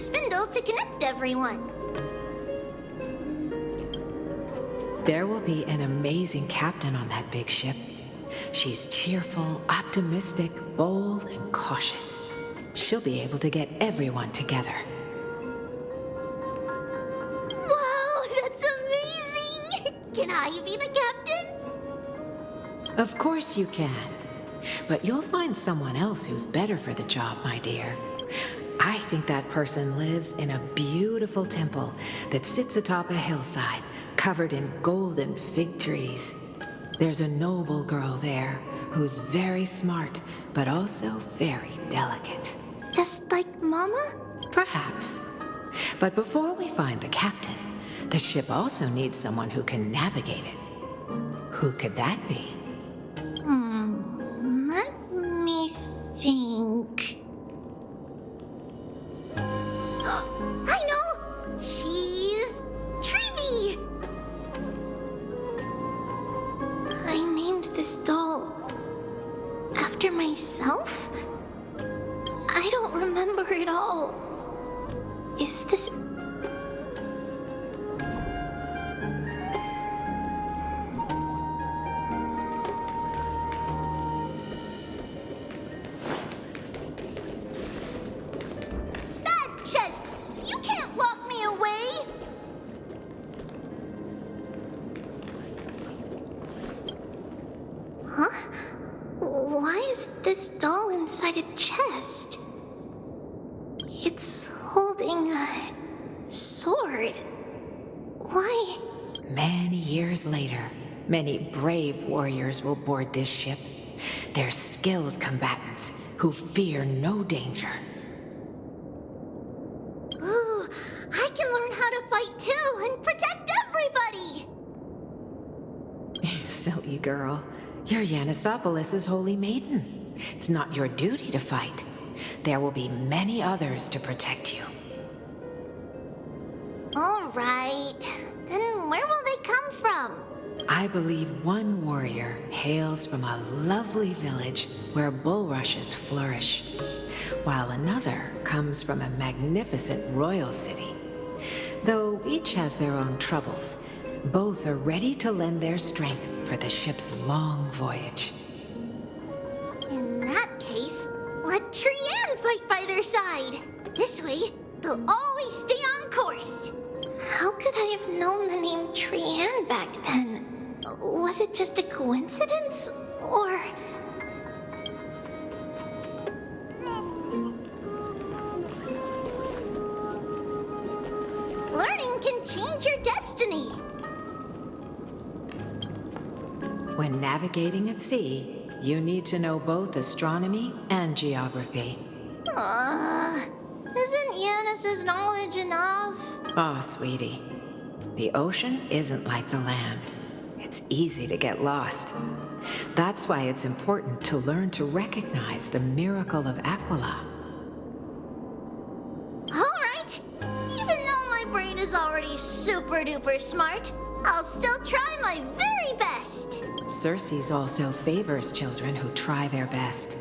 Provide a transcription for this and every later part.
spindle to connect everyone. There will be an amazing captain on that big ship. She's cheerful, optimistic, bold, and cautious. She'll be able to get everyone together. Wow, that's amazing! Can I be the captain? Of course you can. But you'll find someone else who's better for the job, my dear. I think that person lives in a beautiful temple that sits atop a hillside, covered in golden fig trees. There's a noble girl there who's very smart, but also very delicate. Just like Mama? Perhaps. But before we find the captain, the ship also needs someone who can navigate it. Who could that be? Let me think. I know! She's Treevee! I named this doll after myself? I don't remember it all. Is this... Bad chest! You can't lock me away! Huh? Why is this doll inside a chest? It's holding a sword. Why? Many years later, many brave warriors will board this ship. They're skilled combatants who fear no danger. Ooh, I can learn how to fight too and protect everybody! Silly girl. You're Yanisopoulos' holy maiden. It's not your duty to fight. There will be many others to protect you. All right. Then where will they come from? I believe one warrior hails from a lovely village where bulrushes flourish, while another comes from a magnificent royal city. Though each has their own troubles, both are ready to lend their strength for the ship's long voyage. In that case, let Trian fight by their side. This way, they'll always stay on course. How could I have known the name Trian back then? Was it just a coincidence, or... Learning can change your destiny. When navigating at sea, you need to know both astronomy and geography. Isn't Yanis's knowledge enough? Oh, sweetie. The ocean isn't like the land. It's easy to get lost. That's why it's important to learn to recognize the miracle of Aquila. All right. Even though my brain is already super duper smart, I'll still try my very best. Circe also favors children who try their best.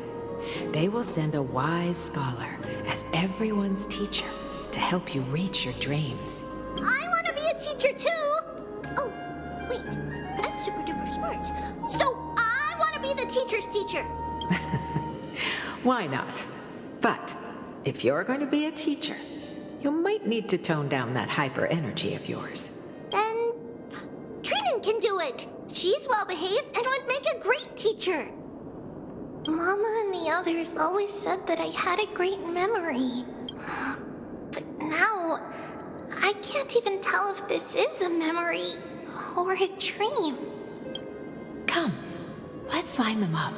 They will send a wise scholar as everyone's teacher to help you reach your dreams. I want to be a teacher too. Oh, wait. I'm super duper smart. So I want to be the teacher's teacher. Why not? But if you're going to be a teacher, you might need to tone down that hyper energy of yours. Then Trinan can do it. She's well behaved and would make a great teacher. Mama and the others always said that I had a great memory. But now, I can't even tell if this is a memory or a dream. Come, let's line them up.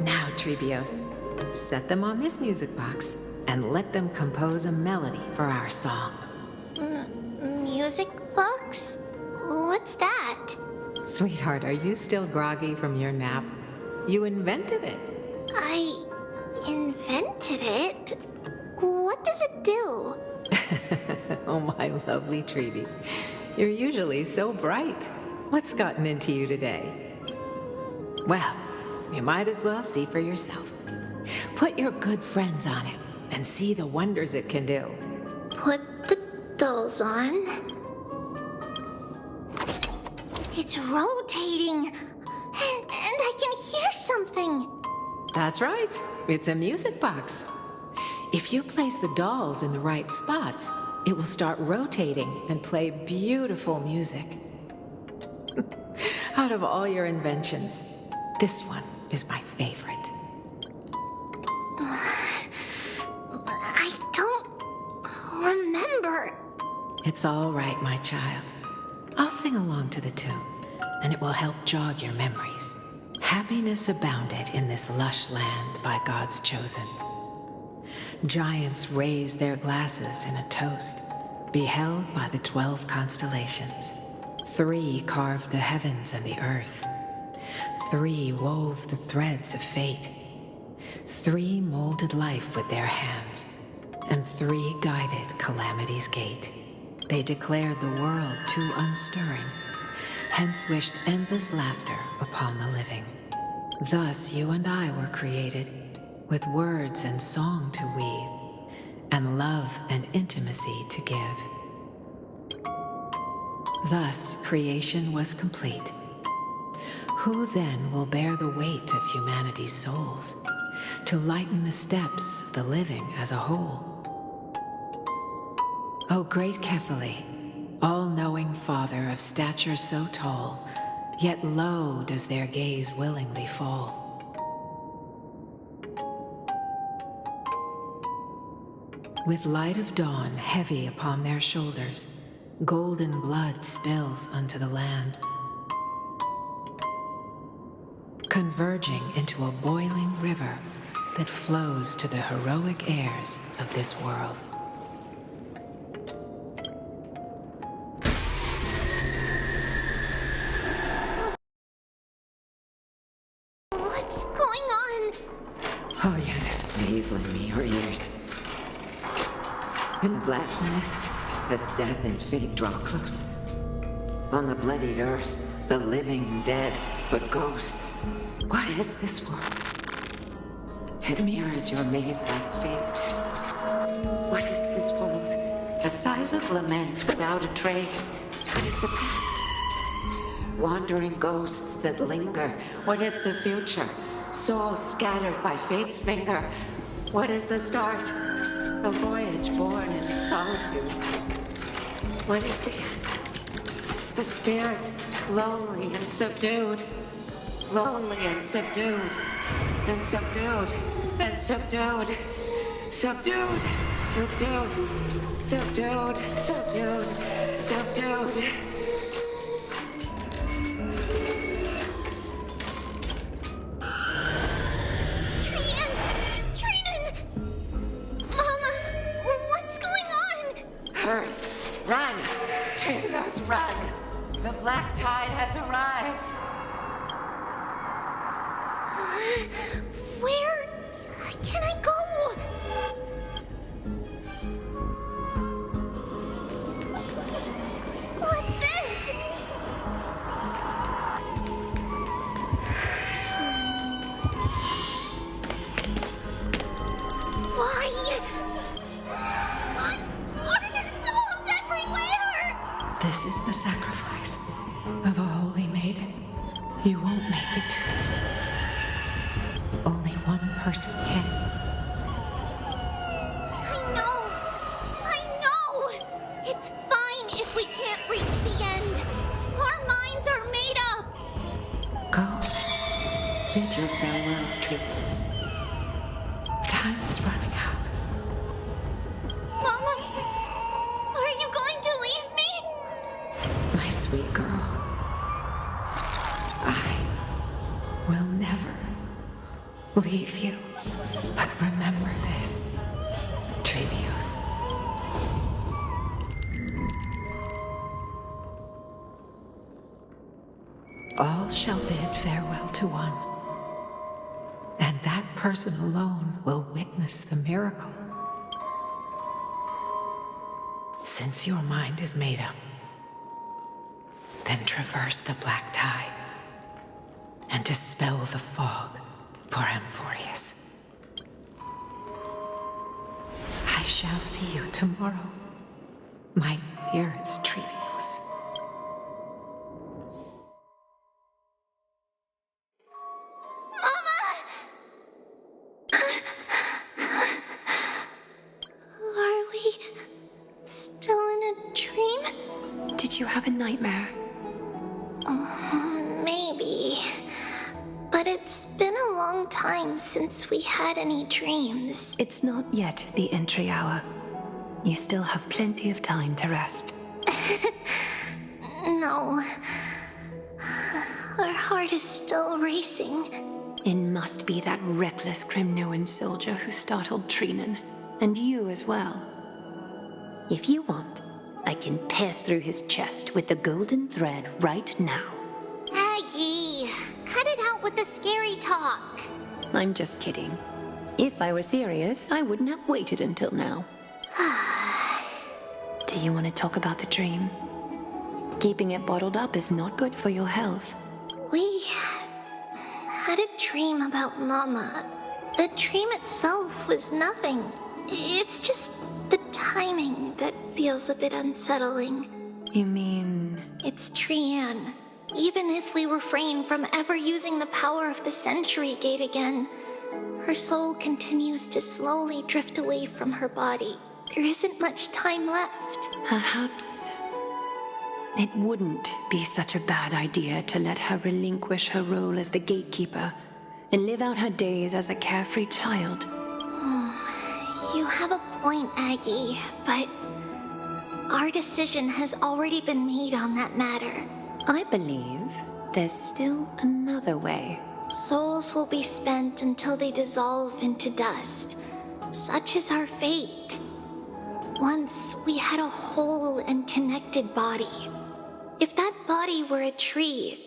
Now, Treebios, set them on this music box and let them compose a melody for our song. Music box? What's that? Sweetheart, are you still groggy from your nap? You invented it. I invented it? What does it do? Oh, my lovely Treeby. You're usually so bright. What's gotten into you today? Well, you might as well see for yourself. Put your good friends on it and see the wonders it can do. Put the dolls on. It's rotating. And I can hear something. That's right. It's a music box. If you place the dolls in the right spots, it will start rotating and play beautiful music. Out of all your inventions, this one is my favorite. I don't remember. It's all right, my child. I'll sing along to the tune, and it will help jog your memories. Happiness abounded in this lush land by God's chosen. Giants raised their glasses in a toast, beheld by the 12 constellations. 3 carved the heavens and the earth. 3 wove the threads of fate. 3 molded life with their hands, and 3 guided calamity's gate. They declared the world too unstirring, hence wished endless laughter upon the living. Thus you and I were created, with words and song to weave, and love and intimacy to give. Thus creation was complete. Who then will bear the weight of humanity's souls, to lighten the steps of the living as a whole? O great Kephae, all-knowing Father of stature so tall, yet low does their gaze willingly fall. With light of dawn heavy upon their shoulders, golden blood spills unto the land, converging into a boiling river that flows to the heroic heirs of this world. What's going on? Oh, Yanis, please lend me your ears. In the black mist, as death and fate draw close. On the bloodied earth, the living dead, but ghosts. What is this world? It mirrors your maze-like fate. What is this world? A silent lament without a trace. What is the past? Wandering ghosts that linger. What is the future? Souls scattered by fate's finger. What is the start? A voyage born in solitude. What is the end? The spirit, lonely and subdued. Lonely and subdued. And subdued. And subdued. Subdued. Subdued. Subdued. Subdued. Subdued. Hurry! Run! Trainers, run! The black tide has arrived! Where can I go? What's this? Why? This is the sacrifice of a holy maiden. You won't make it to the end. Only one person can. I know. It's fine if we can't reach the end. Our minds are made up. Go. Bid your farewells, treatments. Time is running out. Mama, are you going to leave me? My sweet girl, I will never leave you. But remember this, Trebius. All shall bid farewell to one, and that person alone will witness the miracle. Since your mind is made up, then traverse the black tide and dispel the fog for Amphorius. I shall see you tomorrow, my dearest Treelios. Are we still in a dream? Did you have a nightmare? Maybe. But it's been a long time since we had any dreams. It's not yet the entry hour. You still have plenty of time to rest. No. Our heart is still racing. It must be that reckless Kremnoan soldier who startled Treenan. And you as well. If you want, I can pass through his chest with the golden thread right now. Aggie, cut it out with the scary talk. I'm just kidding. If I were serious, I wouldn't have waited until now. Do you want to talk about the dream? Keeping it bottled up is not good for your health. We had a dream about Mama. The dream itself was nothing. It's just the timing that feels a bit unsettling. You mean... It's Trianne. Even if we refrain from ever using the power of the Century Gate again, her soul continues to slowly drift away from her body. There isn't much time left. Perhaps it wouldn't be such a bad idea to let her relinquish her role as the gatekeeper and live out her days as a carefree child. You have a point, Aggie, but our decision has already been made on that matter. I believe there's still another way. Souls will be spent until they dissolve into dust. Such is our fate. Once we had a whole and connected body. If that body were a tree,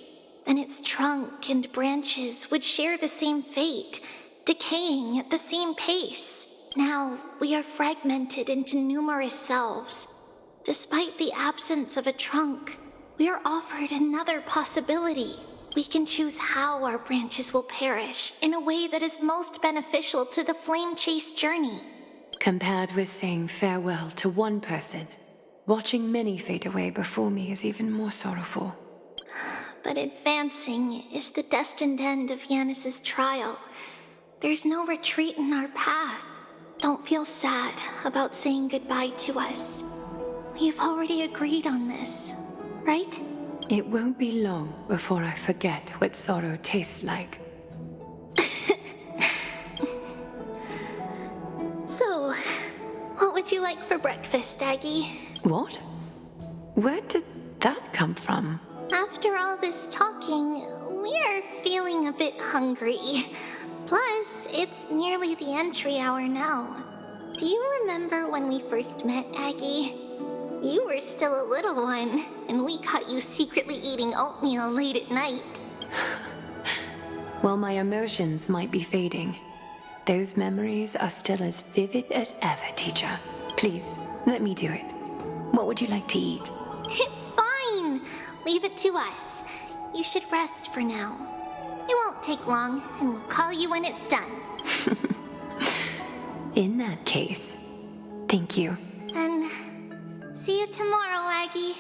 then its trunk and branches would share the same fate, decaying at the same pace. Now, we are fragmented into numerous selves. Despite the absence of a trunk, we are offered another possibility. We can choose how our branches will perish in a way that is most beneficial to the Flame Chase journey. Compared with saying farewell to one person, watching many fade away before me is even more sorrowful. But advancing is the destined end of Yanis's trial. There's no retreat in our path. Don't feel sad about saying goodbye to us. We've already agreed on this, right? It won't be long before I forget what sorrow tastes like. So, what would you like for breakfast, Aggie? What? Where did that come from? After all this talking, we are feeling a bit hungry. Plus, it's nearly the entry hour now. Do you remember when we first met, Aggie? You were still a little one, and we caught you secretly eating oatmeal late at night. While my emotions might be fading, those memories are still as vivid as ever, teacher. Please, let me do it. What would you like to eat? It's fine. Leave it to us. You should rest for now. It won't take long, and we'll call you when it's done. In that case, thank you. Then, see you tomorrow, Aggie.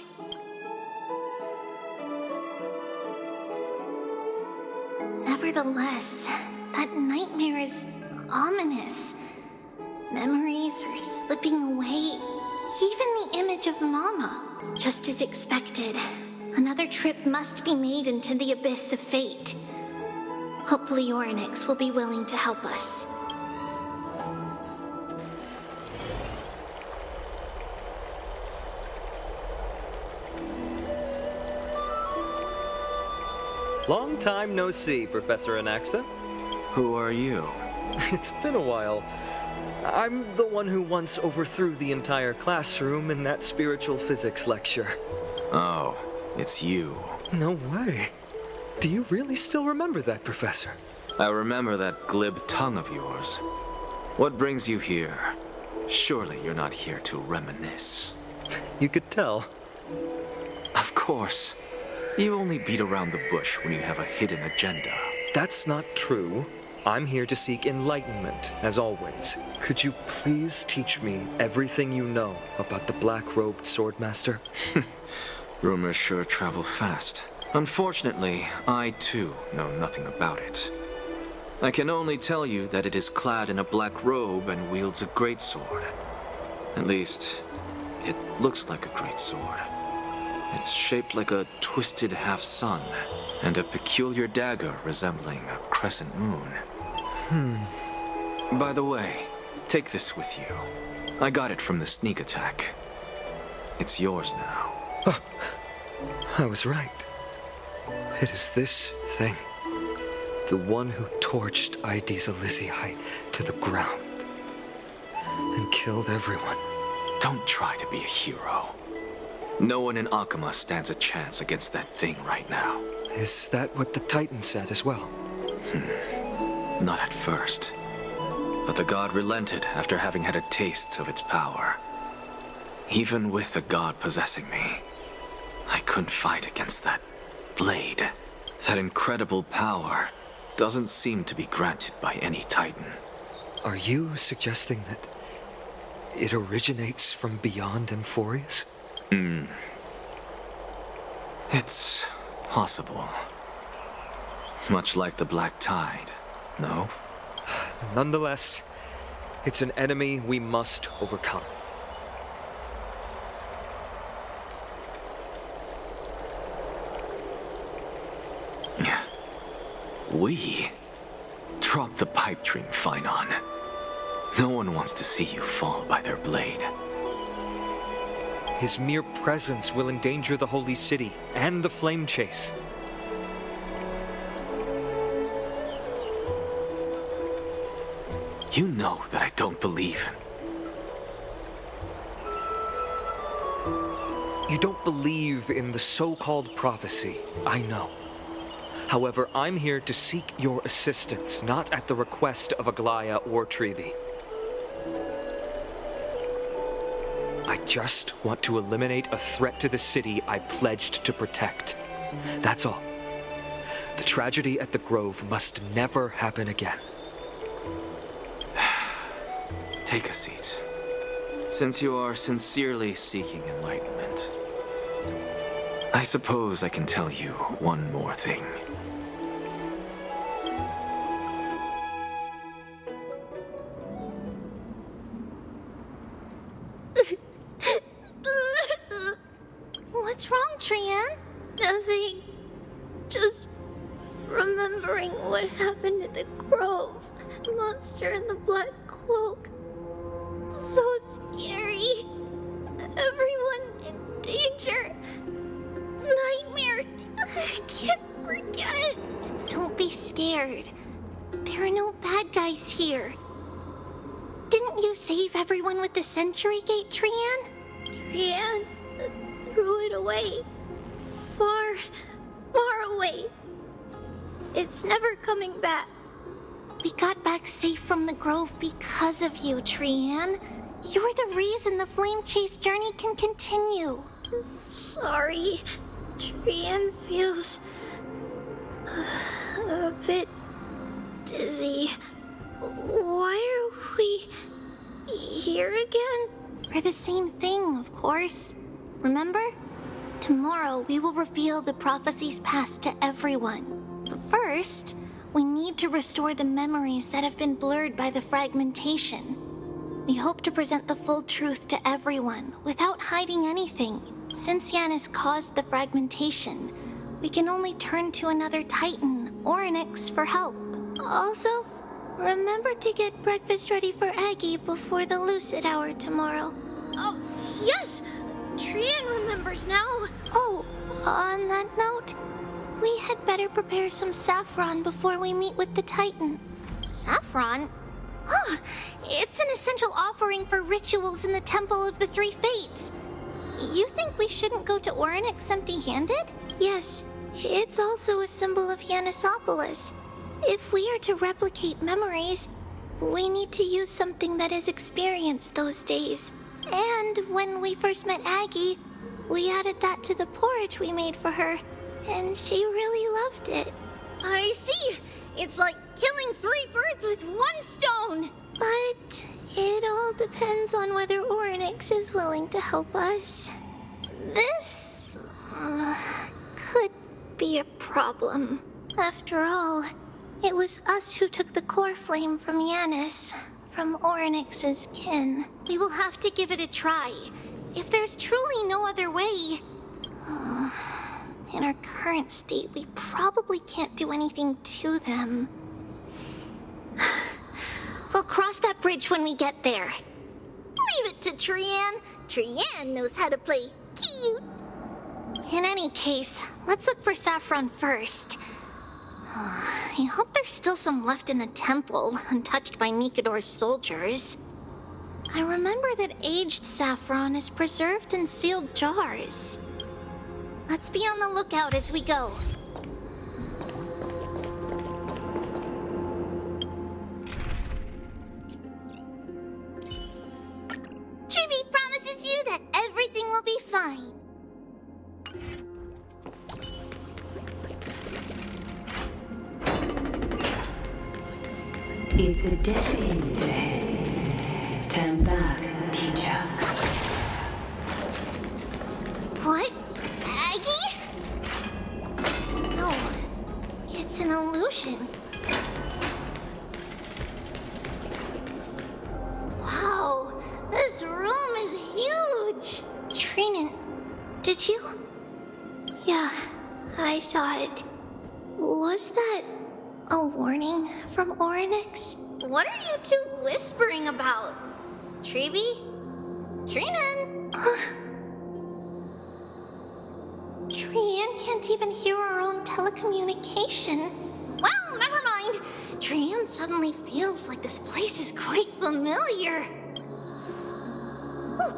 Nevertheless, that nightmare is ominous. Memories are slipping away. Even the image of Mama. Just as expected, another trip must be made into the abyss of fate. Hopefully Orynyx will be willing to help us. Long time no see, Professor Anaxa. Who are you? It's been a while. I'm the one who once overthrew the entire classroom in that spiritual physics lecture. Oh, it's you. No way. Do you really still remember that, Professor? I remember that glib tongue of yours. What brings you here? Surely you're not here to reminisce. You could tell. Of course. You only beat around the bush when you have a hidden agenda. That's not true. I'm here to seek enlightenment, as always. Could you please teach me everything you know about the black-robed swordmaster? Rumors sure travel fast. Unfortunately, I too know nothing about it. I can only tell you that it is clad in a black robe and wields a greatsword. At least, it looks like a greatsword. It's shaped like a twisted half-sun, and a peculiar dagger resembling a crescent moon. By the way, take this with you. I got it from the sneak attack. It's yours now. Oh, I was right. It is this thing. The one who torched Aedes Elysiae to the ground. And killed everyone. Don't try to be a hero. No one in Akama stands a chance against that thing right now. Is that what the Titan said as well? Not at first. But the god relented after having had a taste of its power. Even with the god possessing me, I couldn't fight against that blade. That incredible power doesn't seem to be granted by any Titan. Are you suggesting that it originates from beyond Emphorius? It's possible. Much like the Black Tide, no? Nonetheless, it's an enemy we must overcome. We? Drop the pipe dream, Phainon. No one wants to see you fall by their blade. His mere presence will endanger the Holy City and the Flame Chase. You know that I don't believe. You don't believe in the so-called prophecy, I know. However, I'm here to seek your assistance, not at the request of Aglaya or Trivi. I just want to eliminate a threat to the city I pledged to protect. That's all. The tragedy at the Grove must never happen again. Take a seat. Since you are sincerely seeking enlightenment, I suppose I can tell you one more thing. What's wrong, Trian? Nothing. Just remembering what happened at the Grove. The monster in the black cloak. So scary. Everyone in danger. Nightmare. I can't forget. Don't be scared. There are no bad guys here. Didn't you save everyone with the Century Gate, Trian? Trian threw it away. Far, far away. It's never coming back. We got back safe from the Grove because of you, Trian. You're the reason the Flame Chase journey can continue. Sorry. Trian feels a bit dizzy. Why are we here again? For the same thing, of course. Remember? Tomorrow we will reveal the prophecies past to everyone. But first, we need to restore the memories that have been blurred by the fragmentation. We hope to present the full truth to everyone without hiding anything. Since Yanis caused the fragmentation, we can only turn to another Titan, Orynyx, for help. Also, remember to get breakfast ready for Aggie before the Lucid Hour tomorrow. Oh, yes! Trian remembers now. Oh, on that note, we had better prepare some saffron before we meet with the Titan. Saffron? Huh, it's an essential offering for rituals in the Temple of the Three Fates. You think we shouldn't go to Orynyx empty-handed? Yes, it's also a symbol of Yanisopolis. If we are to replicate memories, we need to use something that has experienced those days. And when we first met Aggie, we added that to the porridge we made for her. and she really loved it. I see! It's like killing 3 birds with 1 stone! But it all depends on whether Orynyx is willing to help us. This could be a problem. After all, it was us who took the core flame from Yanis, from Orynyx's kin. We will have to give it a try. If there's truly no other way... in our current state, we probably can't do anything to them. We'll cross that bridge when we get there. Leave it to Trian. Trian knows how to play cute. In any case, let's look for Saffron first. I hope there's still some left in the temple, untouched by Nikador's soldiers. I remember that aged saffron is preserved in sealed jars. Let's be on the lookout as we go. Tribby promises you that everything will be fine. It's a dead end ahead. Turn back, teacher. What? Aggie? No, it's an illusion. Wow, this room is huge. Trinan, did you? Yeah, I saw it. Was that a warning from Orynyx? What are you two whispering about? Treby? Trinan? Trian can't even hear our own telecommunication. Well, never mind. Trian suddenly feels like this place is quite familiar. Oh,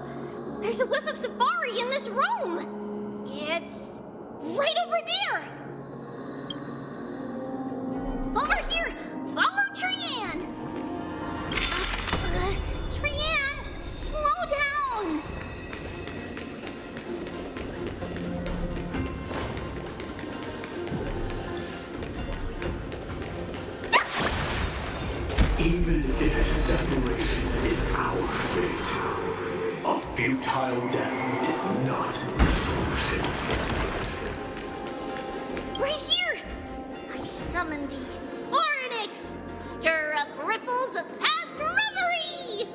there's a whiff of safari in this room. It's right over there. Over here! Follow Trian! Trian, slow down! Even if separation is our fate, a futile death is not the solution. Right here! I summon thee. Orynyx! Stir up ripples of past reverie!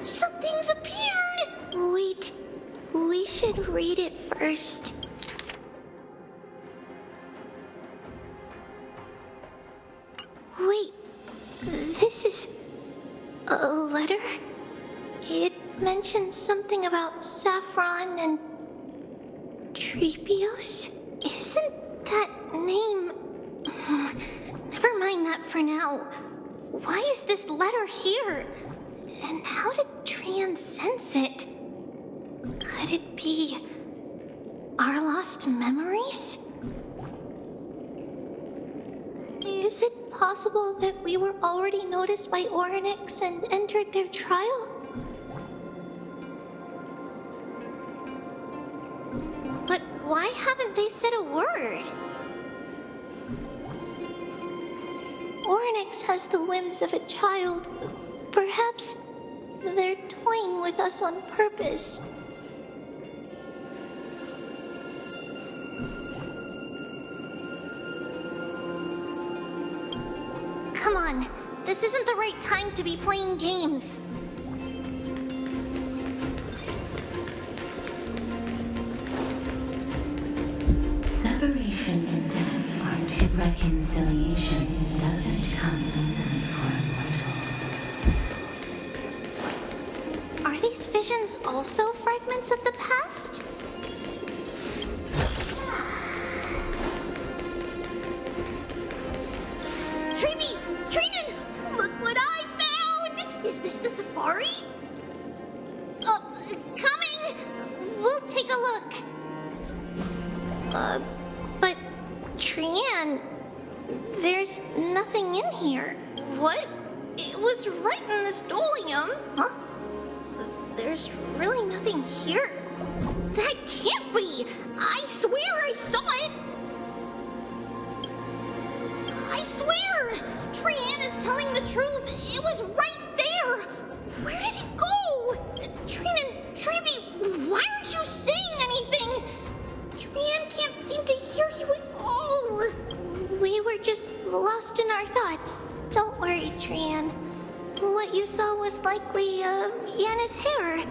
Something's appeared! Wait, we should read it first. Wait, this is a letter? It mentions something about Saffron and Treebios? Isn't that name... Never mind that for now. Why is this letter here? And how did Trian sense it? Could it be our lost memories? Is it possible that we were already noticed by Orynyx and entered their trial? But why haven't they said a word? Orynyx has the whims of a child. Perhaps they're toying with us on purpose. Come on, this isn't the right time to be playing games. Separation and death are two. Reconciliation doesn't come easily for a mortal. Are these visions also fragments of the past? Treby! Trinan! Look what I found! Is this the safari? Coming! We'll take a look. But Trian, there's nothing in here. What? It was right in the stolium. Huh? There's really nothing here. That can't be! I swear I saw saw was likely, Yana's hair.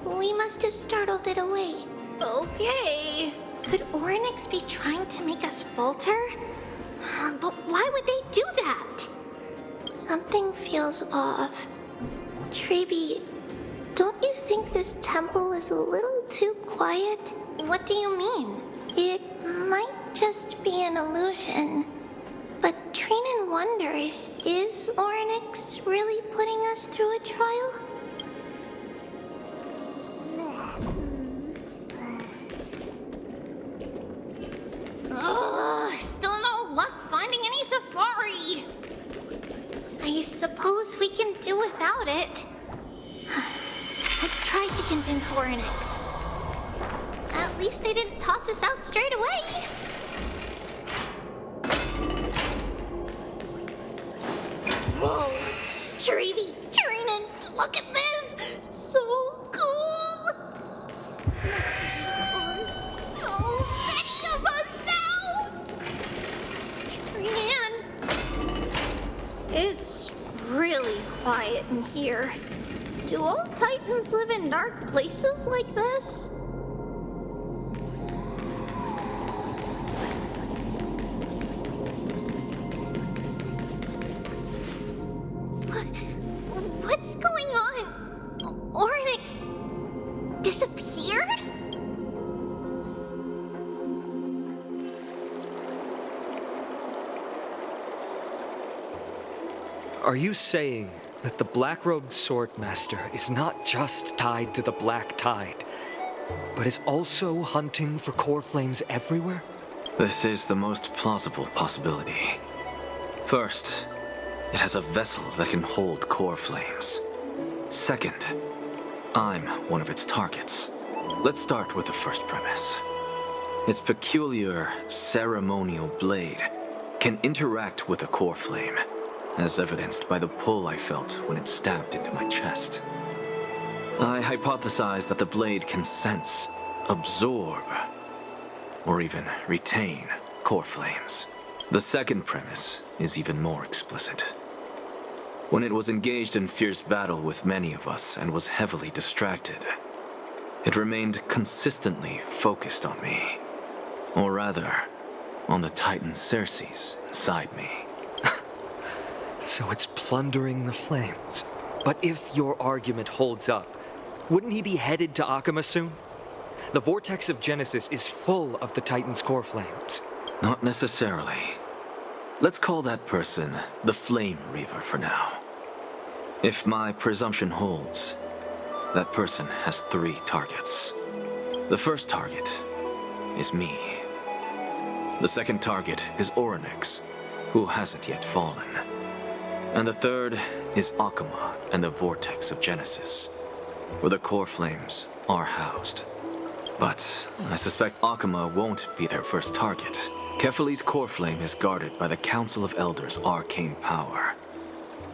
We must have startled it away. Okay. Could Orynyx be trying to make us falter? But why would they do that? Something feels off. Treeby, don't you think this temple is a little too quiet? What do you mean? It might just be an illusion. But Trinan wonders, is Orynyx really putting us through a trial? Still no luck finding any safari. I suppose we can do without it. Let's try to convince Orynyx. At least they didn't toss us out straight away. Whoa, Treeby, Trinan, look at this! So cool! So many of us now! Trinan, it's really quiet in here. Do all Titans live in dark places like this? What's going on? Orynyx disappeared? Are you saying that the black-robed swordmaster is not just tied to the Black Tide, but is also hunting for core flames everywhere? This is the most plausible possibility. First, it has a vessel that can hold core flames. Second, I'm one of its targets. Let's start with the first premise. Its peculiar ceremonial blade can interact with a core flame, as evidenced by the pull I felt when it stabbed into my chest. I hypothesize that the blade can sense, absorb, or even retain core flames. The second premise is even more explicit. When it was engaged in fierce battle with many of us and was heavily distracted, it remained consistently focused on me. Or rather, on the Titan Circes inside me. So it's plundering the flames. But if your argument holds up, wouldn't he be headed to Akama soon? The vortex of Genesis is full of the Titan's core flames. Not necessarily. Let's call that person the Flame Reaver for now. If my presumption holds, that person has 3 targets. The first target is me. The second target is Orynyx, who hasn't yet fallen. And the third is Akama and the Vortex of Genesis, where the core flames are housed. But I suspect Akama won't be their first target. Kefali's core flame is guarded by the Council of Elders' arcane power.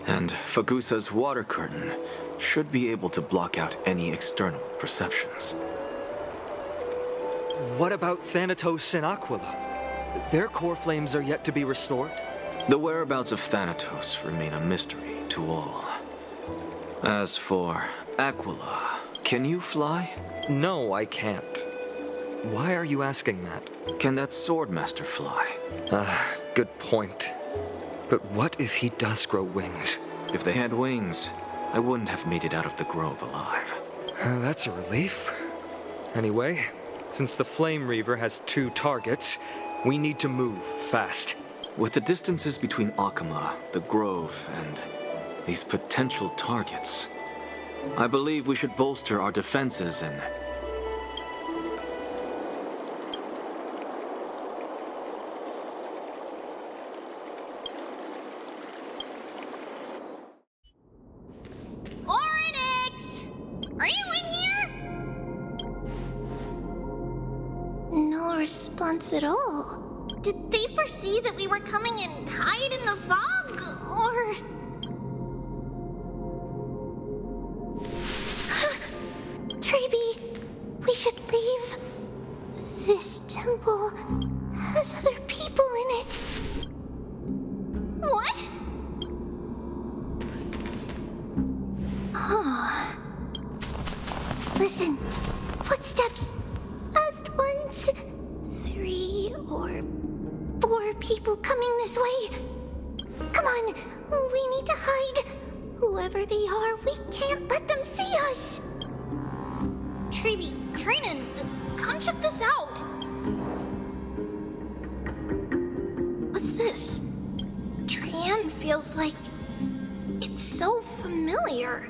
And Fagusa's water curtain should be able to block out any external perceptions. What about Thanatos and Aquila? Their core flames are yet to be restored? The whereabouts of Thanatos remain a mystery to all. As for Aquila, can you fly? No, I can't. Why are you asking that? Can that Swordmaster fly? Good point. But what if he does grow wings? If they had wings, I wouldn't have made it out of the grove alive. That's a relief. Anyway, since the Flame Reaver has 2 targets, we need to move fast. With the distances between Akama, the grove, and these potential targets, I believe we should bolster our defenses and... Orynyx! Are you in here? No response at all. Did they foresee that we were coming and hide in the fog, or... Treeby, we should leave. This temple has other people in it. What? Listen. Footsteps. Fast ones. 3 or 4 people coming this way. Come on. We need to hide. Whoever they are, we can't let them see us. Treeby, Trainan, come check this out. What's this? Trian feels like it's so familiar.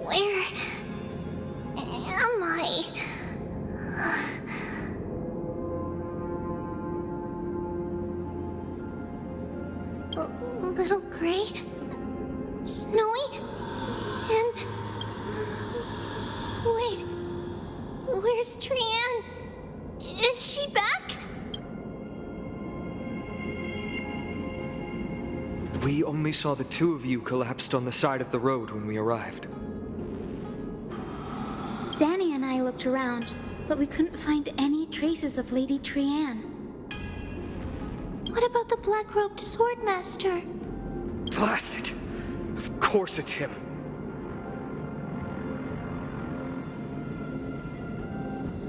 Where am I? Little Gray? Snowy? And... Wait... Where's Trian? Is she back? We only saw the 2 of you collapsed on the side of the road when we arrived. Danny and I looked around, but we couldn't find any traces of Lady Trian. What about the black-robed swordmaster? Blast it! Of course it's him.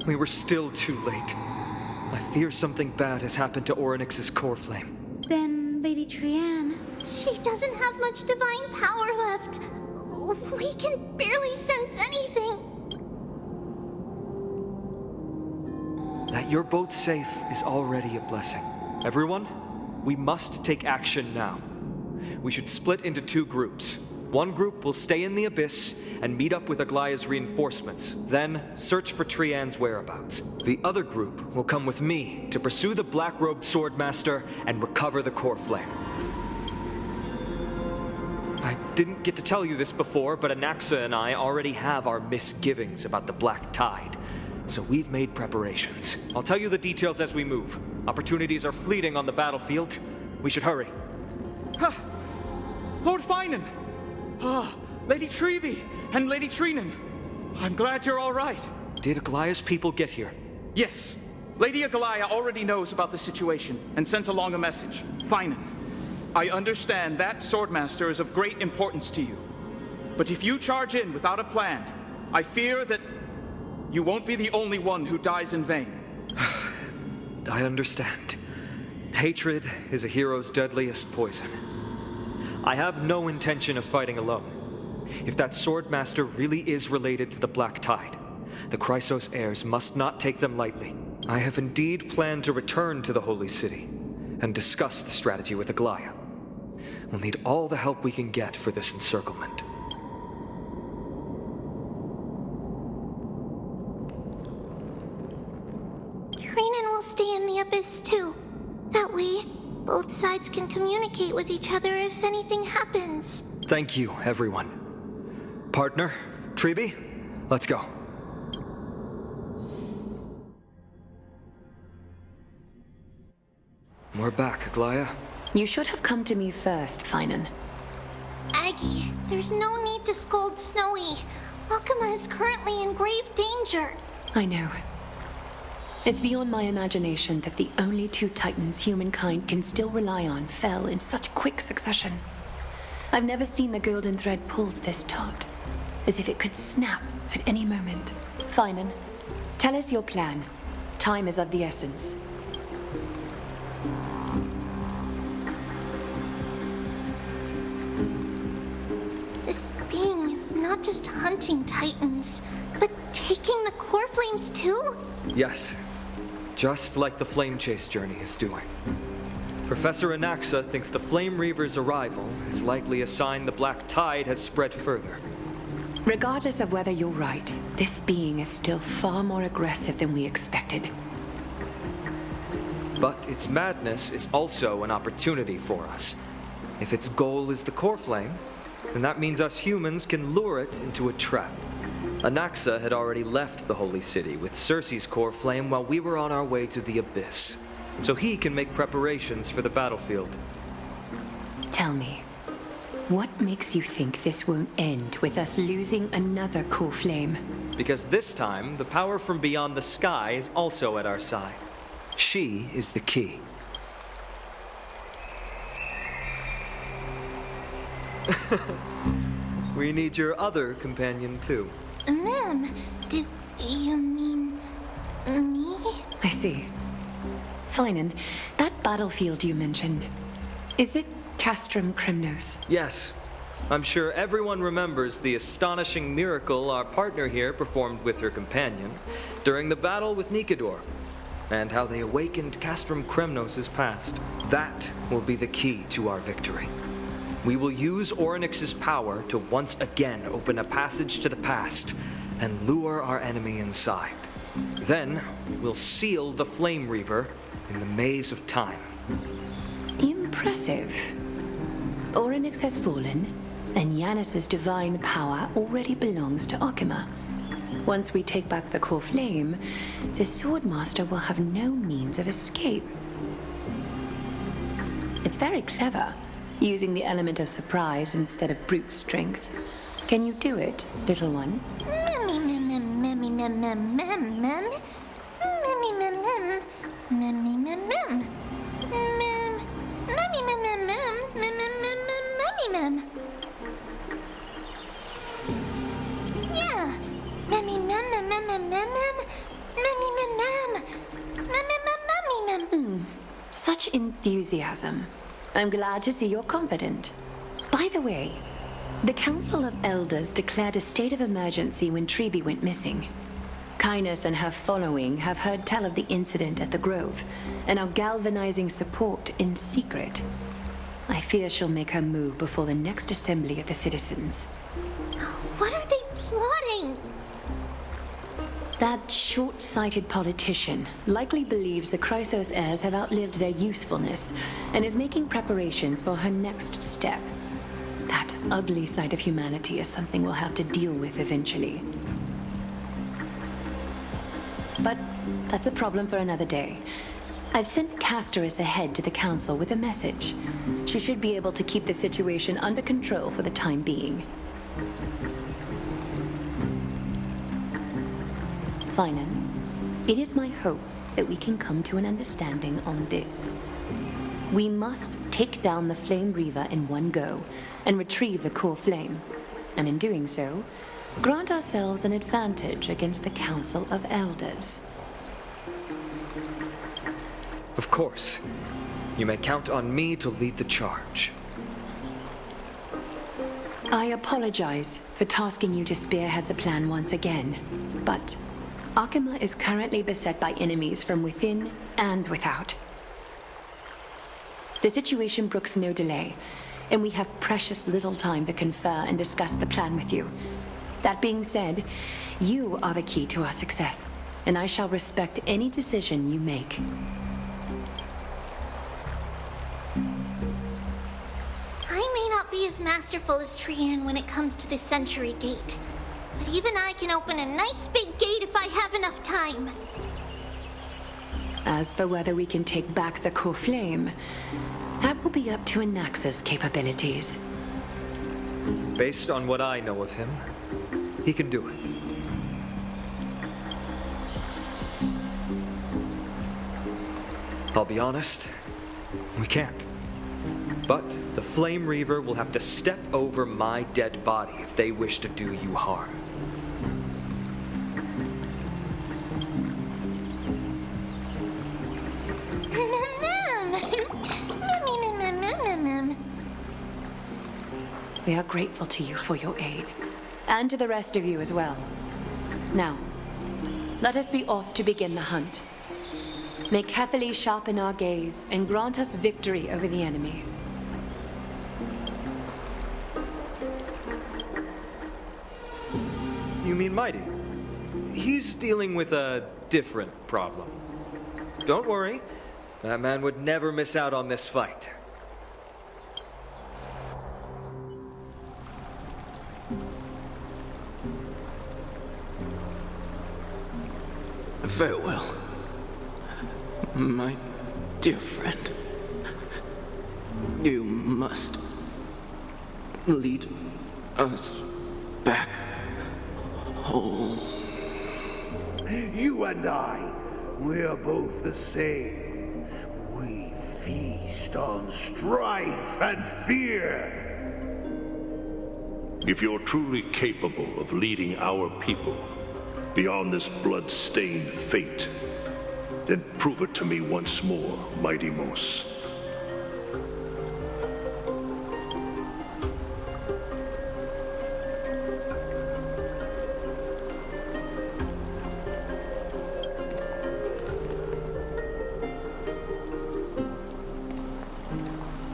We were still too late. I fear something bad has happened to Orynyx's core flame. Then Lady Trian... She doesn't have much divine power left. We can barely sense anything. That you're both safe is already a blessing. Everyone, we must take action now. We should split into 2 groups. One group will stay in the Abyss and meet up with Aglaya's reinforcements, then search for Trian's whereabouts. The other group will come with me to pursue the black-robed swordmaster and recover the core flame. I didn't get to tell you this before, but Anaxa and I already have our misgivings about the Black Tide, so we've made preparations. I'll tell you the details as we move. Opportunities are fleeting on the battlefield. We should hurry. Lord Finan! Lady Treeby and Lady Trainan. I'm glad you're all right. Did Aglaya's people get here? Yes. Lady Aglaya already knows about the situation and sent along a message. Finan, I understand that Swordmaster is of great importance to you. But if you charge in without a plan, I fear that you won't be the only one who dies in vain. I understand. Hatred is a hero's deadliest poison. I have no intention of fighting alone. If that Swordmaster really is related to the Black Tide, the Chrysos heirs must not take them lightly. I have indeed planned to return to the Holy City and discuss the strategy with Aglaya. We'll need all the help we can get for this encirclement. Trainan will stay in the Abyss too. That way, both sides can communicate with each other if anything happens. Thank you, everyone. Partner, Treeby, let's go. We're back, Aglaya. You should have come to me first, Finan. Aggie, there's no need to scold Snowy. Akuma is currently in grave danger. I know. It's beyond my imagination that the only 2 titans humankind can still rely on fell in such quick succession. I've never seen the golden thread pulled this taut, as if it could snap at any moment. Finan, tell us your plan. Time is of the essence. hunting titans, but taking the core flames too? Yes, just like the Flame Chase journey is doing. Professor Anaxa thinks the Flame Reaver's arrival is likely a sign the Black Tide has spread further. Regardless of whether you're right, this being is still far more aggressive than we expected. But its madness is also an opportunity for us. If its goal is the core flame, then that means us humans can lure it into a trap. Anaxa had already left the Holy City with Cersei's core flame while we were on our way to the Abyss, so he can make preparations for the battlefield. Tell me, what makes you think this won't end with us losing another core flame? Because this time, the power from beyond the sky is also at our side. She is the key. We need your other companion, too. Ma'am, do you mean me? I see. Fine, that battlefield you mentioned, is it Castrum Crimnos? Yes. I'm sure everyone remembers the astonishing miracle our partner here performed with her companion during the battle with Nikador, and how they awakened Castrum Crimnos' past. That will be the key to our victory. We will use Orynyx's power to once again open a passage to the past and lure our enemy inside. Then, we'll seal the Flame Reaver in the maze of time. Impressive. Orynyx has fallen, and Yanis's divine power already belongs to Akima. Once we take back the core flame, the Swordmaster will have no means of escape. It's very clever, using the element of surprise instead of brute strength. Can you do it, little one? Yeah. Such enthusiasm. I'm glad to see you're confident. By the way, the Council of Elders declared a state of emergency when Treeby went missing. Kynus and her following have heard tell of the incident at the Grove and are galvanizing support in secret. I fear she'll make her move before the next assembly of the citizens. What are they plotting? That short-sighted politician likely believes the Chrysos heirs have outlived their usefulness and is making preparations for her next step. That ugly side of humanity is something we'll have to deal with eventually. But that's a problem for another day. I've sent Castoris ahead to the council with a message. She should be able to keep the situation under control for the time being. Finan, it is my hope that we can come to an understanding on this. We must take down the Flame Reaver in one go and retrieve the core flame, and in doing so, grant ourselves an advantage against the Council of Elders. Of course. You may count on me to lead the charge. I apologize for tasking you to spearhead the plan once again, but Akima is currently beset by enemies from within and without. The situation brooks no delay, and we have precious little time to confer and discuss the plan with you. That being said, you are the key to our success, and I shall respect any decision you make. I may not be as masterful as Trian when it comes to the Century Gate, but even I can open a nice big gate if I have enough time. As for whether we can take back the core flame, that will be up to Anaxa's capabilities. Based on what I know of him, he can do it. I'll be honest, we can't. But the Flame Reaver will have to step over my dead body if they wish to do you harm. We are grateful to you for your aid, And to the rest of you as well. Now, let us be off to begin the hunt. May Kefili sharpen our gaze and grant us victory over the enemy. You mean Mighty? He's dealing with a different problem. Don't worry, that man would never miss out on this fight. Farewell, my dear friend. You must lead us back home. You and I, we're both the same. We feast on strife and fear. If you're truly capable of leading our people beyond this blood-stained fate, then prove it to me once more, Mighty Mos.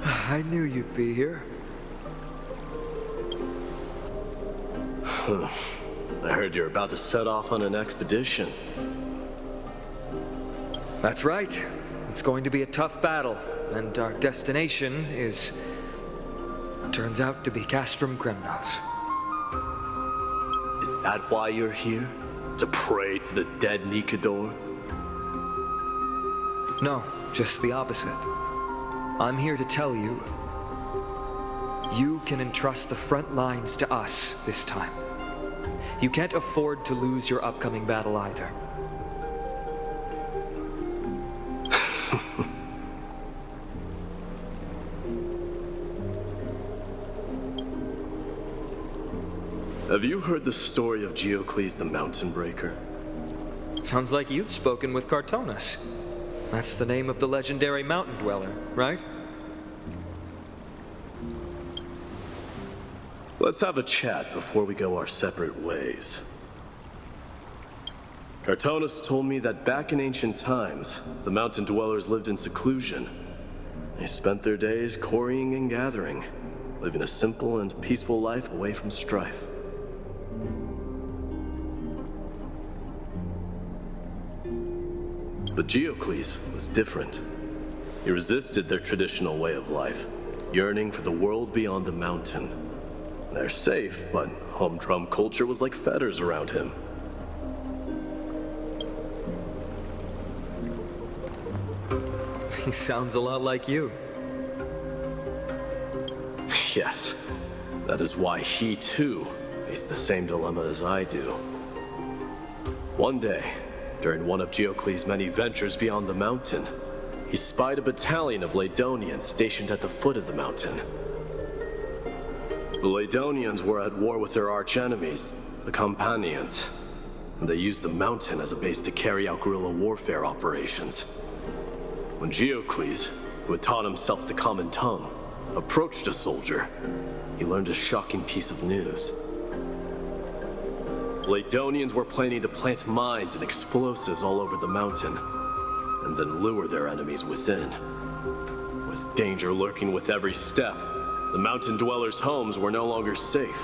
I knew you'd be here. I heard you're about to set off on an expedition. That's right. It's going to be a tough battle, and our destination turns out to be Castrum Kremnos. Is that why you're here? To pray to the dead Nikador? No, just the opposite. I'm here to tell you, you can entrust the front lines to us this time. You can't afford to lose your upcoming battle either. Have you heard the story of Geocles the Mountain Breaker? Sounds like you've spoken with Cartonus. That's the name of the legendary mountain dweller, right? Let's have a chat before we go our separate ways. Cartonus told me that back in ancient times, the mountain dwellers lived in seclusion. They spent their days quarrying and gathering, living a simple and peaceful life away from strife. But Geocles was different. He resisted their traditional way of life, yearning for the world beyond the mountain. They're safe, but humdrum culture was like fetters around him. He sounds a lot like you. Yes, that is why he too faced the same dilemma as I do. One day, during one of Geocles' many ventures beyond the mountain, he spied a battalion of Laedonians stationed at the foot of the mountain. The Laedonians were at war with their arch-enemies, the Companions, and they used the mountain as a base to carry out guerrilla warfare operations. When Geocles, who had taught himself the common tongue, approached a soldier, he learned a shocking piece of news. The Laedonians were planning to plant mines and explosives all over the mountain, and then lure their enemies within. With danger lurking with every step, the mountain dwellers' homes were no longer safe.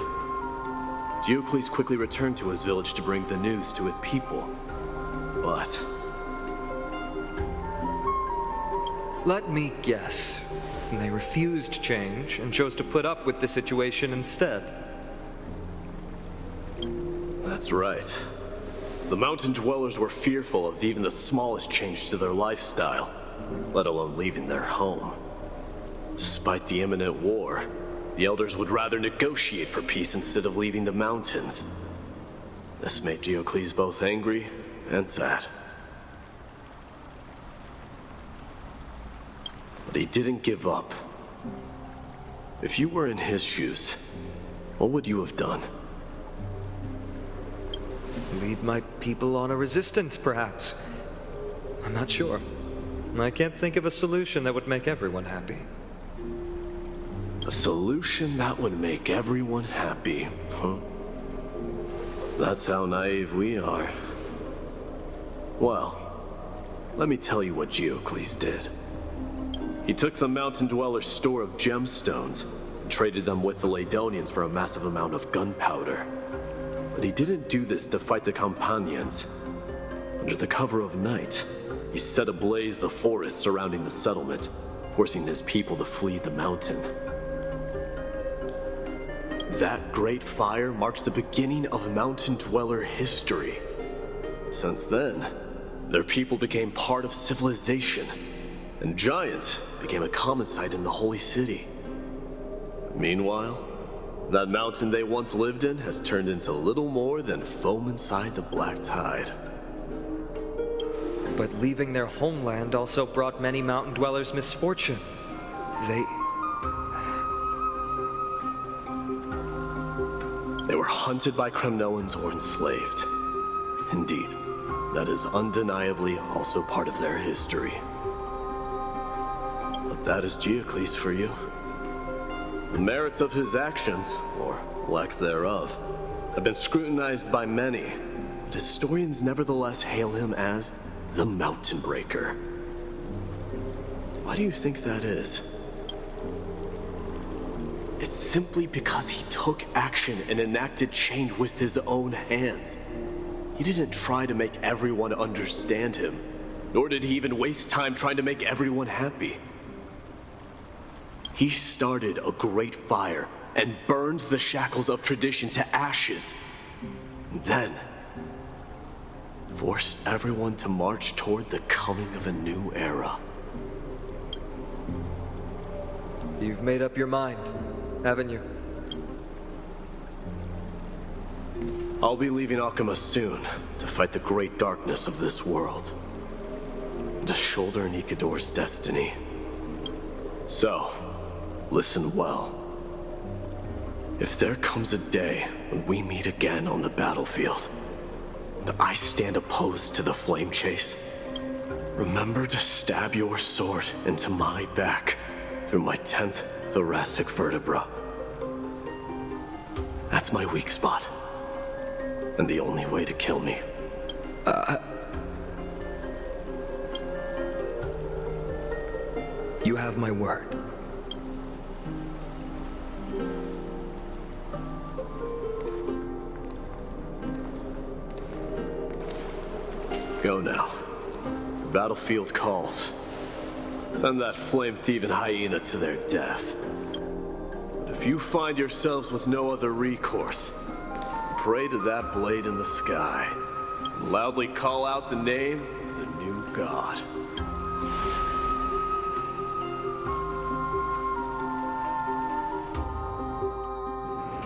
Geocles quickly returned to his village to bring the news to his people. But let me guess. They refused change and chose to put up with the situation instead. That's right. The mountain dwellers were fearful of even the smallest change to their lifestyle, let alone leaving their home. Despite the imminent war, the elders would rather negotiate for peace instead of leaving the mountains. This made Geocles both angry and sad. But he didn't give up. If you were in his shoes, what would you have done? Lead my people on a resistance, perhaps. I'm not sure. I can't think of a solution that would make everyone happy. A solution that would make everyone happy, huh? That's how naive we are. Well, let me tell you what Geocles did. He took the Mountain Dweller's store of gemstones and traded them with the Ladonians for a massive amount of gunpowder. But he didn't do this to fight the Companions. Under the cover of night, he set ablaze the forest surrounding the settlement, forcing his people to flee the mountain. That great fire marks the beginning of Mountain Dweller history. Since then, their people became part of civilization, and giants became a common sight in the Holy City. Meanwhile, that mountain they once lived in has turned into little more than foam inside the black tide. But leaving their homeland also brought many mountain dwellers misfortune. They were hunted by Kremnoans or enslaved. Indeed, that is undeniably also part of their history. But that is Geocles for you. The merits of his actions, or lack thereof, have been scrutinized by many, but historians nevertheless hail him as the Mountain Breaker. Why do you think that is? It's simply because he took action and enacted change with his own hands. He didn't try to make everyone understand him, nor did he even waste time trying to make everyone happy. He started a great fire and burned the shackles of tradition to ashes, and then forced everyone to march toward the coming of a new era. You've made up your mind, haven't you? I'll be leaving Akuma soon to fight the great darkness of this world, to shoulder Nikador's destiny. So, listen well. If there comes a day when we meet again on the battlefield, and I stand opposed to the flame chase, remember to stab your sword into my back through my 10th thoracic vertebra. That's my weak spot, and the only way to kill me. You have my word. Go now. The battlefield calls. Send that flame-thieving hyena to their death. But if you find yourselves with no other recourse, pray to that blade in the sky, and loudly call out the name of the new god.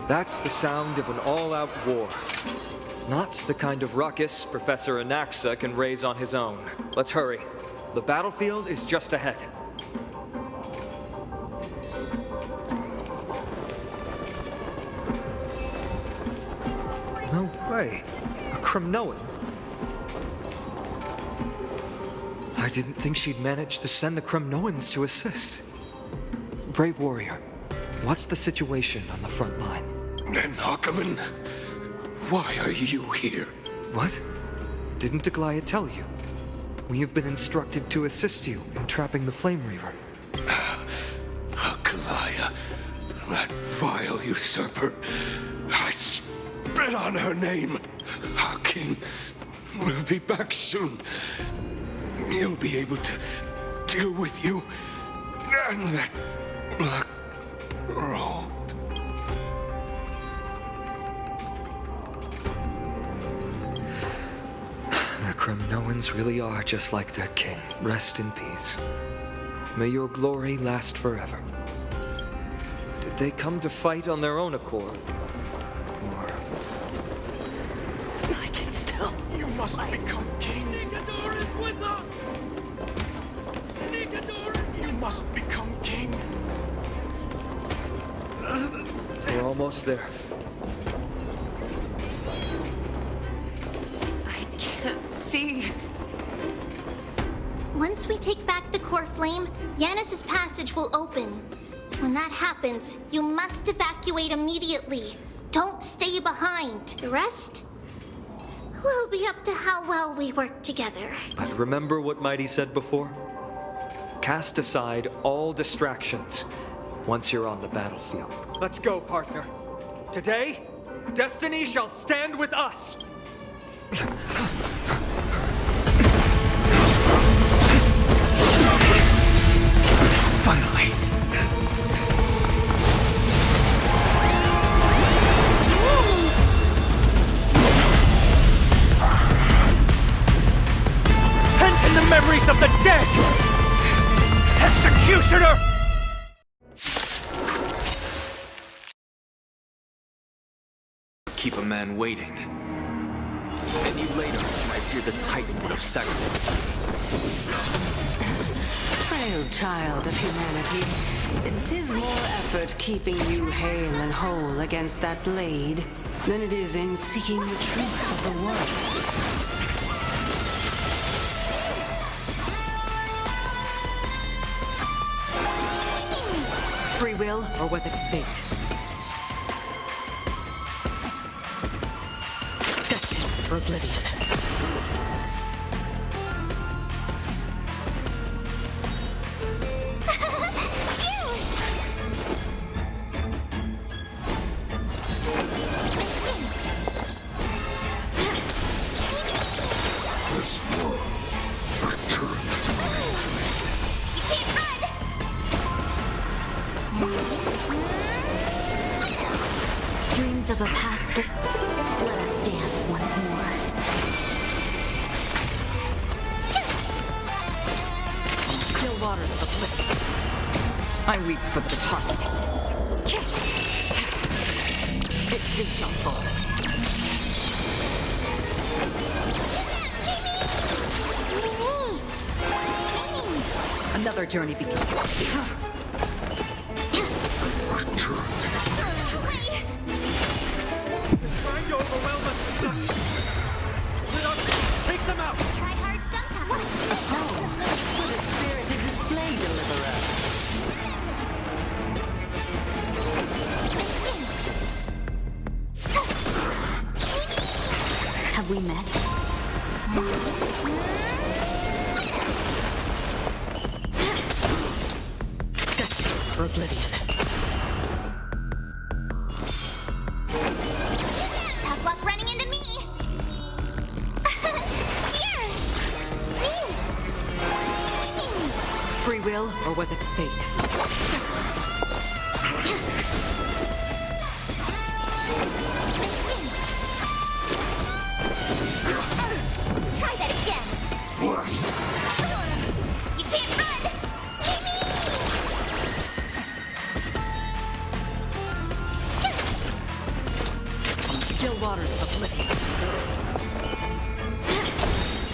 That's the sound of an all-out war. Not the kind of ruckus Professor Anaxa can raise on his own. Let's hurry. The battlefield is just ahead. No way. A Kremnoan? I didn't think she'd manage to send the Kremnoans to assist. Brave warrior, what's the situation on the front line? Nakaman, why are you here? What? Didn't Deglaya tell you? We have been instructed to assist you in trapping the Flame Reaver. Deglaya, that vile usurper. I spit on her name. Our king will be back soon. He'll be able to deal with you and that black robe. The Kremnoans really are just like their king. Rest in peace. May your glory last forever. Did they come to fight on their own accord? Or... I can still... You must become king. Nikador is with us! Nikador is... You must become king. We're almost there. Can't see. Once we take back the core flame, Yanis's passage will open. When that happens, you must evacuate immediately. Don't stay behind. The rest will be up to how well we work together. But remember what Mighty said before? Cast aside all distractions once you're on the battlefield. Let's go, partner. Today, destiny shall stand with us! Finally! Pent in the memories of the dead! Executioner! Keep a man waiting. Any later, I fear the Titan would have sacrificed me. Frail child of humanity, 'tis more effort keeping you hale and whole against that blade than it is in seeking the truth of the world. Free will, or was it fate? Destined for oblivion. Dreams of a past. Let us dance once more. Still waters of oblivion. I weep for the departed. It too shall fall. Another journey begins. Trying to overwhelm us with such... Let us take them out! Try hard sometimes. What a spirited display, Deliverer. Have we met? Destined for oblivion. Tough luck running into me. Here. Free will, or was it fate? Try that again. You can't run. Still waters of oblivion.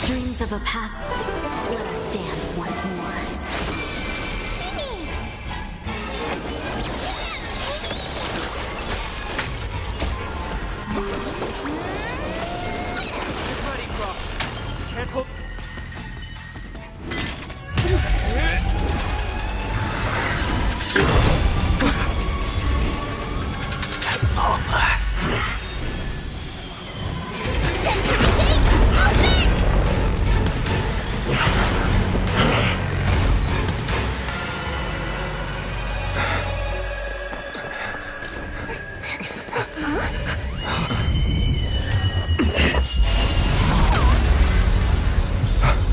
Dreams of a past. Let us dance once more. Get ready, Croft. Can't hope... At long last.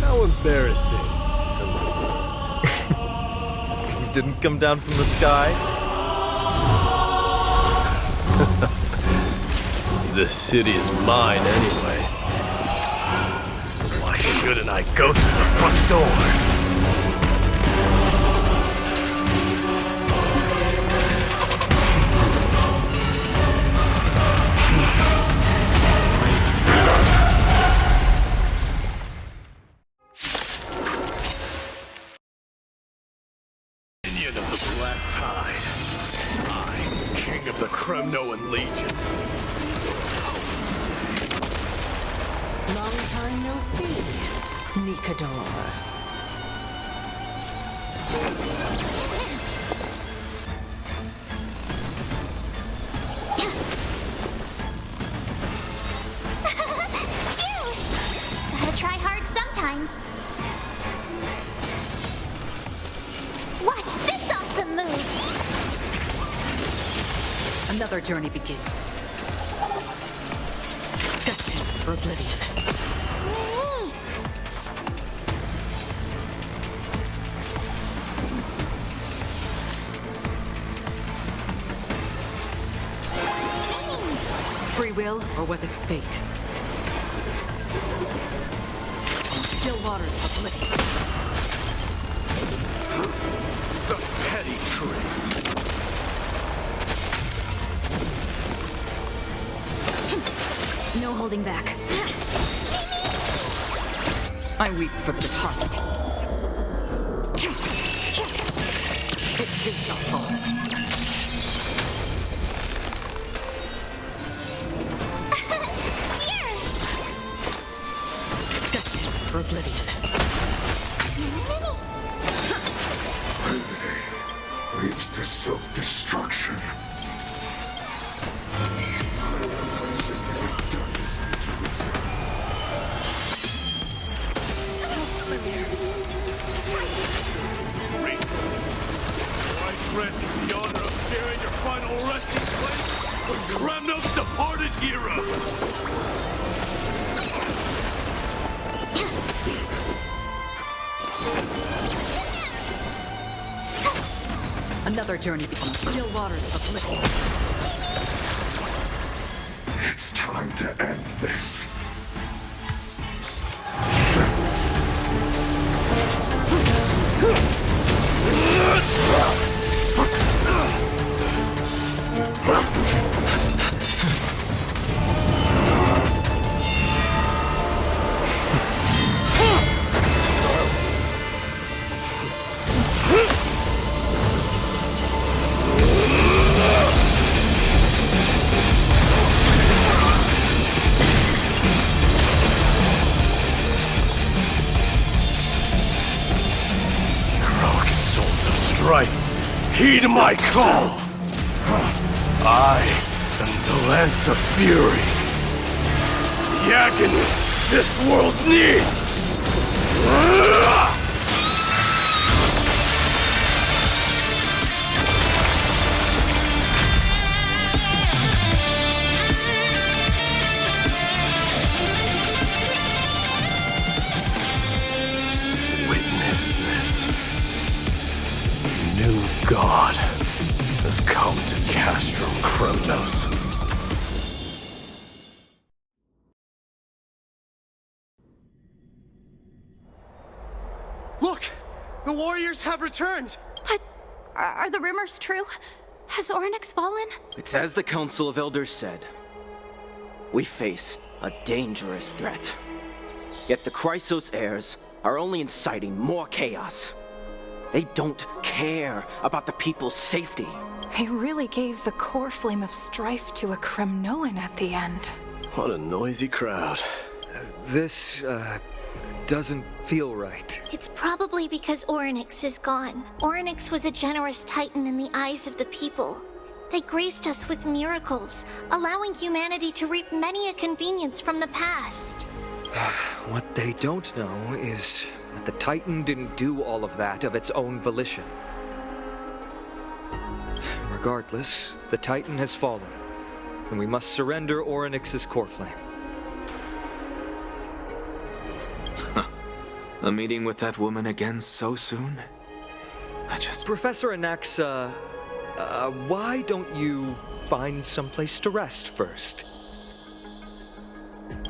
How embarrassing. You didn't come down from the sky? This city is mine anyway. So why shouldn't I go through the front door? Minion of the Black Tide. I, King of the Kremnoan Legion. Long time no see, Nikador. Yeah. Another journey begins. Destined for oblivion. Free will, or was it fate? Still waters of oblivion. Such petty tricks. No holding back. I weep for the departed. It too shall fall. Destined for oblivion. Leads to self-destruction. Grant you the honor of sharing your final resting place with Kremnos' departed hero. Another journey becomes still waters of oblivion. It's time to end this. Heed my call! I am the Lance of Fury. The agony this world needs! Witness this. New God has come to Castrum Kremnos. Look! The warriors have returned! But are the rumors true? Has Orynyx fallen? It's as the Council of Elders said. We face a dangerous threat. Yet the Chrysos heirs are only inciting more chaos. They don't care about the people's safety. They really gave the core flame of strife to a Kremnoan at the end. What a noisy crowd. This doesn't feel right. It's probably because Orynyx is gone. Orynyx was a generous titan in the eyes of the people. They graced us with miracles, allowing humanity to reap many a convenience from the past. What they don't know is that the Titan didn't do all of that of its own volition. Regardless, the Titan has fallen, and we must surrender Orynyx's core flame. A meeting with that woman again so soon? Professor Anaxa, why don't you find someplace to rest first?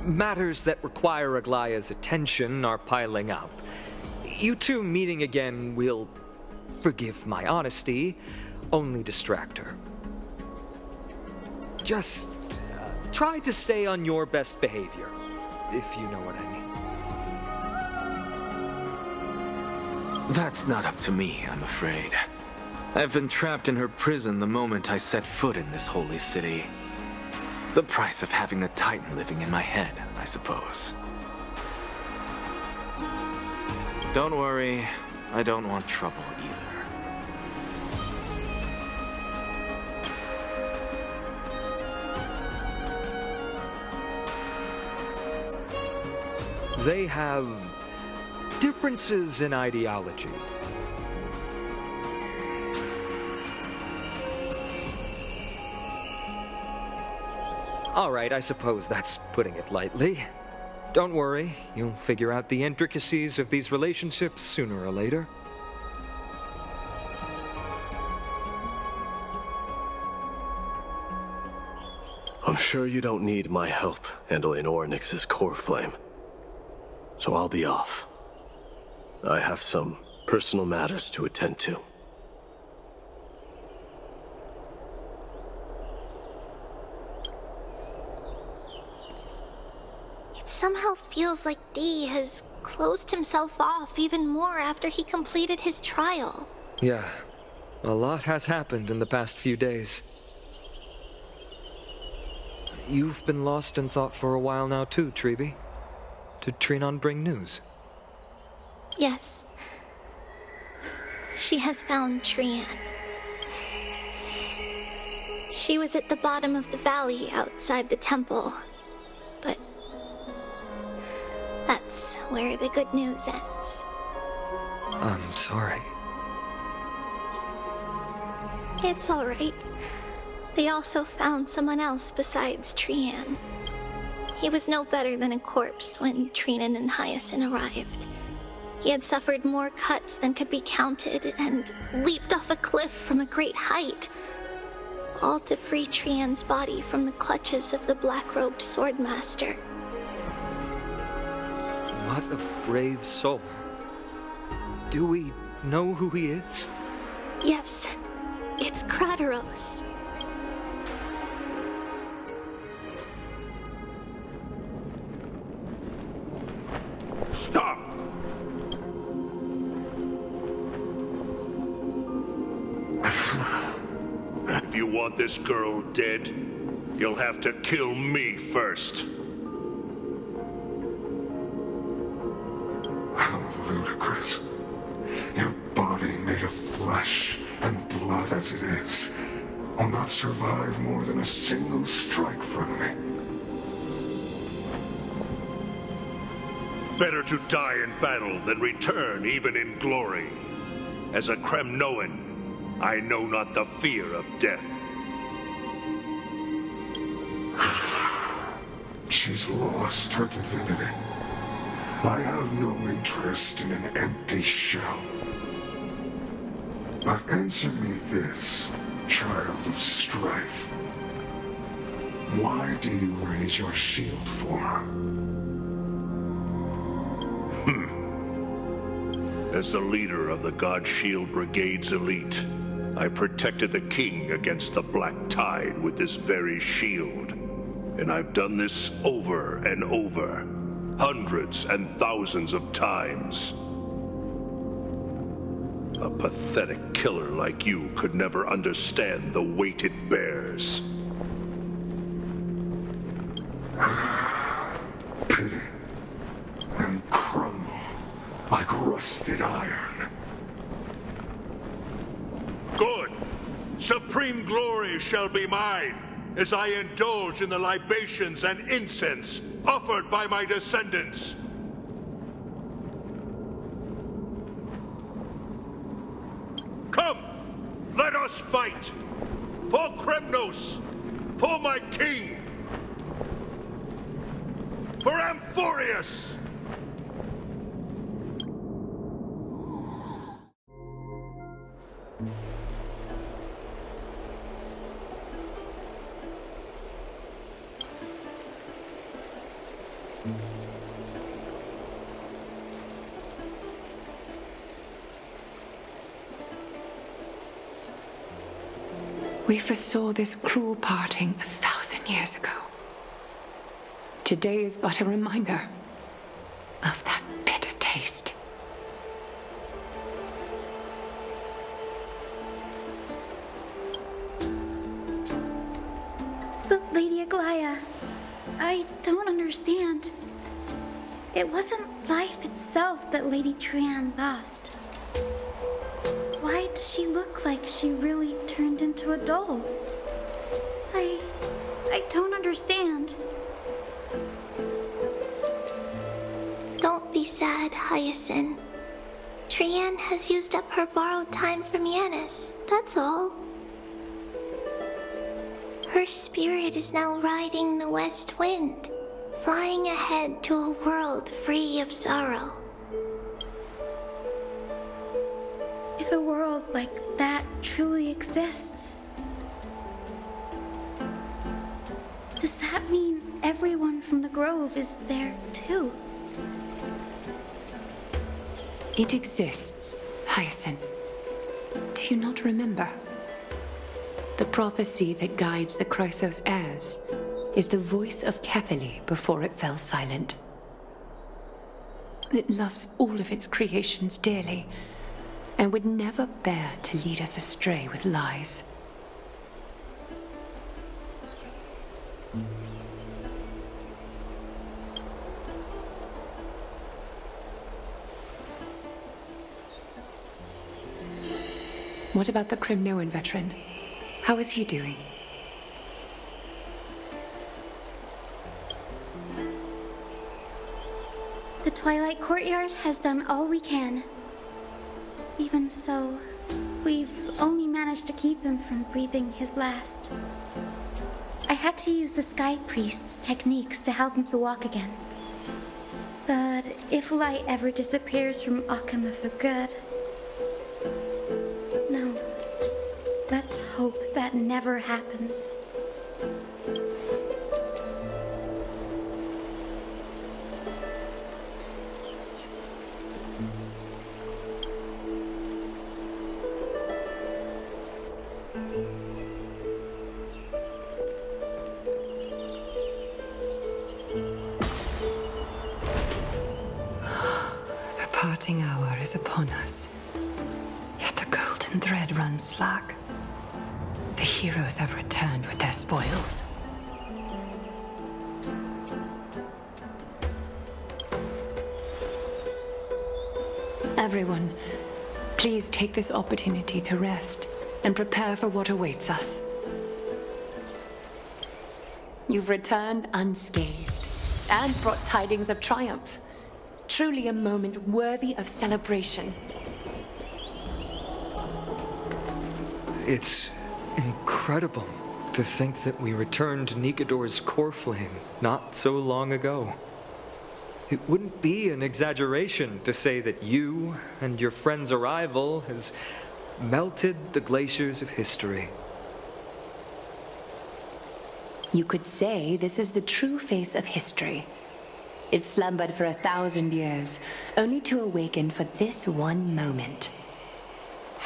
Matters that require Aglaya's attention are piling up. You two meeting again will, forgive my honesty, only distract her. Just try to stay on your best behavior, if you know what I mean. That's not up to me, I'm afraid. I've been trapped in her prison the moment I set foot in this holy city. The price of having a Titan living in my head, I suppose. Don't worry, I don't want trouble either. They have differences in ideology. All right, I suppose that's putting it lightly. Don't worry, you'll figure out the intricacies of these relationships sooner or later. I'm sure you don't need my help handling Ornyx's core flame. So I'll be off. I have some personal matters to attend to. It somehow feels like Dee has closed himself off even more after he completed his trial. Yeah, a lot has happened in the past few days. You've been lost in thought for a while now too, Treeby. Did Trinon bring news? Yes. She has found Trian. She was at the bottom of the valley outside the temple. But that's where the good news ends. I'm sorry. It's all right. They also found someone else besides Trian. He was no better than a corpse when Trinan and Hyacinth arrived. He had suffered more cuts than could be counted and leaped off a cliff from a great height, all to free Trian's body from the clutches of the black-robed swordmaster. What a brave soul. Do we know who he is? Yes, it's Crateros. Stop! If you want this girl dead, you'll have to kill me first. How ludicrous. Your body made of flesh and blood as it is will not survive more than a single strike from me. Better to die in battle than return even in glory. As a Kremnoan, I know not the fear of death. She's lost her divinity. I have no interest in an empty shell. But answer me this, child of strife. Why do you raise your shield for her? As the leader of the God Shield Brigade's elite, I protected the king against the Black Tide with this very shield. And I've done this over and over, hundreds and thousands of times. A pathetic killer like you could never understand the weight it bears. Pity and crumble like rusted iron. Good! Supreme glory shall be mine, as I indulge in the libations and incense offered by my descendants. Come, let us fight! For Kremnos! For my king! For Amphorius! We foresaw this cruel parting 1,000 years ago. Today is but a reminder of that bitter taste. But Lady Aglaya, I don't understand. It wasn't life itself that Lady Trian lost. Why does she look like she really turned into a doll? I don't understand. Don't be sad, Hyacinth. Trian has used up her borrowed time from Yanis, that's all. Her spirit is now riding the west wind, flying ahead to a world free of sorrow. If a world like that truly exists, does that mean everyone from the Grove is there too? It exists, Hyacinth. Do you not remember? The prophecy that guides the Chrysos heirs is the voice of Kefili before it fell silent. It loves all of its creations dearly and would never bear to lead us astray with lies. What about the Crimnoan veteran? How is he doing? The Twilight Courtyard has done all we can. Even so, we've only managed to keep him from breathing his last. I had to use the Sky Priest's techniques to help him to walk again. But if light ever disappears from Akama for good... No. Let's hope that never happens. The parting hour is upon us. Yet the golden thread runs slack. The heroes have returned with their spoils. Everyone, please take this opportunity to rest and prepare for what awaits us. You've returned unscathed and brought tidings of triumph. Truly a moment worthy of celebration. It's incredible to think that we returned Nikador's core flame not so long ago. It wouldn't be an exaggeration to say that you and your friend's arrival has melted the glaciers of history. You could say this is the true face of history. It slumbered for 1,000 years, only to awaken for this one moment.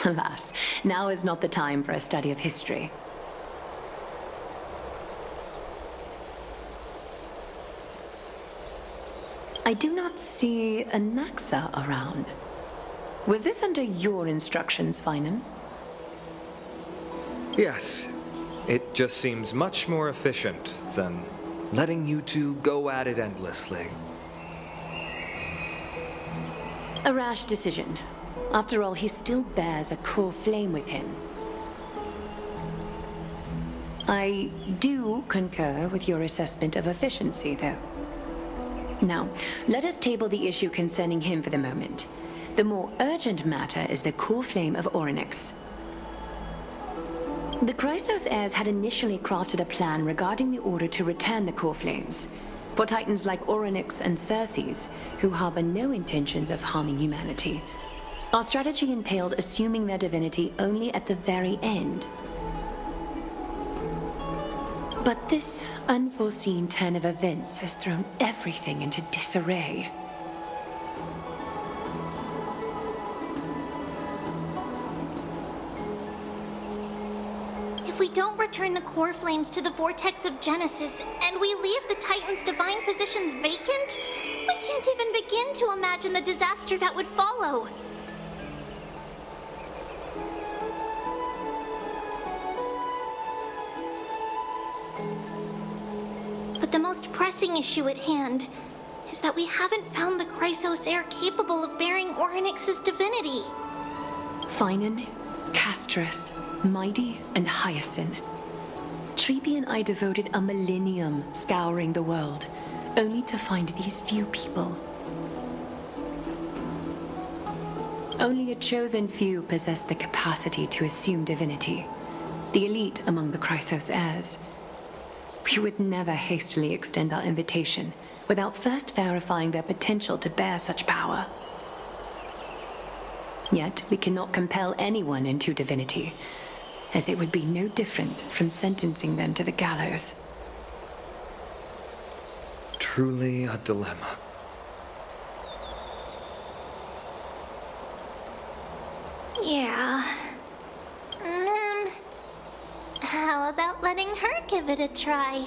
Alas, now is not the time for a study of history. I do not see a Naxa around. Was this under your instructions, Finan? Yes, it just seems much more efficient than letting you two go at it endlessly. A rash decision. After all, he still bears a core flame with him. I do concur with your assessment of efficiency, though. Now, let us table the issue concerning him for the moment. The more urgent matter is the core flame of Orynyx. The Chrysos heirs had initially crafted a plan regarding the order to return the core flames for titans like Orynyx and Xerxes, who harbor no intentions of harming humanity. Our strategy entailed assuming their divinity only at the very end. But this unforeseen turn of events has thrown everything into disarray. If we don't return the core flames to the vortex of Genesis, and we leave the Titan's divine positions vacant, we can't even begin to imagine the disaster that would follow. But the most pressing issue at hand is that we haven't found the Chrysos heir capable of bearing Orynyx's divinity. Finan, Castris, Mighty, and Hyacinth. Treepi and I devoted a millennium scouring the world, only to find these few people. Only a chosen few possess the capacity to assume divinity. The elite among the Chrysos heirs, We would never hastily extend our invitation without first verifying their potential to bear such power. Yet, we cannot compel anyone into divinity, as it would be no different from sentencing them to the gallows. Truly a dilemma. Yeah. How about letting her give it a try?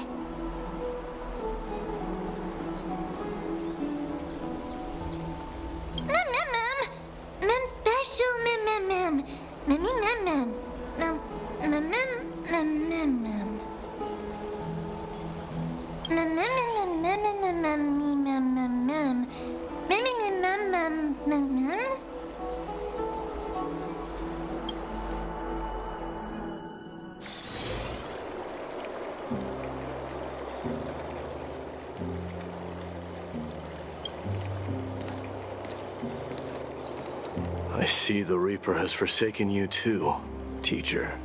Mem special mem. I see the Reaper has forsaken you too, teacher.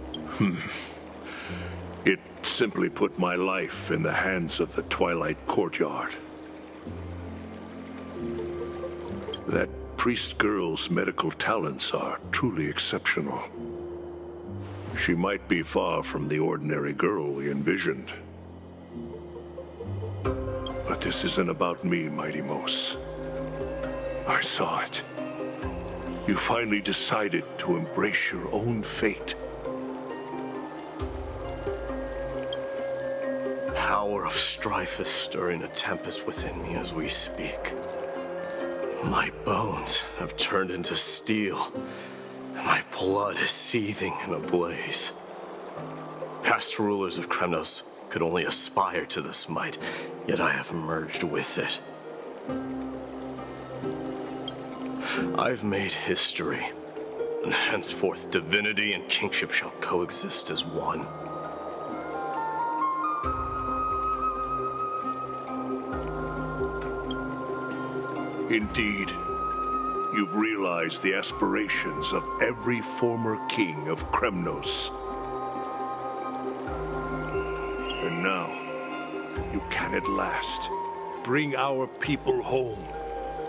It simply put my life in the hands of the Twilight Courtyard. That priest girl's medical talents are truly exceptional. She might be far from the ordinary girl we envisioned. But this isn't about me, Mighty Mos. I saw it. You finally decided to embrace your own fate. Power of strife is stirring a tempest within me as we speak. My bones have turned into steel, and my blood is seething in a blaze. Past rulers of Kremnos could only aspire to this might, yet I have merged with it. I've made history, and henceforth divinity and kingship shall coexist as one. Indeed, you've realized the aspirations of every former king of Kremnos. And now, you can at last bring our people home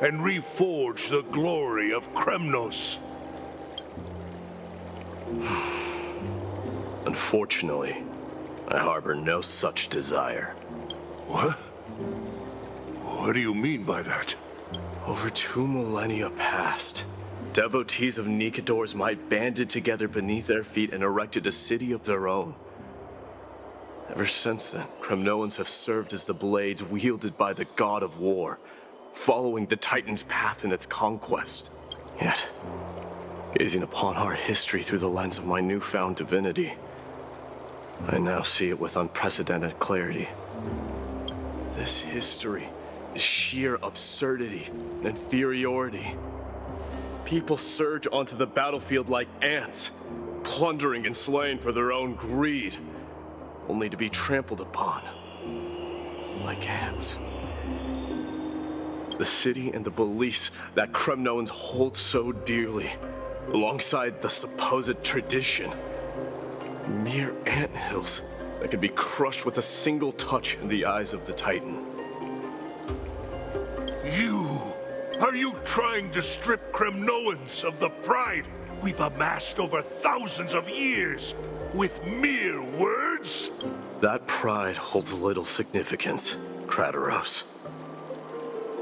and reforge the glory of Kremnos. Unfortunately, I harbor no such desire. What? What do you mean by that? Over 2 millennia past, devotees of Nikador's might banded together beneath their feet and erected a city of their own. Ever since then, Kremnoans have served as the blades wielded by the god of war, following the Titan's path in its conquest. Yet, gazing upon our history through the lens of my newfound divinity, I now see it with unprecedented clarity. This history is sheer absurdity and inferiority. People surge onto the battlefield like ants, plundering and slaying for their own greed, only to be trampled upon like ants. The city and the beliefs that Kremnoans hold so dearly, alongside the supposed tradition, mere anthills that can be crushed with a single touch in the eyes of the Titan. Are you trying to strip Kremnoans of the pride we've amassed over thousands of years with mere words? That pride holds little significance, Kratoros.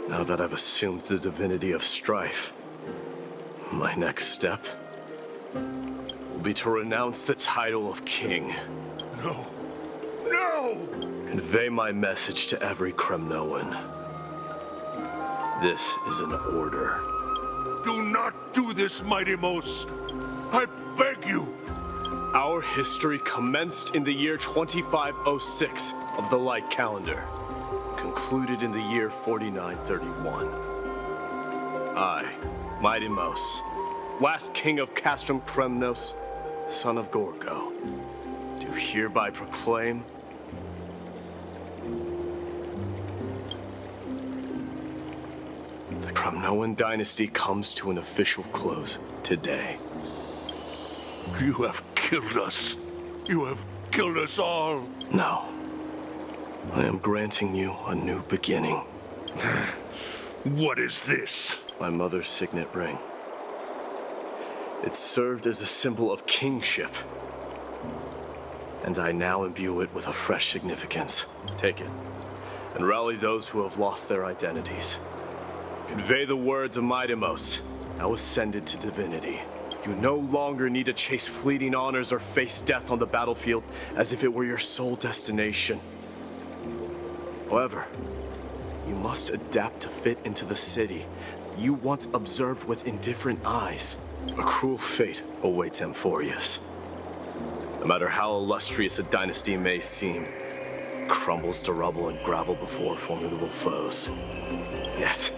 Now that I've assumed the divinity of strife, my next step will be to renounce the title of king. No! No! Convey my message to every Kremnoan. This is an order. Do not do this, Mighty Mos. I beg you. Our history commenced in the year 2506 of the Light Calendar, concluded in the year 4931. I, Mighty Mos, last king of Castrum Kremnos, son of Gorgo, do hereby proclaim the Kremnoan dynasty comes to an official close today. You have killed us. You have killed us all. No. I am granting you a new beginning. What is this? My mother's signet ring. It served as a symbol of kingship. And I now imbue it with a fresh significance. Take it, and rally those who have lost their identities. Convey the words of Midemos, now ascended to divinity. You no longer need to chase fleeting honors or face death on the battlefield as if it were your sole destination. However, you must adapt to fit into the city you once observed with indifferent eyes. A cruel fate awaits Amphorius. No matter how illustrious a dynasty may seem, it crumbles to rubble and gravel before formidable foes. Yet,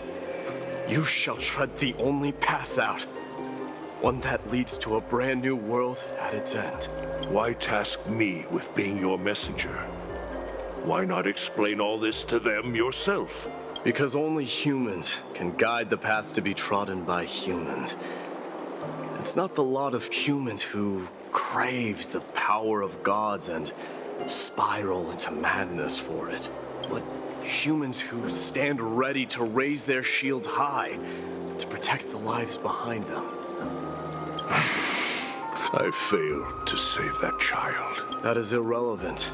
you shall tread the only path out, one that leads to a brand new world at its end. Why task me with being your messenger? Why not explain all this to them yourself? Because only humans can guide the paths to be trodden by humans. It's not the lot of humans who crave the power of gods and spiral into madness for it, but humans who stand ready to raise their shields high to protect the lives behind them. I failed to save that child. That is irrelevant.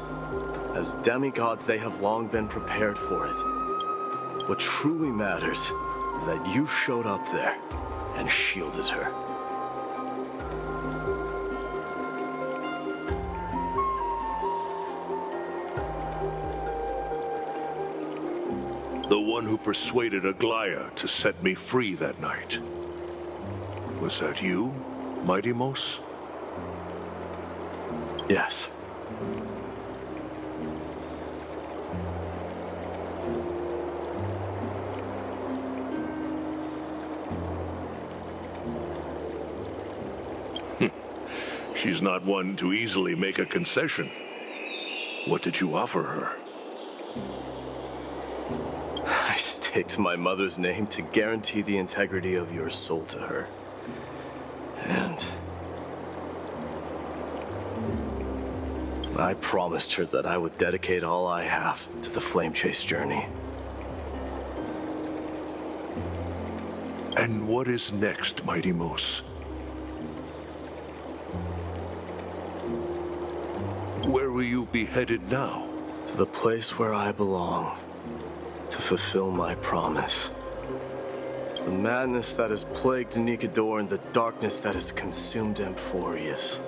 As demigods, they have long been prepared for it. What truly matters is that you showed up there and shielded her. The one who persuaded Aglaya to set me free that night. Was that you, Midemos? Yes. She's not one to easily make a concession. What did you offer her? I staked my mother's name to guarantee the integrity of your soul to her. And I promised her that I would dedicate all I have to the Flame Chase journey. And what is next, Midemos? Where will you be headed now? To the place where I belong, to fulfill my promise. The madness that has plagued Nikador and the darkness that has consumed Amphorius.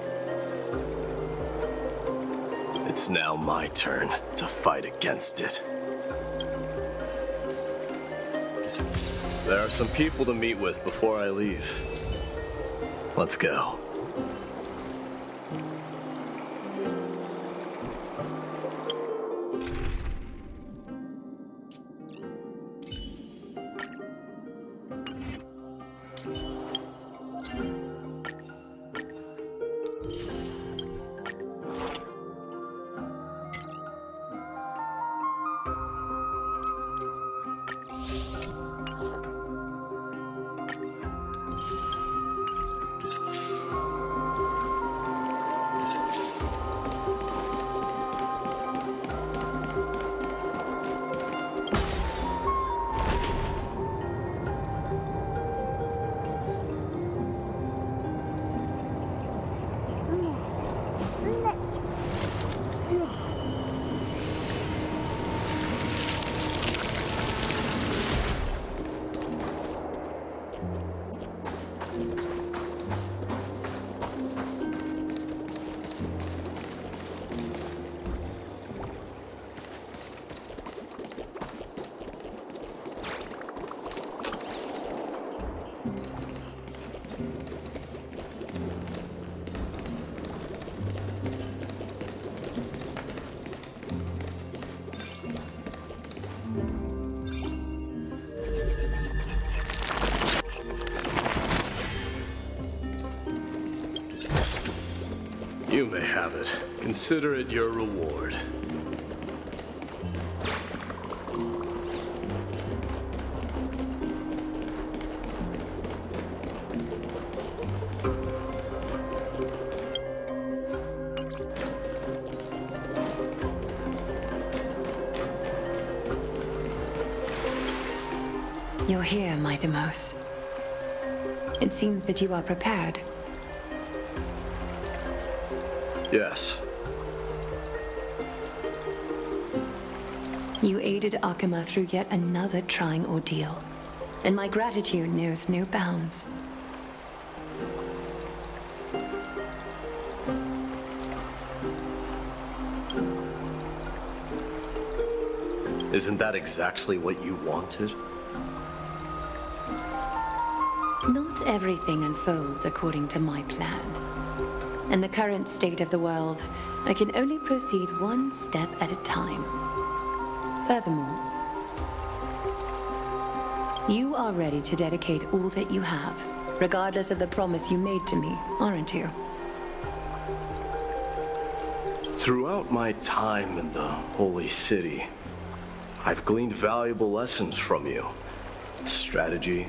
It's now my turn to fight against it. There are some people to meet with before I leave. Let's go. You may have it. Consider it your reward. You're here, my Deimos. It seems that you are prepared. Yes. You aided Akima through yet another trying ordeal, and my gratitude knows no bounds. Isn't that exactly what you wanted? Not everything unfolds according to my plan. In the current state of the world, I can only proceed one step at a time. Furthermore, you are ready to dedicate all that you have, regardless of the promise you made to me, aren't you? Throughout my time in the Holy City, I've gleaned valuable lessons from you. Strategy,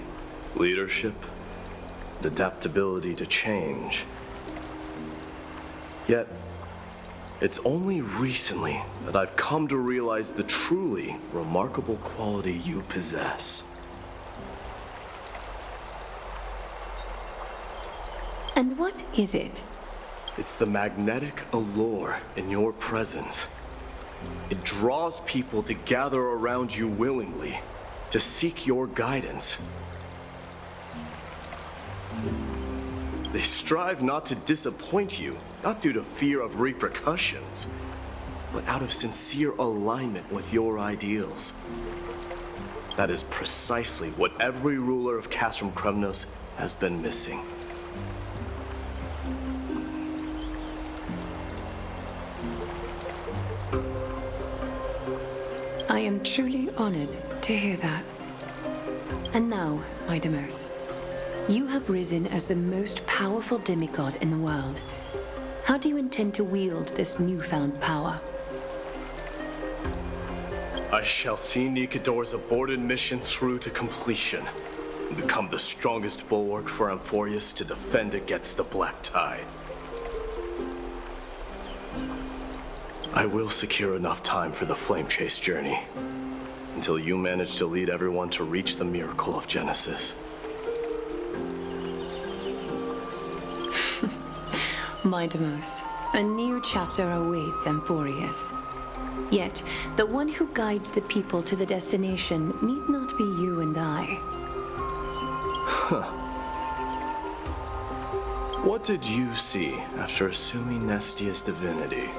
leadership, and adaptability to change. Yet, it's only recently that I've come to realize the truly remarkable quality you possess. And what is it? It's the magnetic allure in your presence. It draws people to gather around you willingly, to seek your guidance. They strive not to disappoint you, not due to fear of repercussions, but out of sincere alignment with your ideals. That is precisely what every ruler of Castrum Kremnos has been missing. I am truly honored to hear that. And now, my Deimos, you have risen as the most powerful demigod in the world. How do you intend to wield this newfound power? I shall see Nikador's aborted mission through to completion, and become the strongest bulwark for Amphorius to defend against the Black Tide. I will secure enough time for the Flame Chase journey, until you manage to lead everyone to reach the miracle of Genesis. My Deimos, a new chapter awaits Amphorius. Yet, the one who guides the people to the destination need not be you and I. Huh. What did you see after assuming Nestia's divinity?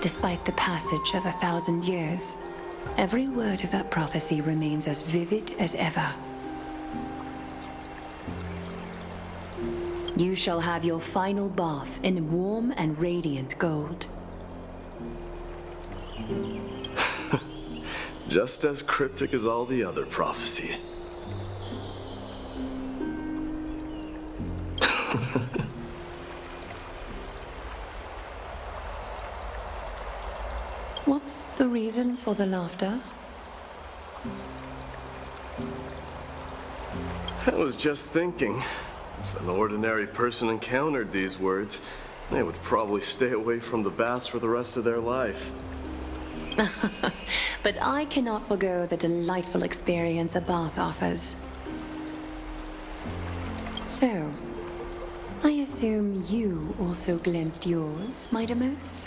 Despite the passage of 1,000 years, every word of that prophecy remains as vivid as ever. You shall have your final bath in warm and radiant gold. Just as cryptic as all the other prophecies. What's the reason for the laughter? I was just thinking, if an ordinary person encountered these words, they would probably stay away from the baths for the rest of their life. But I cannot forgo the delightful experience a bath offers. So, I assume you also glimpsed yours, my Deimos?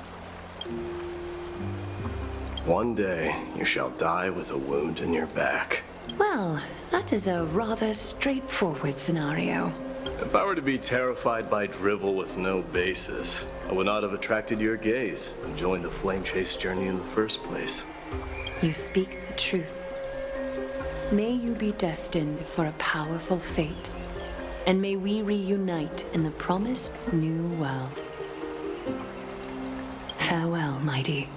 One day, you shall die with a wound in your back. Well, that is a rather straightforward scenario. If I were to be terrified by drivel with no basis, I would not have attracted your gaze and joined the Flame Chase journey in the first place. You speak the truth. May you be destined for a powerful fate, and may we reunite in the promised new world. Farewell, mighty.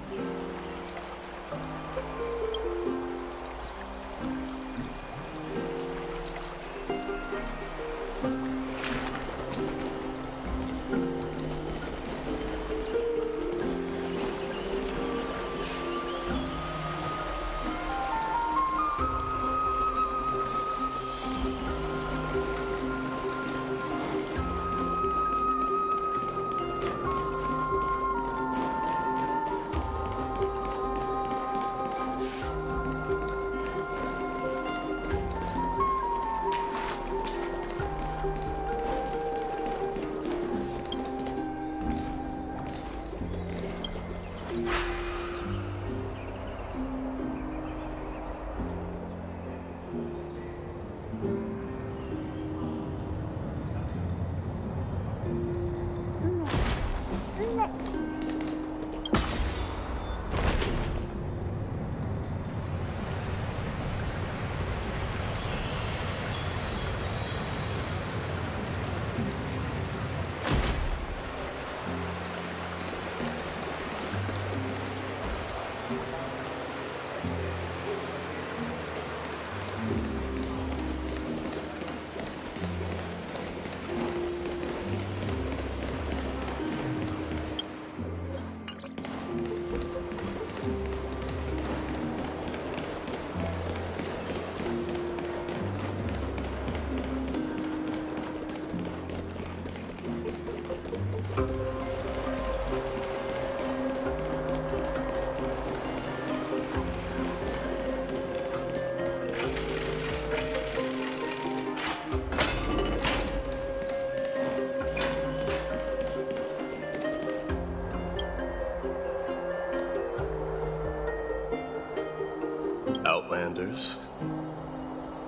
Elders?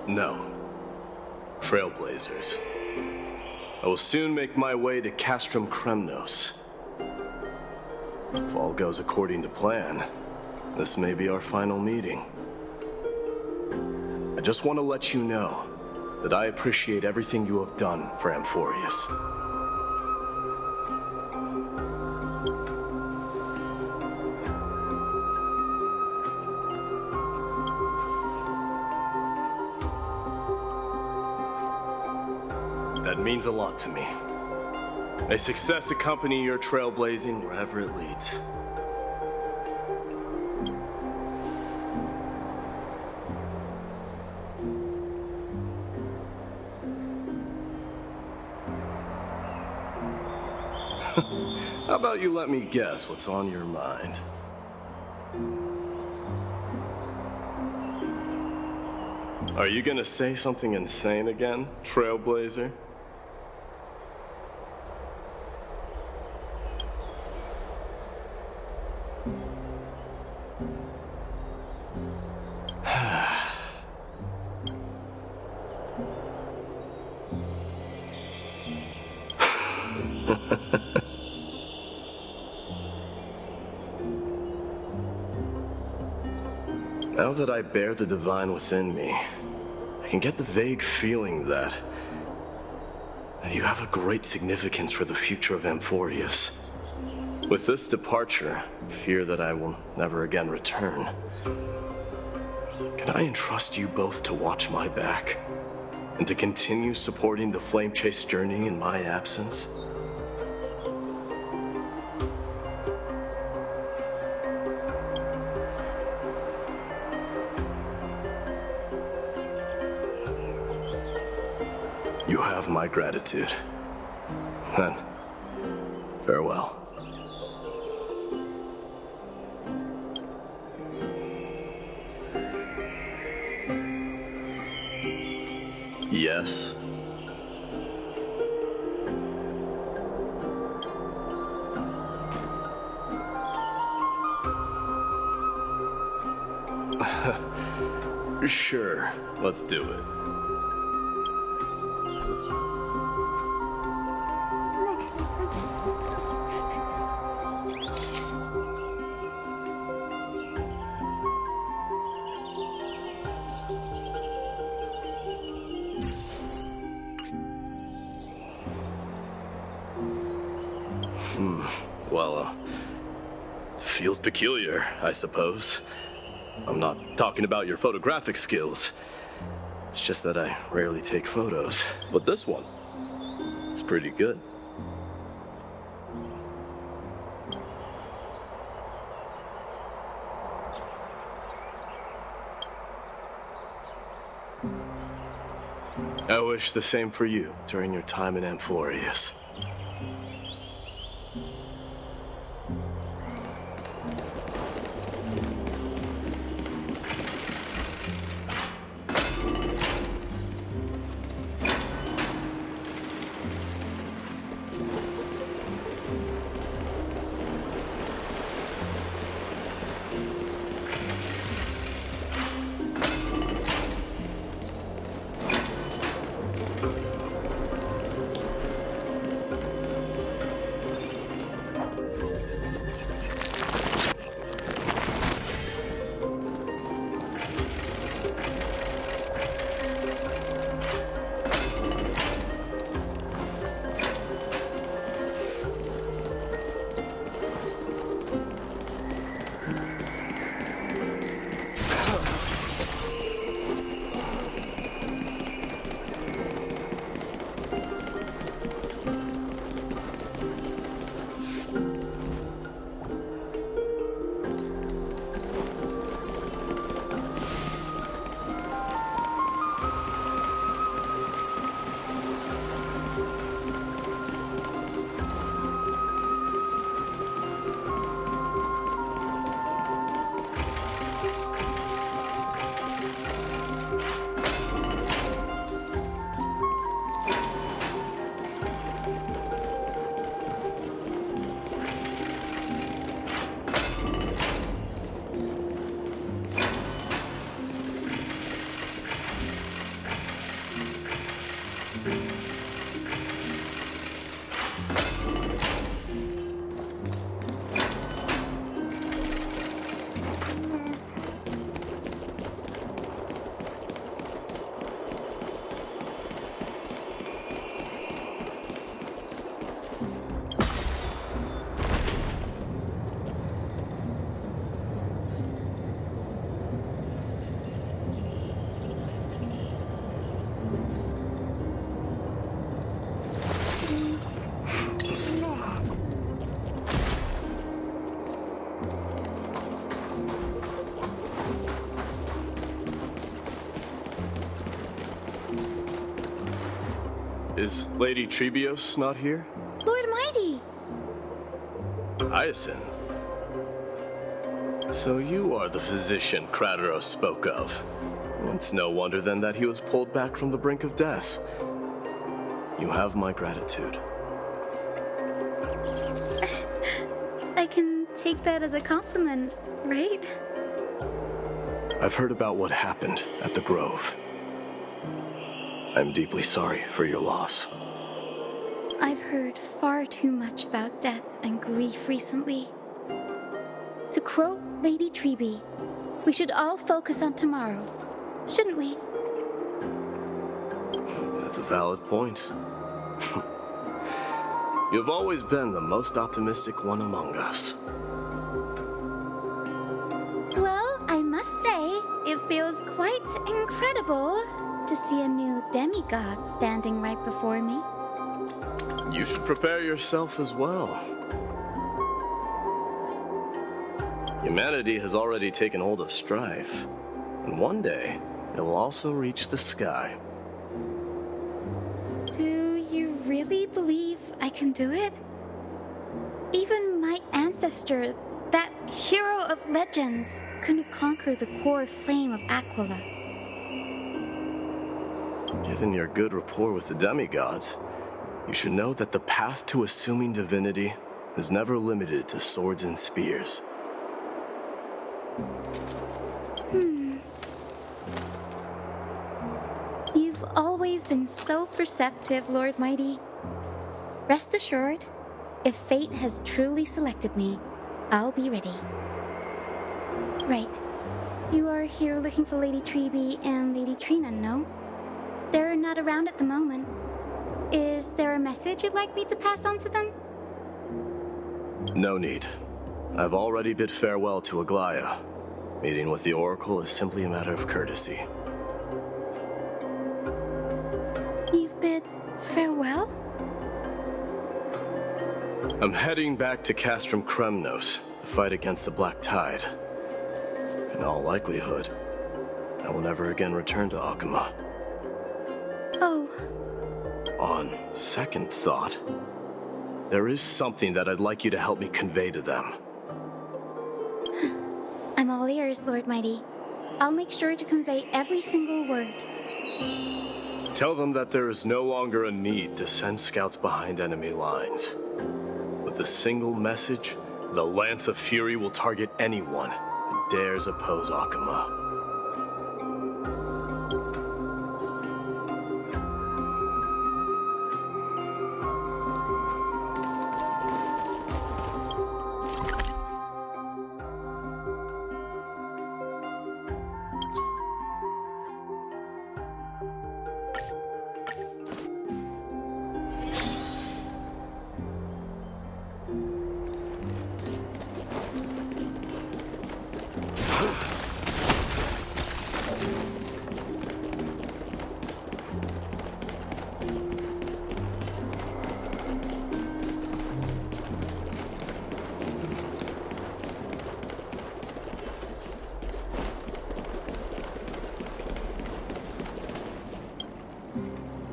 No. Trailblazers. I will soon make my way to Castrum Kremnos. If all goes according to plan, this may be our final meeting. I just want to let you know that I appreciate everything you have done for Amphorius. That means a lot to me. May success accompany your trailblazing wherever it leads. How about you let me guess what's on your mind? Are you gonna say something insane again, Trailblazer? Now that I bear the divine within me, I can get the vague feeling that you have a great significance for the future of Amphorius. With this departure, I fear that I will never again return. Can I entrust you both to watch my back and to continue supporting the Flame Chase journey in my absence? You have my gratitude. Then, farewell. Yes. Sure, let's do it. Well, feels peculiar, I suppose. I'm not talking about your photographic skills. It's just that I rarely take photos. But this one, it's pretty good. I wish the same for you during your time in Amphorius. Is Lady Trebios not here? Lord Mighty! Hyacinth. So you are the physician Krateros spoke of. It's no wonder then that he was pulled back from the brink of death. You have my gratitude. I can take that as a compliment, right? I've heard about what happened at the Grove. I'm deeply sorry for your loss. I've heard far too much about death and grief recently. To quote Lady Trebi, we should all focus on tomorrow, shouldn't we? That's a valid point. You've always been the most optimistic one among us. Well, I must say, it feels quite incredible to see a new demigod standing right before me. You should prepare yourself as well. Humanity has already taken hold of strife, and one day it will also reach the sky. Do you really believe I can do it? Even my ancestor, that hero of legends, couldn't conquer the core flame of Aquila. Given your good rapport with the demigods, you should know that the path to assuming divinity is never limited to swords and spears. You've always been so perceptive, Lord Mighty. Rest assured, if fate has truly selected me, I'll be ready. Right. You are here looking for Lady Trebi and Lady Trina, no? They're not around at the moment. Is there a message you'd like me to pass on to them? No need. I've already bid farewell to Aglaya. Meeting with the Oracle is simply a matter of courtesy. You've bid farewell? I'm heading back to Castrum Kremnos to fight against the Black Tide. In all likelihood, I will never again return to Akama. Oh. On second thought, there is something that I'd like you to help me convey to them. I'm all ears, Lord Mighty. I'll make sure to convey every single word. Tell them that there is no longer a need to send scouts behind enemy lines. With a single message, the Lance of Fury will target anyone who dares oppose Akama.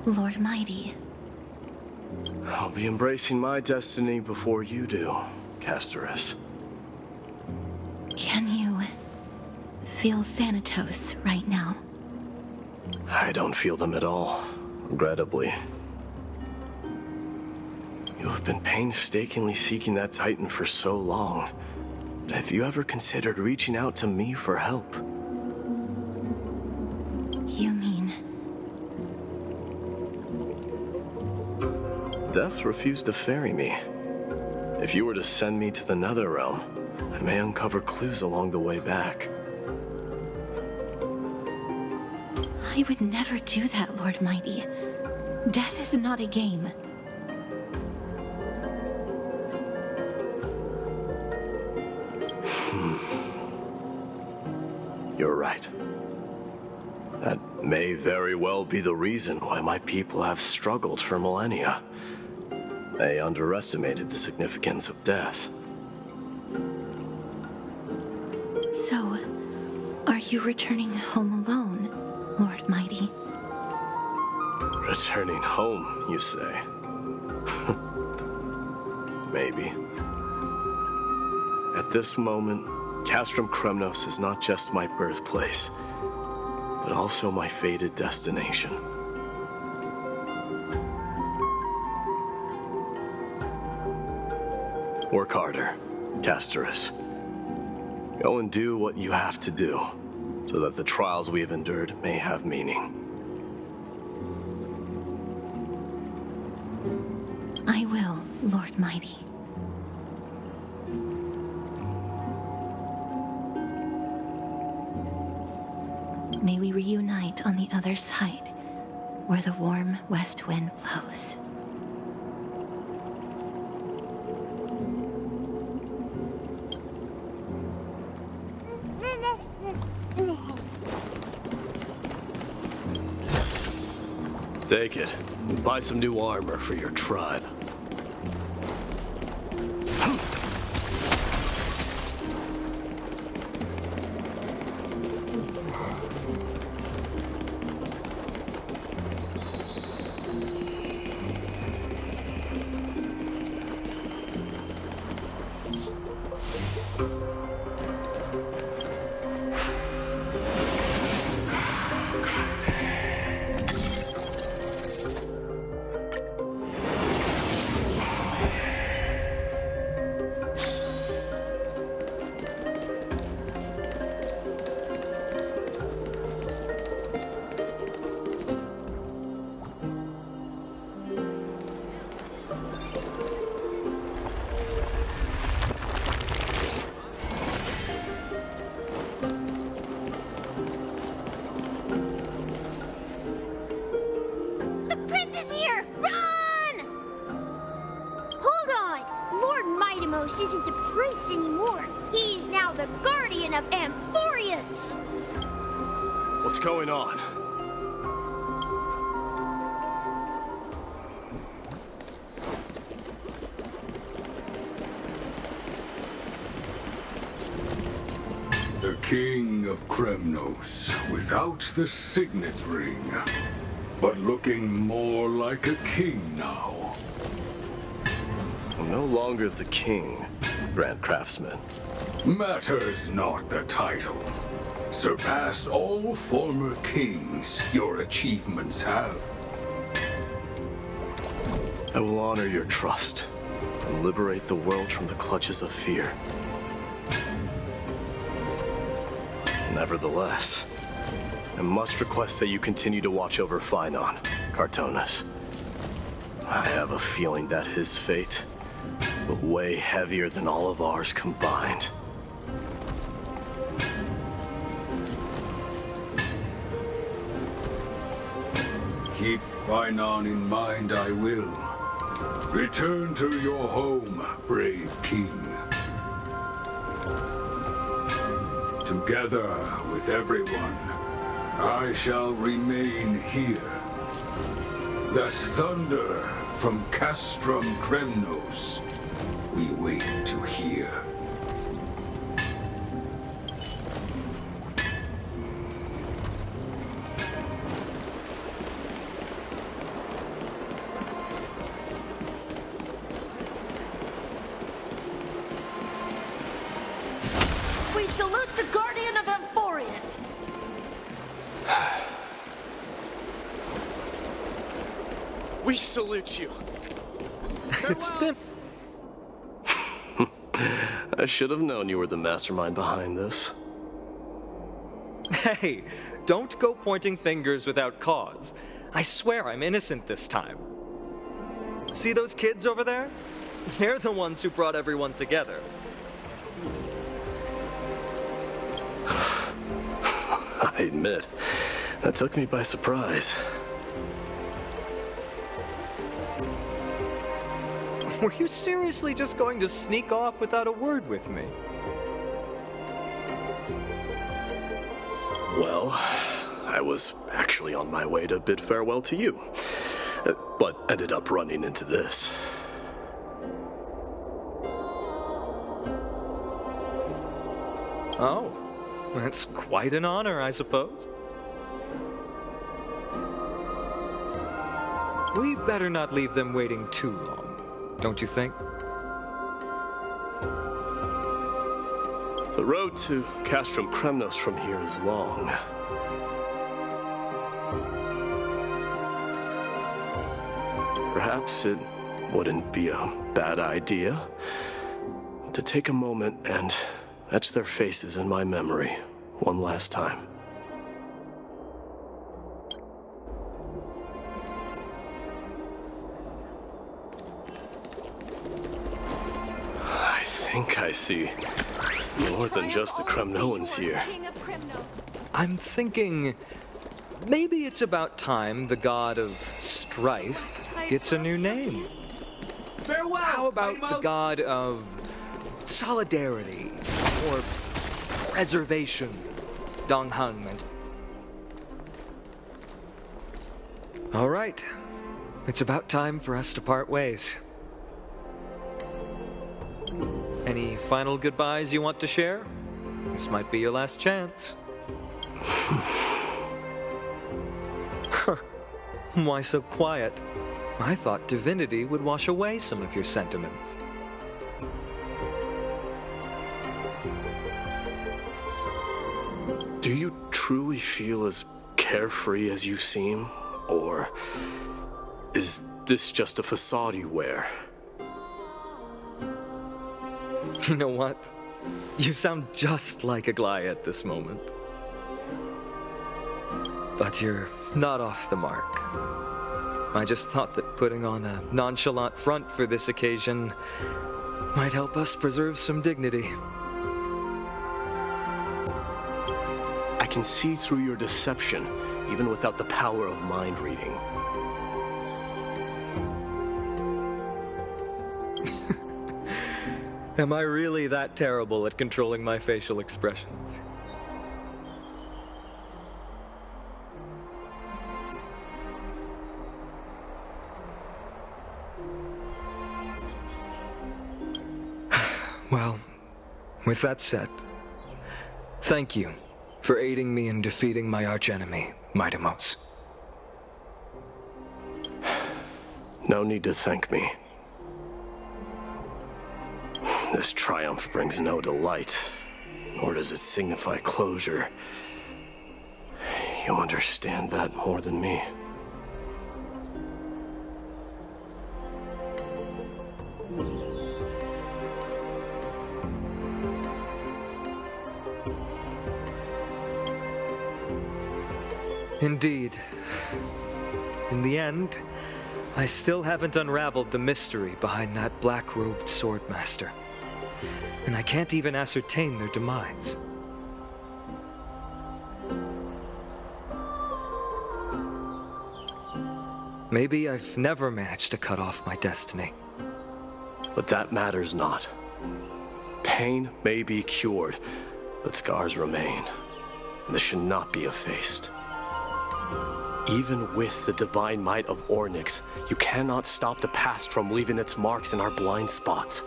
Lord Mighty. I'll be embracing my destiny before you do, Castorus. Can you feel Thanatos right now? I don't feel them at all, regrettably. You have been painstakingly seeking that Titan for so long. But have you ever considered reaching out to me for help? You mean... Death refused to ferry me. If you were to send me to the Netherrealm, I may uncover clues along the way back. I would never do that, Lord Mighty. Death is not a game. You're right. That may very well be the reason why my people have struggled for millennia. They underestimated the significance of death. So, are you returning home alone, Lord Mighty? Returning home, you say? Maybe. At this moment, Castrum Kremnos is not just my birthplace, but also my fated destination. Work harder, Castorus. Go and do what you have to do, so that the trials we have endured may have meaning. I will, Lord Mighty. May we reunite on the other side, where the warm west wind blows. Take it. Buy some new armor for your tribe. Isn't the prince anymore. He's now the guardian of Amphorius. What's going on? The King of Kremnos, without the signet ring, but looking more like a king now. No longer the king, Grand Craftsman. Matters not the title. Surpassed all former kings your achievements have. I will honor your trust and liberate the world from the clutches of fear. Nevertheless, I must request that you continue to watch over Phainon, Cartonis. I have a feeling that his fate but way heavier than all of ours combined. Keep Phainon in mind, I will. Return to your home, brave king. Together with everyone, I shall remain here. The thunder from Castrum Kremnos we wait to hear. We salute the Guardian of Amphorius! We salute you. It's been... I should have known you were the mastermind behind this. Hey, don't go pointing fingers without cause. I swear I'm innocent this time. See those kids over there? They're the ones who brought everyone together. I admit, that took me by surprise. Were you seriously just going to sneak off without a word with me? Well, I was actually on my way to bid farewell to you, but ended up running into this. Oh, that's quite an honor, I suppose. We better not leave them waiting too long, don't you think? The road to Castrum Kremnos from here is long. Perhaps it wouldn't be a bad idea to take a moment and etch their faces in my memory one last time. I think I see more than just the Kremnoans here. I'm thinking maybe it's about time the god of strife gets a new name. Farewell! How about the god of solidarity or preservation, Donghang? All right, it's about time for us to part ways. Any final goodbyes you want to share? This might be your last chance. Why so quiet? I thought divinity would wash away some of your sentiments. Do you truly feel as carefree as you seem? Or is this just a facade you wear? You know what? You sound just like Aglaya at this moment. But you're not off the mark. I just thought that putting on a nonchalant front for this occasion might help us preserve some dignity. I can see through your deception, even without the power of mind reading. Am I really that terrible at controlling my facial expressions? Well, with that said, thank you for aiding me in defeating my archenemy, Mightimos. No need to thank me. This triumph brings no delight, nor does it signify closure. You understand that more than me. Indeed. In the end, I still haven't unraveled the mystery behind that black-robed swordmaster. And I can't even ascertain their demise. Maybe I've never managed to cut off my destiny. But that matters not. Pain may be cured, but scars remain. And this should not be effaced. Even with the divine might of Ornyx, you cannot stop the past from leaving its marks in our blind spots.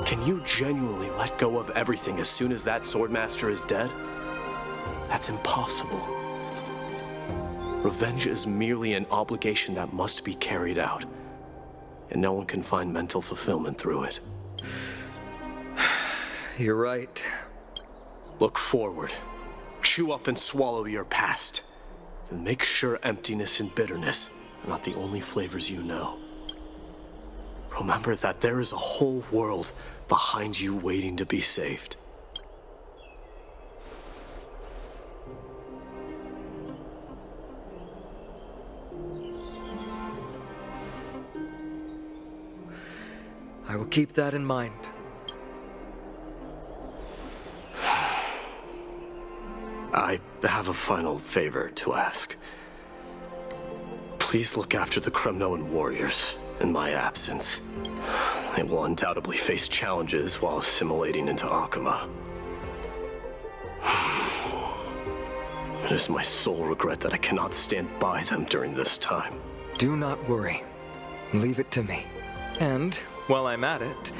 Can you genuinely let go of everything as soon as that swordmaster is dead? That's impossible. Revenge is merely an obligation that must be carried out, and no one can find mental fulfillment through it. You're right. Look forward. Chew up and swallow your past. And make sure emptiness and bitterness are not the only flavors you know. Remember that there is a whole world behind you waiting to be saved. I will keep that in mind. I have a final favor to ask. Please look after the Kremnoan warriors in my absence. They will undoubtedly face challenges while assimilating into Akama. It is my sole regret that I cannot stand by them during this time. Do not worry. Leave it to me. And, while I'm at it,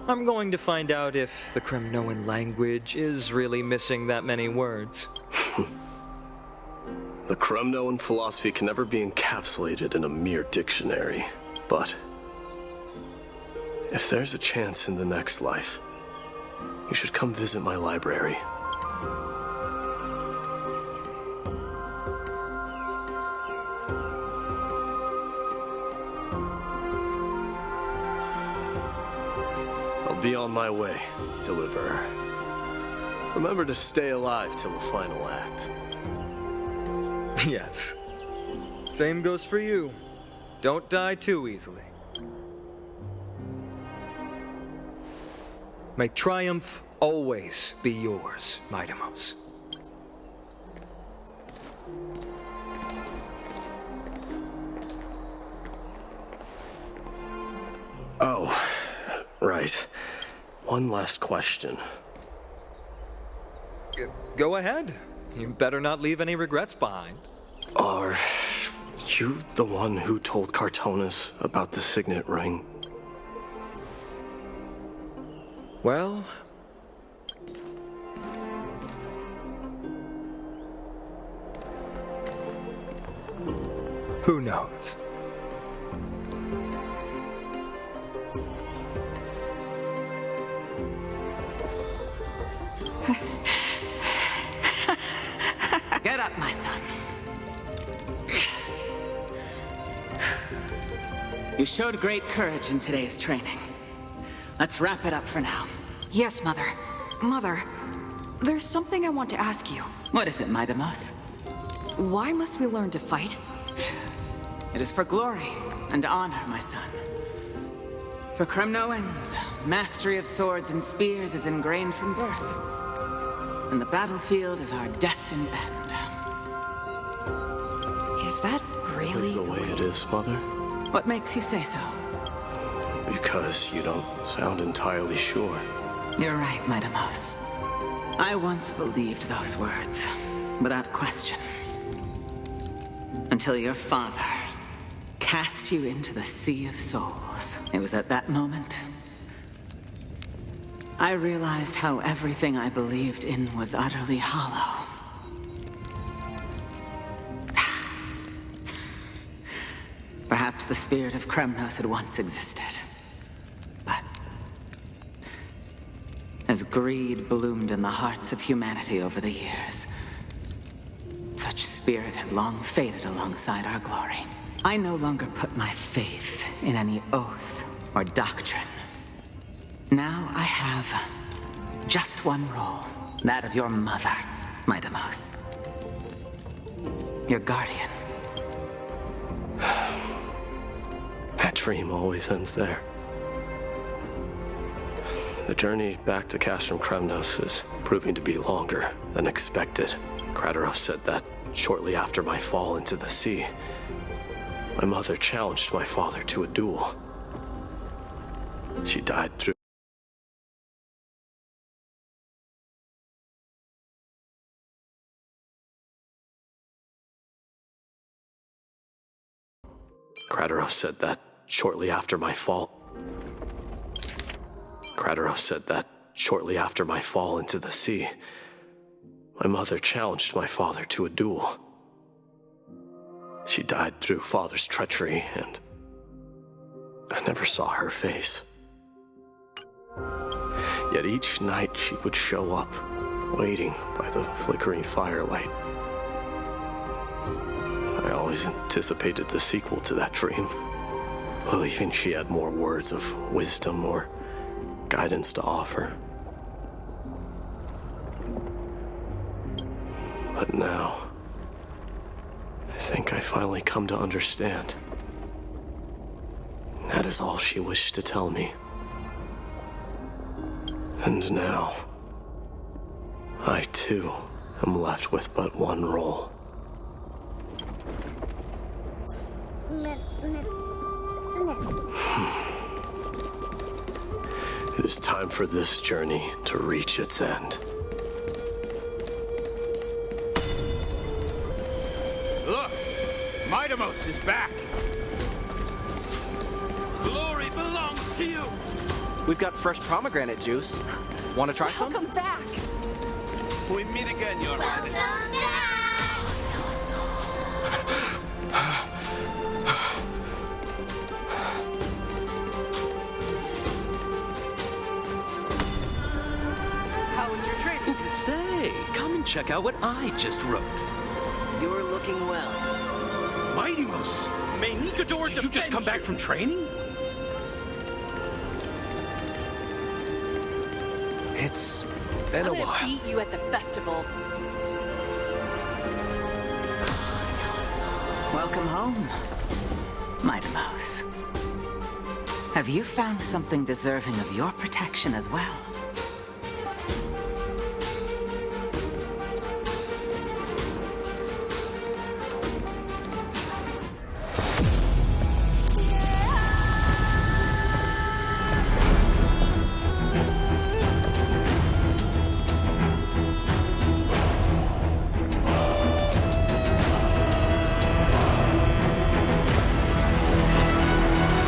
I'm going to find out if the Kremnoan language is really missing that many words. The Kremnoan philosophy can never be encapsulated in a mere dictionary, but if there's a chance in the next life, you should come visit my library. I'll be on my way, Deliverer. Remember to stay alive till the final act. Yes. Same goes for you. Don't die too easily. May triumph always be yours, Midamos. Oh, right. One last question. Go ahead. You better not leave any regrets behind. Are you the one who told Cartonis about the signet ring? Well... who knows? Get up, my son. You showed great courage in today's training. Let's wrap it up for now. Yes, Mother. Mother, there's something I want to ask you. What is it, Midamos? Why must we learn to fight? It is for glory and honor, my son. For Kremnoans, mastery of swords and spears is ingrained from birth. And the battlefield is our destined end. Is that really the way it is, Mother? What makes you say so? Because you don't sound entirely sure. You're right, Midamos. I once believed those words, without question. Until your father cast you into the Sea of Souls. It was at that moment I realized how everything I believed in was utterly hollow. Perhaps the spirit of Kremnos had once existed. But as greed bloomed in the hearts of humanity over the years, such spirit had long faded alongside our glory. I no longer put my faith in any oath or doctrine. Now I have just one role, that of your mother, Midamos. Your guardian. That dream always ends there. The journey back to Castrum Kremnos is proving to be longer than expected. Kratarov said that shortly after my fall into the sea, my mother challenged my father to a duel. She died through Kratarov said that shortly after my fall. Kratarov said that shortly after my fall into the sea, my mother challenged my father to a duel. She died through father's treachery, and I never saw her face. Yet each night she would show up, waiting by the flickering firelight. I always anticipated the sequel to that dream, believing she had more words of wisdom or guidance to offer. But now, I think I finally come to understand. That is all she wished to tell me. And now, I too am left with but one role. It is time for this journey to reach its end. Look! Midamos is back! Glory belongs to you! We've got fresh pomegranate juice. Want to try some? Welcome back! We meet again, Your Highness. check out what I just wrote. You're looking well. Mightymost! May Nikador Did you just come back from training? It's been a I'm gonna while. beat you at the festival. Welcome home, Mightymost. Have you found something deserving of your protection as well?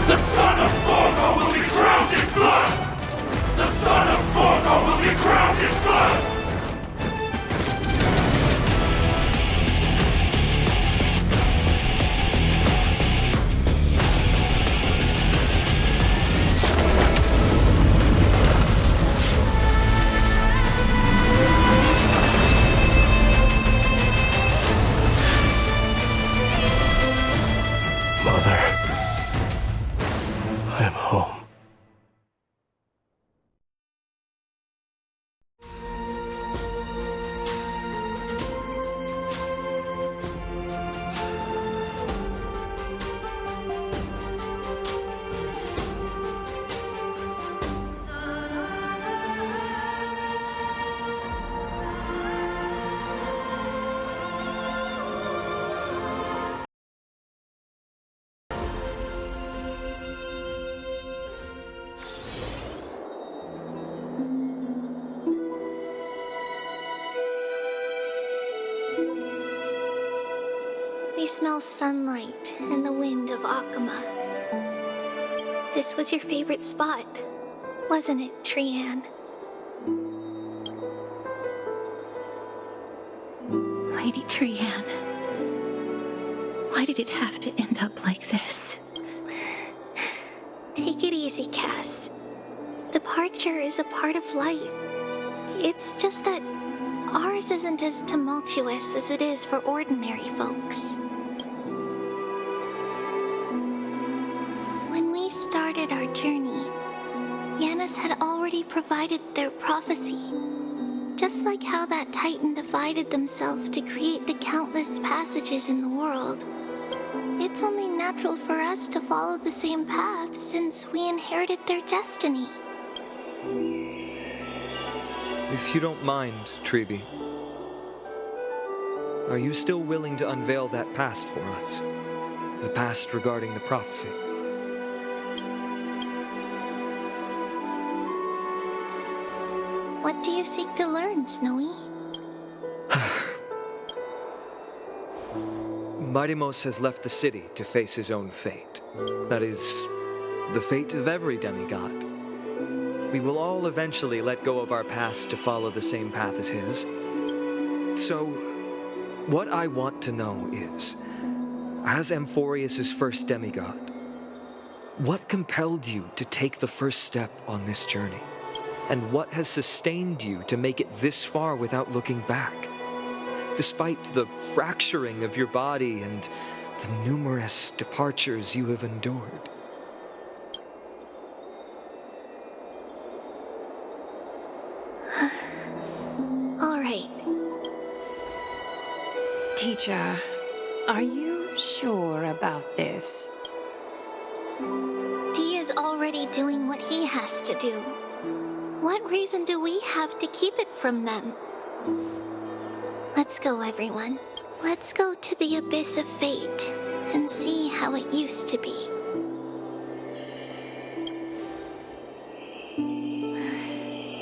The son of Gorgo will be crowned in blood! The son of Gorgo will be crowned in blood! Mother. I'm home. We smell sunlight and the wind of Akama. This was your favorite spot, wasn't it, Trian? Lady Trian, why did it have to end up like this? Take it easy, Cass. Departure is a part of life. It's just that ours isn't as tumultuous as it is for ordinary folks. When we started our journey, Yanis had already provided their prophecy. Just like how that Titan divided themselves to create the countless passages in the world. It's only natural for us to follow the same path since we inherited their destiny. If you don't mind, Treeby, are you still willing to unveil that past for us? The past regarding the prophecy? What do you seek to learn, Snowy? Mightymost has left the city to face his own fate. That is, the fate of every demigod. We will all eventually let go of our past to follow the same path as his. So, what I want to know is, as Amphorius' first demigod, what compelled you to take the first step on this journey? And what has sustained you to make it this far without looking back? Despite the fracturing of your body and the numerous departures you have endured. All right. Teacher, are you sure about this? Dee is already doing what he has to do. What reason do we have to keep it from them? Let's go, everyone. Let's go to the Abyss of Fate and see how it used to be.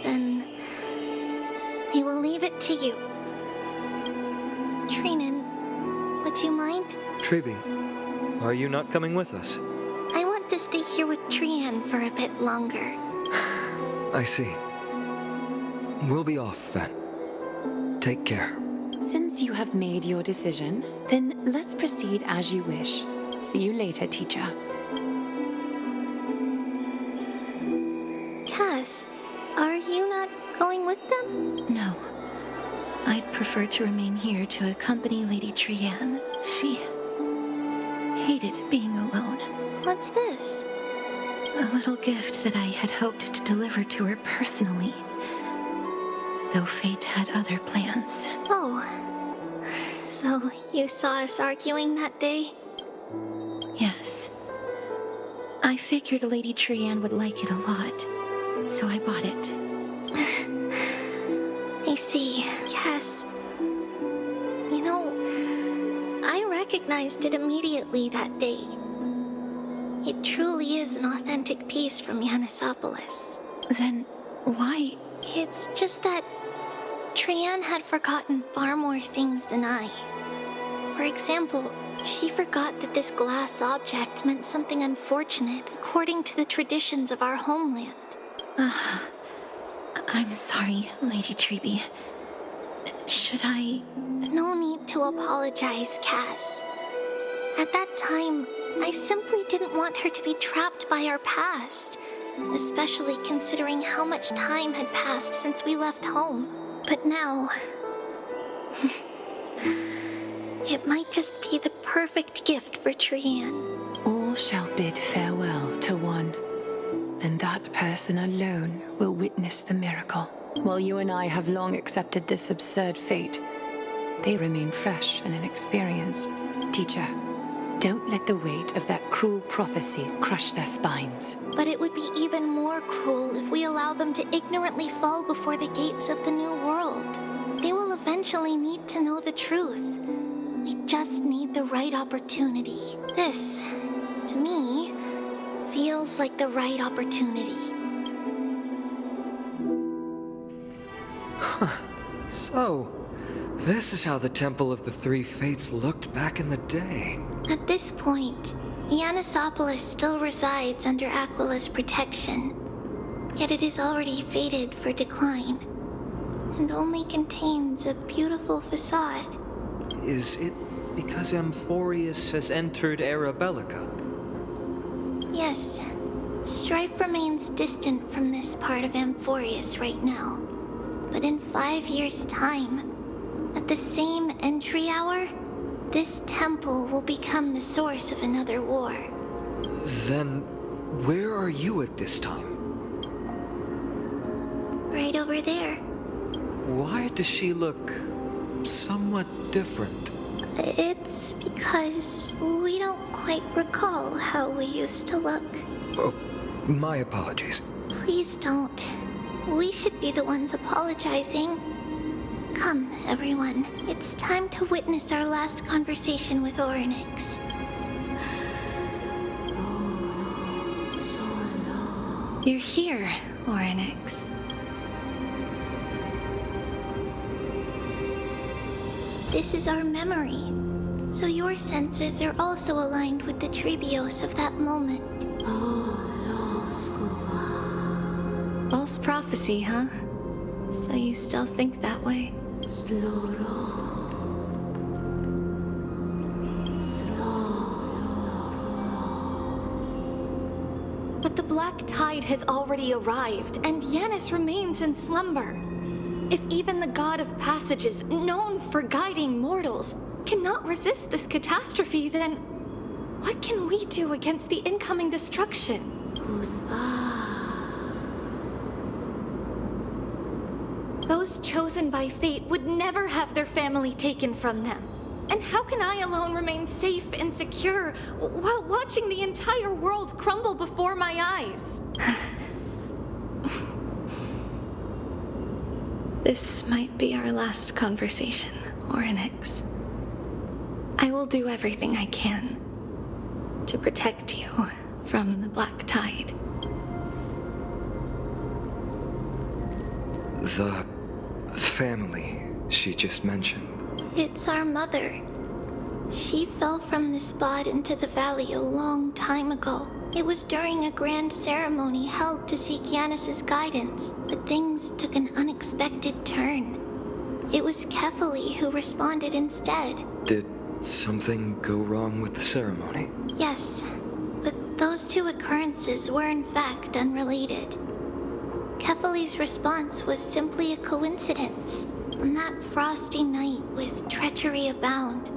Then we will leave it to you. Trinan, would you mind? Treeby, are you not coming with us? I want to stay here with Trian for a bit longer. I see. We'll be off then. Take care. Since you have made your decision, then let's proceed as you wish. See you later, teacher. Cass, are you not going with them? No. I'd prefer to remain here to accompany Lady Trian. She hated being alone. What's this? A little gift that I had hoped to deliver to her personally, though fate had other plans. Oh. So you saw us arguing that day? Yes. I figured Lady Trian would like it a lot, so I bought it. I see. Cass. You know, I recognized it immediately that day. It truly is an authentic piece from Yanisopolis. Then why? It's just that Trian had forgotten far more things than I. For example, she forgot that this glass object meant something unfortunate according to the traditions of our homeland. I'm sorry, Lady Treby. Should I... No need to apologize, Cass. At that time, I simply didn't want her to be trapped by our past, especially considering how much time had passed since we left home. But now... it might just be the perfect gift for Trian. All shall bid farewell to one, and that person alone will witness the miracle. While you and I have long accepted this absurd fate, they remain fresh and inexperienced. Teacher, don't let the weight of that cruel prophecy crush their spines. But it would be even more cruel if we allow them to ignorantly fall before the gates of the new world. They will eventually need to know the truth. We just need the right opportunity. This, to me, feels like the right opportunity. So, this is how the Temple of the Three Fates looked back in the day. At this point, Yanisopolis still resides under Aquila's protection, yet it is already fated for decline, and only contains a beautiful facade. Is it because Amphorius has entered Arabelica? Yes. Strife remains distant from this part of Amphorius right now. But in 5 years' time, at the same entry hour, this temple will become the source of another war. Then, where are you at this time? Right over there. Why does she look somewhat different? It's because we don't quite recall how we used to look. Oh, my apologies. Please don't. We should be the ones apologizing. Come, everyone. It's time to witness our last conversation with Orynyx. You're here, Orynyx. This is our memory. So your senses are also aligned with the Trebios of that moment. False prophecy, huh? So you still think that way? But the Black Tide has already arrived, and Yanis remains in slumber. If even the God of Passages, known for guiding mortals, cannot resist this catastrophe, then what can we do against the incoming destruction? Those chosen by fate would never have their family taken from them. And how can I alone remain safe and secure while watching the entire world crumble before my eyes? This might be our last conversation, Orynyx. I will do everything I can to protect you from the Black Tide. The family she just mentioned. It's our mother. She fell from the spot into the valley a long time ago. It was during a grand ceremony held to seek Yanis's guidance, but things took an unexpected turn. It was Kefali who responded instead. Did something go wrong with the ceremony? Yes, but those two occurrences were in fact unrelated. Kefali's response was simply a coincidence. On that frosty night with treachery abound,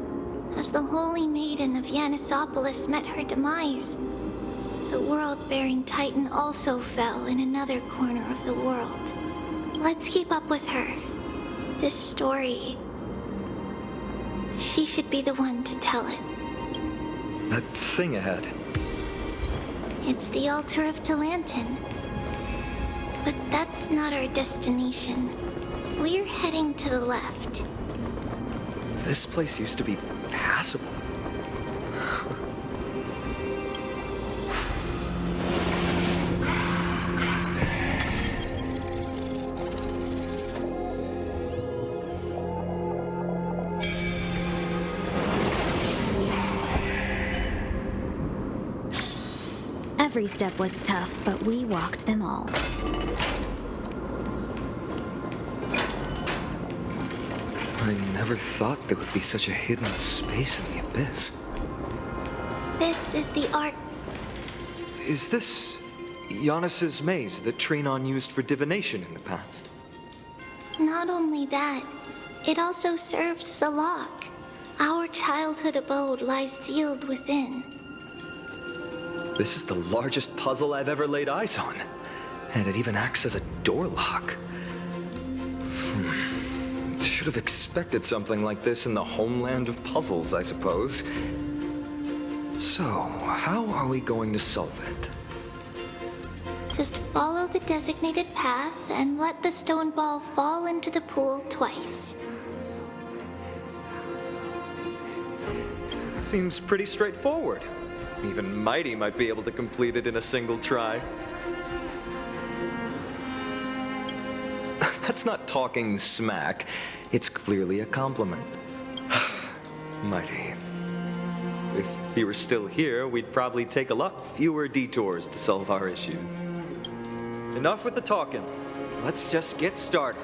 as the holy maiden of Yanisopolis met her demise, the world-bearing Titan also fell in another corner of the world. Let's keep up with her. This story, she should be the one to tell it. That thing ahead. It's the altar of Talantin. But that's not our destination. We're heading to the left. This place used to be passable. Every step was tough, but we walked them all. I never thought there would be such a hidden space in the abyss. This is the art. Is this Giannis's maze that Trinon used for divination in the past? Not only that, it also serves as a lock. Our childhood abode lies sealed within. This is the largest puzzle I've ever laid eyes on. And it even acts as a door lock. Should have expected something like this in the homeland of puzzles, I suppose. So, how are we going to solve it? Just follow the designated path and let the stone ball fall into the pool twice. Seems pretty straightforward. Even Mighty might be able to complete it in a single try. That's not talking smack. It's clearly a compliment. Mighty. If he were still here, we'd probably take a lot fewer detours to solve our issues. Enough with the talking. Let's just get started.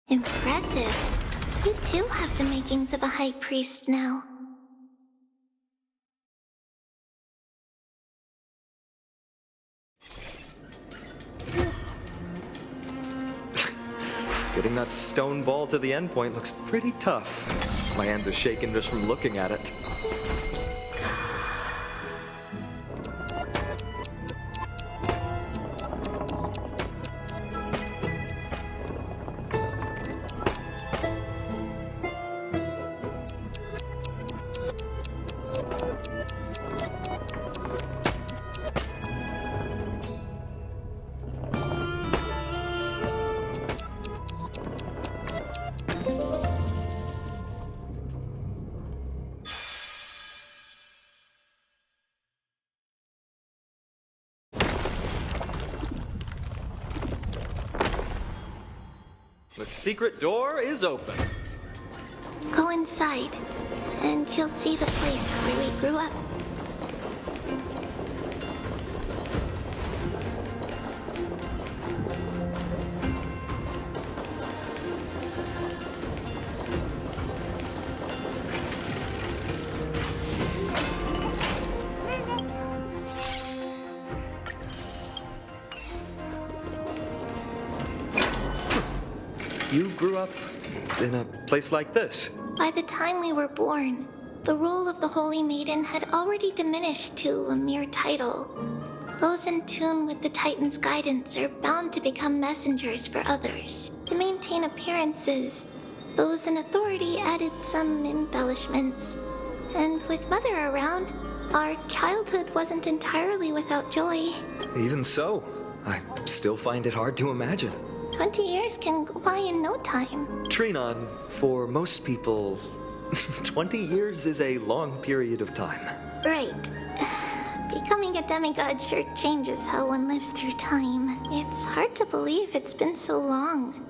Impressive. You too have the makings of a high priest now. Getting that stone ball to the endpoint looks pretty tough. My hands are shaking just from looking at it. The secret door is open. Go inside, and you'll see the place where we grew up. You grew up in a place like this. By the time we were born, the role of the Holy Maiden had already diminished to a mere title. Those in tune with the Titan's guidance are bound to become messengers for others. To maintain appearances, those in authority added some embellishments. And with Mother around, our childhood wasn't entirely without joy. Even so, I still find it hard to imagine. 20 years can go by in no time. Trinon, for most people, 20 years is a long period of time. Right. Becoming a demigod sure changes how one lives through time. It's hard to believe it's been so long.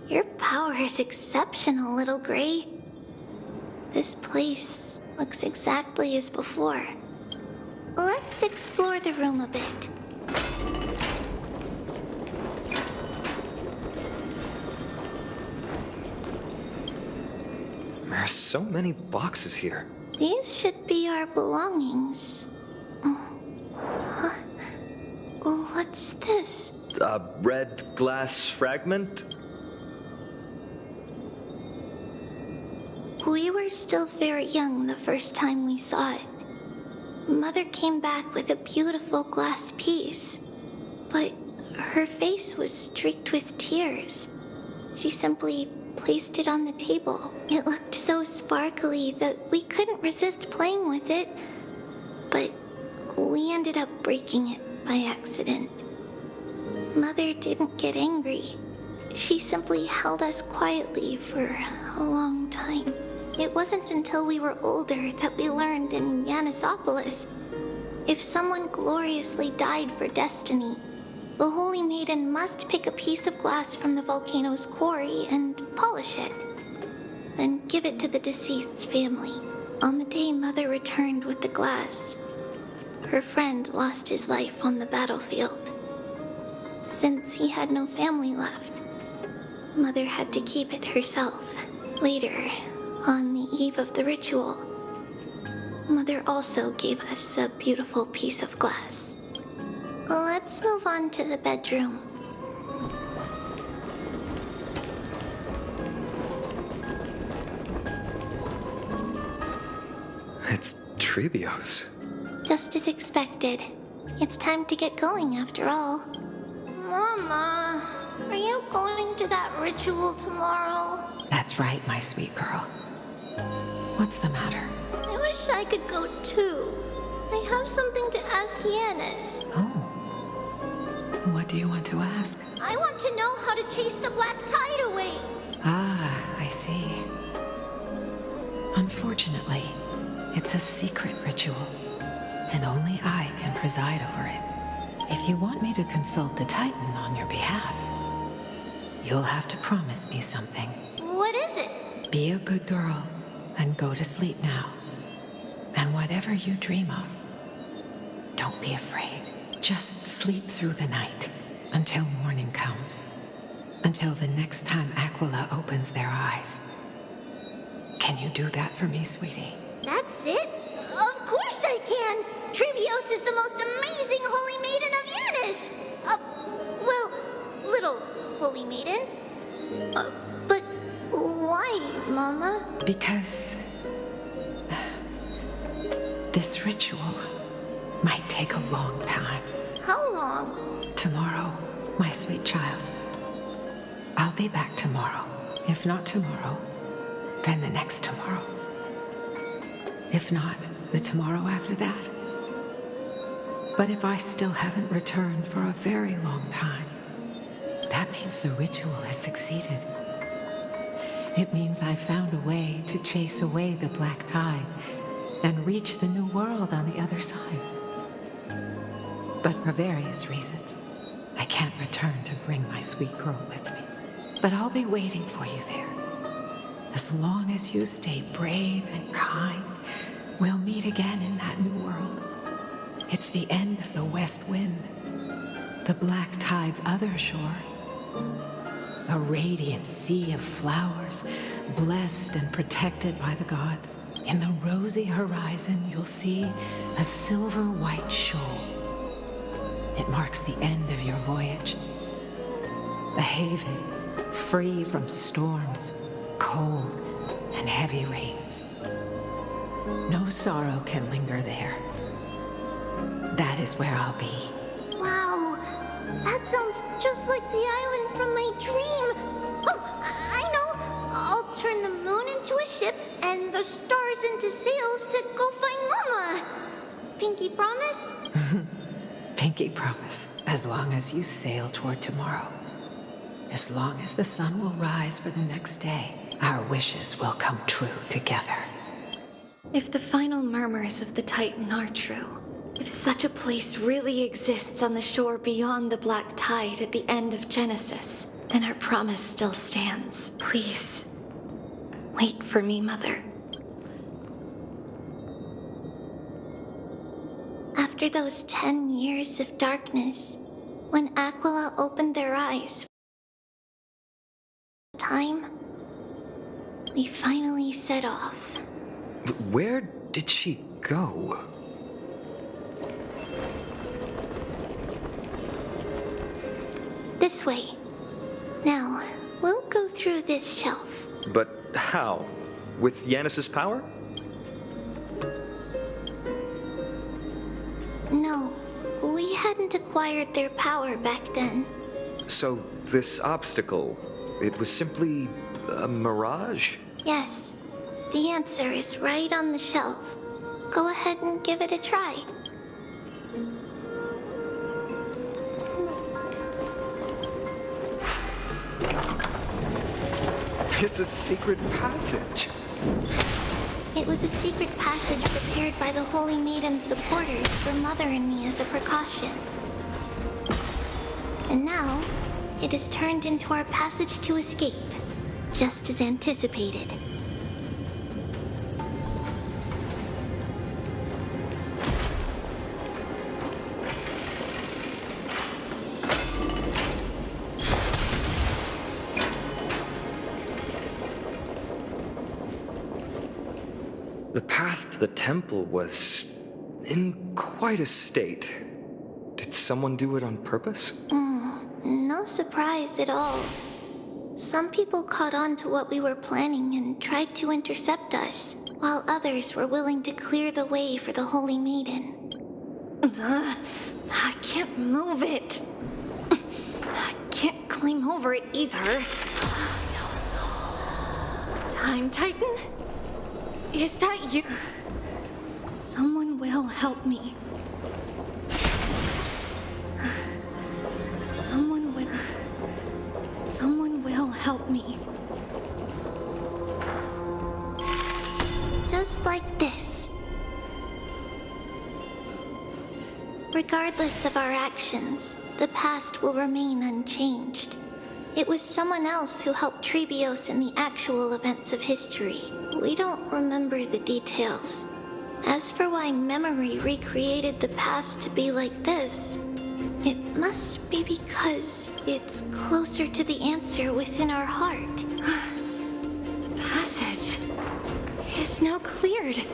Your power is exceptional, Little Gray. This place looks exactly as before. Let's explore the room a bit. There are so many boxes here. These should be our belongings. What's this? A red glass fragment? We were still very young the first time we saw it. Mother came back with a beautiful glass piece, but her face was streaked with tears. She simply placed it on the table. It looked so sparkly that we couldn't resist playing with it, but we ended up breaking it by accident. Mother didn't get angry. She simply held us quietly for a long time. It wasn't until we were older that we learned in Yanisopolis, if someone gloriously died for destiny, the Holy Maiden must pick a piece of glass from the volcano's quarry and polish it, then give it to the deceased's family. On the day Mother returned with the glass, her friend lost his life on the battlefield. Since he had no family left, Mother had to keep it herself. Later, on the eve of the ritual, Mother also gave us a beautiful piece of glass. Let's move on to the bedroom. It's Trebios. Just as expected. It's time to get going after all. Mama, are you going to that ritual tomorrow? That's right, my sweet girl. What's the matter? I wish I could go too. I have something to ask Yanis. Oh. What do you want to ask? I want to know how to chase the black tide away. Ah, I see. Unfortunately, it's a secret ritual, and only I can preside over it. If you want me to consult the Titan on your behalf, you'll have to promise me something. What is it? Be a good girl and go to sleep now. And whatever you dream of, don't be afraid. Just sleep through the night until morning comes. Until the next time Aquila opens their eyes. Can you do that for me, sweetie? That's it? Of course I can! Trebios is the most amazing Holy Maiden of Yanis! Well, little Holy Maiden. But why, Mama? Because this ritual might take a long time. How long? Tomorrow, my sweet child. I'll be back tomorrow. If not tomorrow, then the next tomorrow. If not, the tomorrow after that. But if I still haven't returned for a very long time, that means the ritual has succeeded. It means I found a way to chase away the black tide and reach the new world on the other side. But for various reasons, I can't return to bring my sweet girl with me. But I'll be waiting for you there. As long as you stay brave and kind, we'll meet again in that new world. It's the end of the West Wind, the Black Tide's other shore. A radiant sea of flowers, blessed and protected by the gods. In the rosy horizon, you'll see a silver-white shoal. It marks the end of your voyage. A haven, free from storms, cold, and heavy rains. No sorrow can linger there. That is where I'll be. Wow, that sounds just like the island from my dream. Oh, I know. I'll turn the moon into a ship and the stars into sails to go find Mama. Pinky promise? Pinky promise. As long as you sail toward tomorrow. As long as the sun will rise for the next day, our wishes will come true together. If the final murmurs of the Titan are true, if such a place really exists on the shore beyond the Black Tide at the end of Genesis, then our promise still stands. Please, wait for me, Mother. After those 10 years of darkness, when Aquila opened their eyes, time, we finally set off. Where did she go? This way. Now, we'll go through this shelf. But how? With Yanis's power? No, we hadn't acquired their power back then. So, this obstacle, it was simply a mirage? Yes, the answer is right on the shelf. Go ahead and give it a try. It's a secret passage. It was a secret passage prepared by the Holy Maiden's supporters for Mother and me as a precaution. And now, it is turned into our passage to escape, just as anticipated. The path to the temple was in quite a state. Did someone do it on purpose? No surprise at all. Some people caught on to what we were planning and tried to intercept us, while others were willing to clear the way for the Holy Maiden. I can't move it. I can't climb over it either. Time Titan? Is that you? Someone will help me. Someone will help me. Just like this. Regardless of our actions, the past will remain unchanged. It was someone else who helped Trebios in the actual events of history. We don't remember the details. As for why memory recreated the past to be like this, it must be because it's closer to the answer within our heart. The passage is now cleared.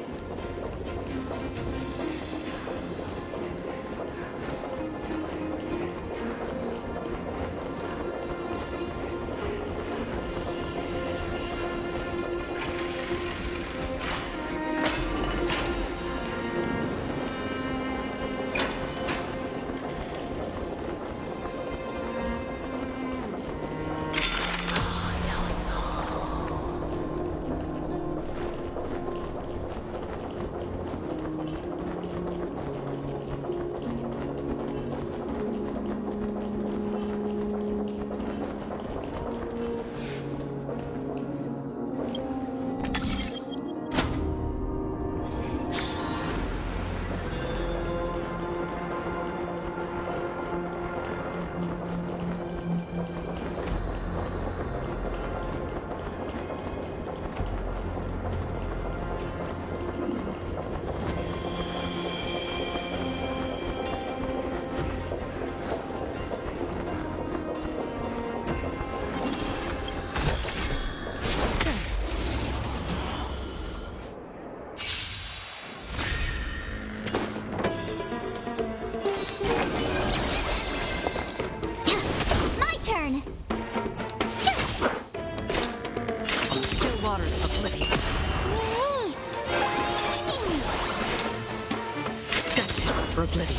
for oblivion.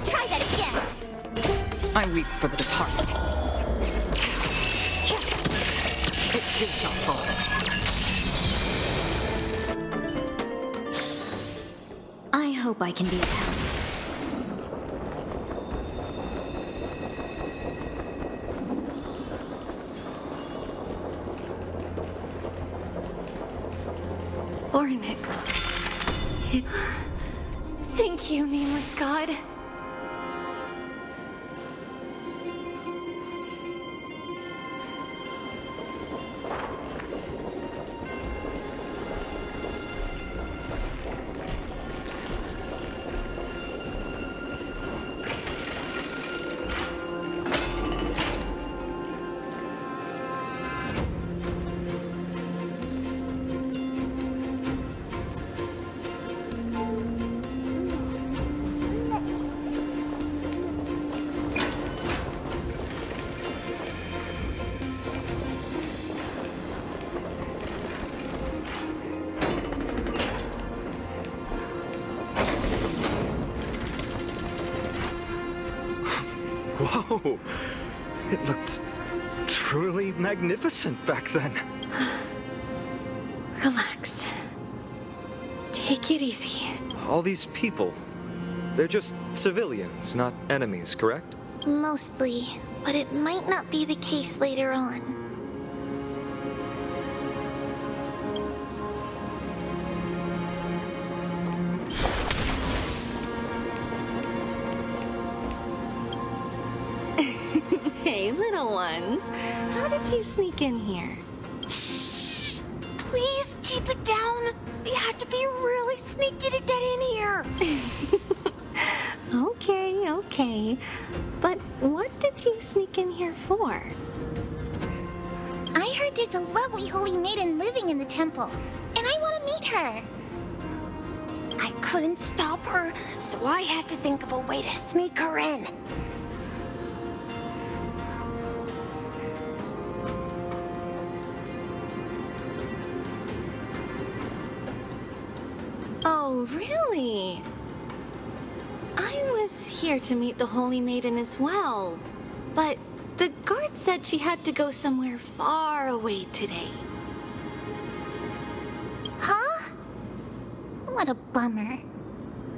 Try that again. I weep for the departed. It too shall fall. I hope I can be of help. Ornyx. Thank you, nameless god. Whoa! It looked truly magnificent back then. Relax. Take it easy. All these people, they're just civilians, not enemies, correct? Mostly, but it might not be the case later on. Hey, little ones. How did you sneak in here? Shh! Please keep it down. We had to be really sneaky to get in here. Okay. But what did you sneak in here for? I heard there's a lovely holy maiden living in the temple, and I want to meet her. I couldn't stop her, so I had to think of a way to sneak her in. Oh, really? I was here to meet the Holy Maiden as well, but the guard said she had to go somewhere far away today. Huh? What a bummer.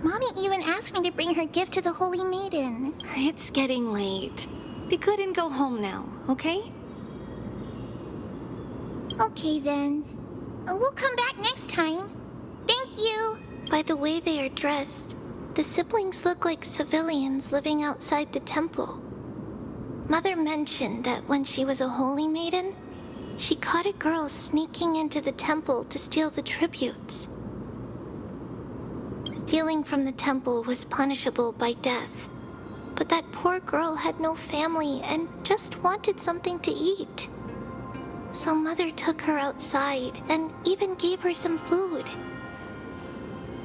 Mommy even asked me to bring her gift to the Holy Maiden. It's getting late. Be good and go home now, okay? Okay then. We'll come back next time. Thank you. By the way they are dressed, the siblings look like civilians living outside the temple. Mother mentioned that when she was a holy maiden, she caught a girl sneaking into the temple to steal the tributes. Stealing from the temple was punishable by death, but that poor girl had no family and just wanted something to eat. So Mother took her outside and even gave her some food.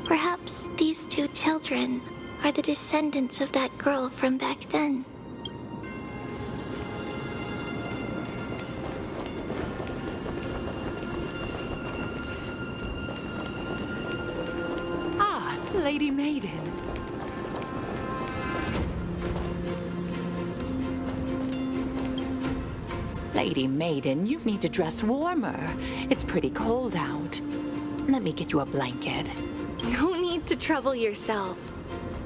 Perhaps these two children are the descendants of that girl from back then. Ah, Lady Maiden. Lady Maiden, you need to dress warmer. It's pretty cold out. Let me get you a blanket. No need to trouble yourself.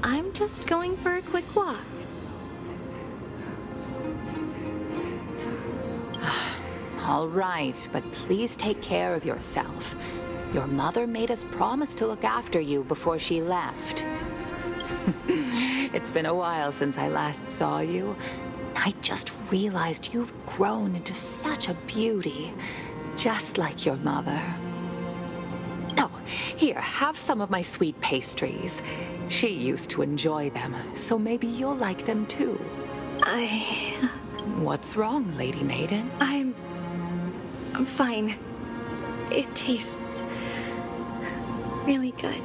I'm just going for a quick walk. All right, but please take care of yourself. Your mother made us promise to look after you before she left. It's been a while since I last saw you. I just realized you've grown into such a beauty, just like your mother. Oh, here, have some of my sweet pastries. She used to enjoy them, so maybe you'll like them too. What's wrong, Lady Maiden? I'm fine. It tastes really good.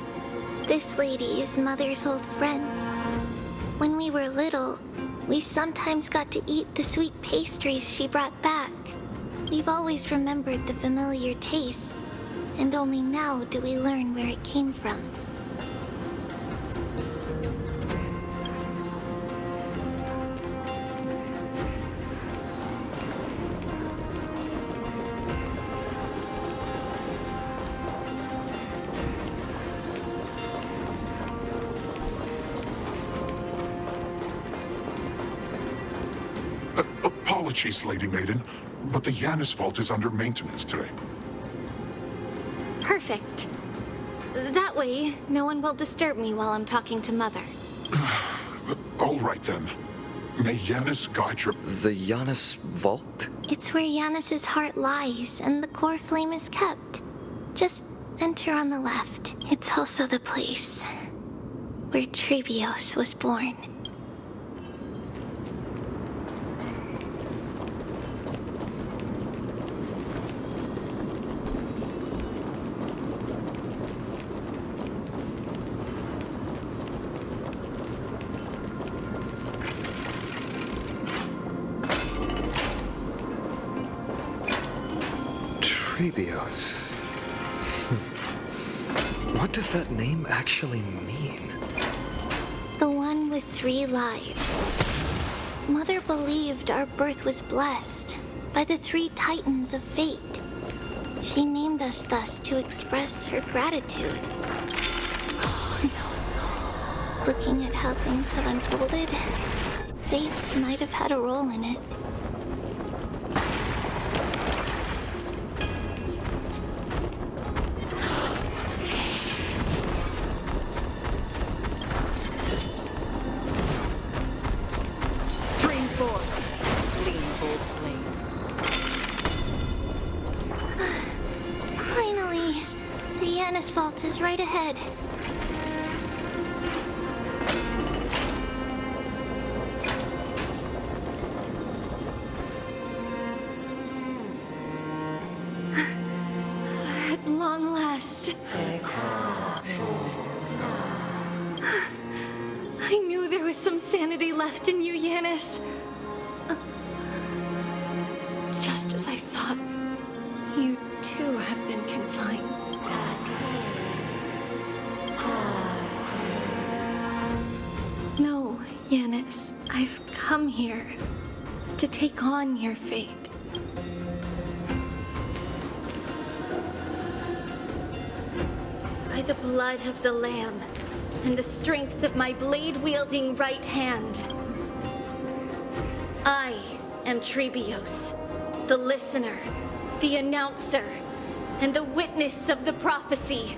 This lady is Mother's old friend. When we were little, we sometimes got to eat the sweet pastries she brought back. We've always remembered the familiar taste, and only now do we learn where it came from. Apologies, Lady Maiden, but the Yanis Vault is under maintenance today. Perfect. That way, no one will disturb me while I'm talking to Mother. All right then. May Yanis guide your... The Yanis Vault? It's where Yanis's heart lies and the core flame is kept. Just enter on the left. It's also the place where Trebios was born. Trebios. What does that name actually mean? The one with 3 lives. Mother believed our birth was blessed by the 3 titans of fate. She named us thus to express her gratitude. Looking at how things have unfolded, fate might have had a role in it. Finally, the Yanis Vault is right ahead. At long last. I knew there was some sanity left in you, Yanis. Just as I thought, you too have been confined. No, Yanis, I've come here to take on your fate. By the blood of the Lamb and the strength of my blade-wielding right hand, I am Trebios, the listener, the announcer, and the witness of the prophecy.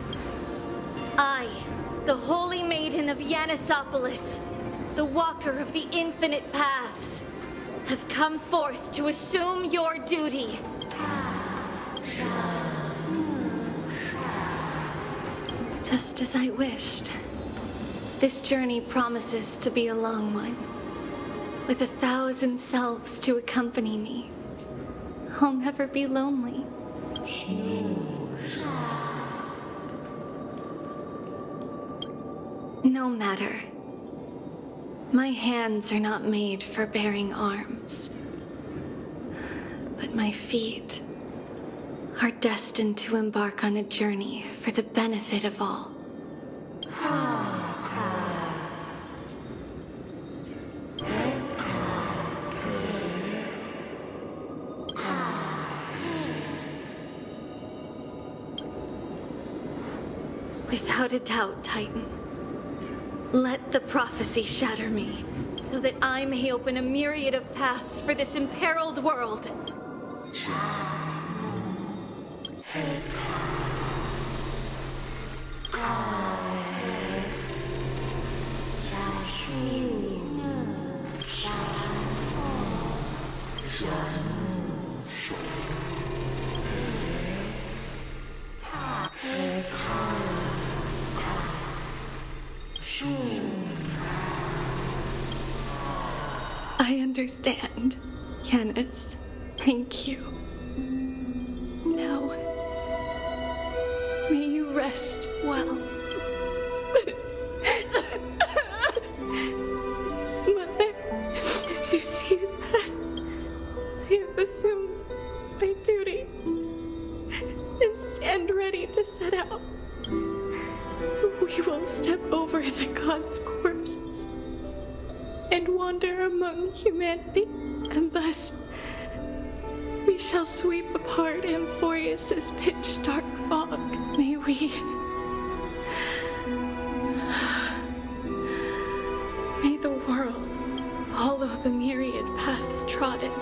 I, the Holy Maiden of Yanisopolis, the walker of the infinite paths, have come forth to assume your duty. Just as I wished. This journey promises to be a long one, with 1,000 selves to accompany me. I'll never be lonely. No matter. My hands are not made for bearing arms, but my feet are destined to embark on a journey for the benefit of all. Without a doubt, Titan. Let the prophecy shatter me, so that I may open a myriad of paths for this imperiled world. I understand, Yanis. Thank you. Now, may you rest well. Mother, did you see that? I have assumed my duty and stand ready to set out. We will step over the gods' corpses and wander among humanity, and thus we shall sweep apart Amphorius's pitch-dark fog. May the world follow the myriad paths trodden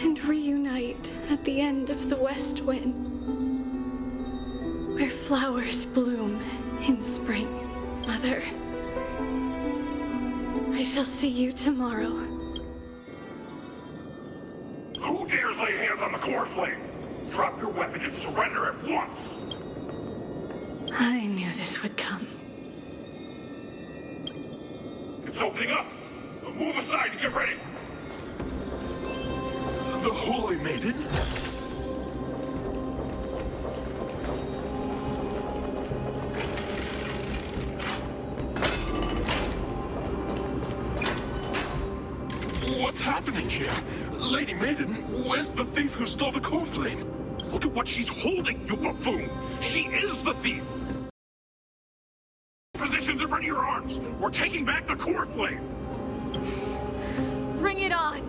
and reunite at the end of the West Wind, where flowers bloom in spring. Mother, I shall see you tomorrow. Who dares lay hands on the core flame? Drop your weapon and surrender at once! I knew this would come. It's opening up! Now move aside and get ready! The Holy Maiden? What's happening here? Lady Maiden, where's the thief who stole the core flame? Look at what she's holding, you buffoon! She is the thief! Positions and ready your arms! We're taking back the core flame! Bring it on!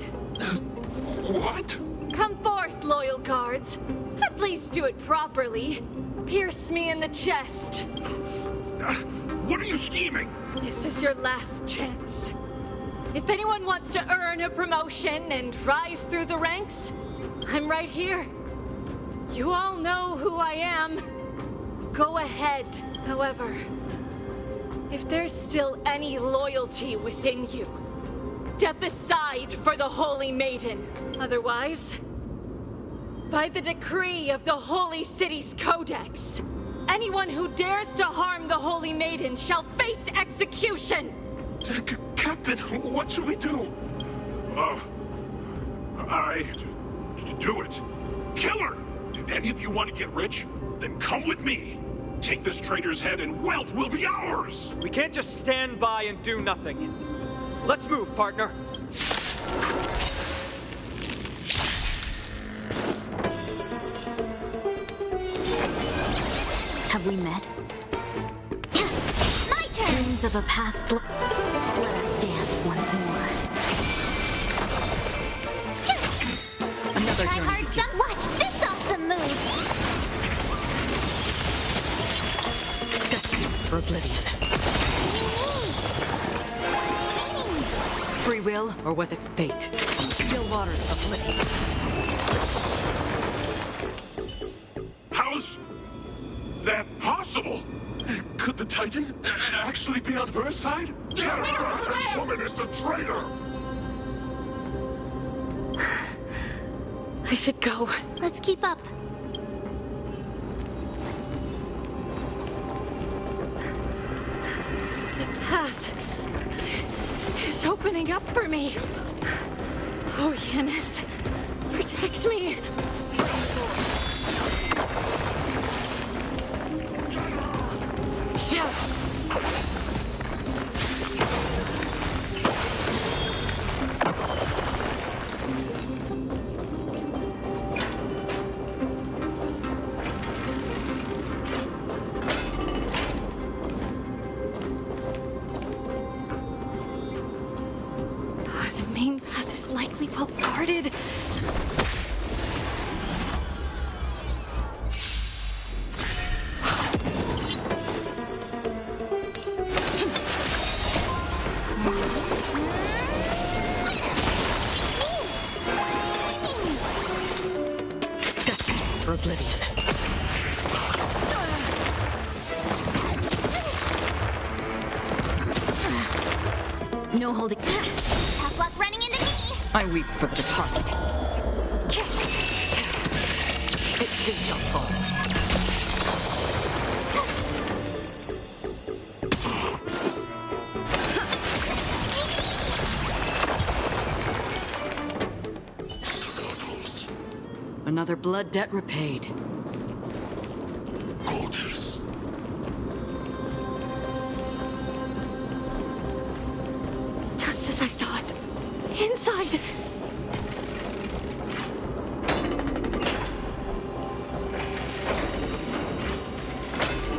What? Come forth, loyal guards. At least do it properly. Pierce me in the chest. What are you scheming? This is your last chance. If anyone wants to earn a promotion and rise through the ranks, I'm right here. You all know who I am. Go ahead. However, if there's still any loyalty within you, step aside for the Holy Maiden. Otherwise, by the decree of the Holy City's Codex, anyone who dares to harm the Holy Maiden shall face execution! Captain, what should we do? Do it. Kill her! If any of you want to get rich, then come with me. Take this traitor's head and wealth will be ours! We can't just stand by and do nothing. Let's move, partner. Have we met? My turn! Dreams of a past Let us dance once more. Another Try journey hard some. Watch this awesome move! Destined for oblivion. Free will, or was it fate? Still waters of oblivion. How's that possible? Could the Titan actually be on her side? That woman is the traitor! I should go. Let's keep up. The path is opening up for me. Oh, Yanis, protect me. The main path is likely well guarded. Destined for oblivion. No holding. Tough luck running into me! I weep for the departed. It too shall fall. Another blood debt repaid. Gorgeous. Just as I thought. Inside!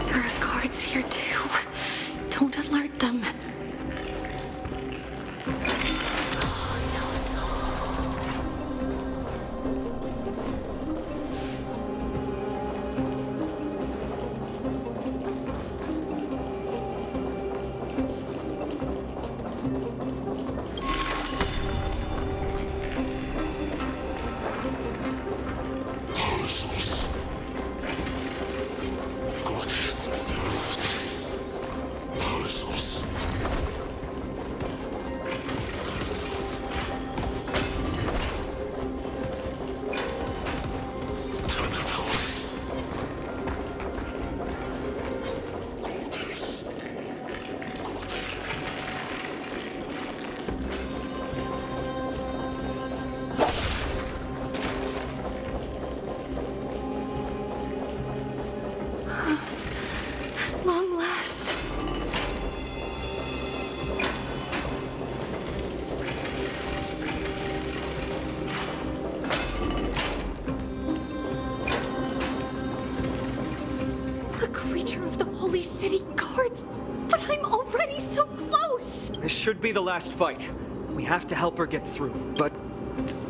There are guards here too. Don't alert them. creature of the Holy City guards, but I'm already so close! This should be the last fight. We have to help her get through. But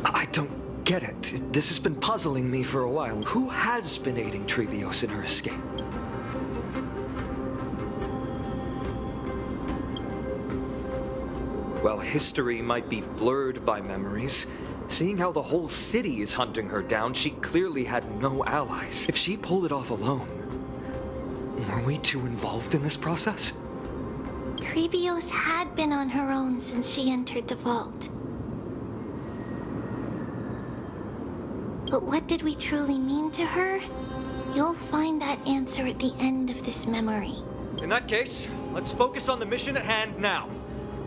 I don't get it. This has been puzzling me for a while. Who has been aiding Trebios in her escape? Well, history might be blurred by memories. Seeing how the whole city is hunting her down, she clearly had no allies. If she pulled it off alone, were we too involved in this process? Trebios had been on her own since she entered the vault. But what did we truly mean to her? You'll find that answer at the end of this memory. In that case, let's focus on the mission at hand now.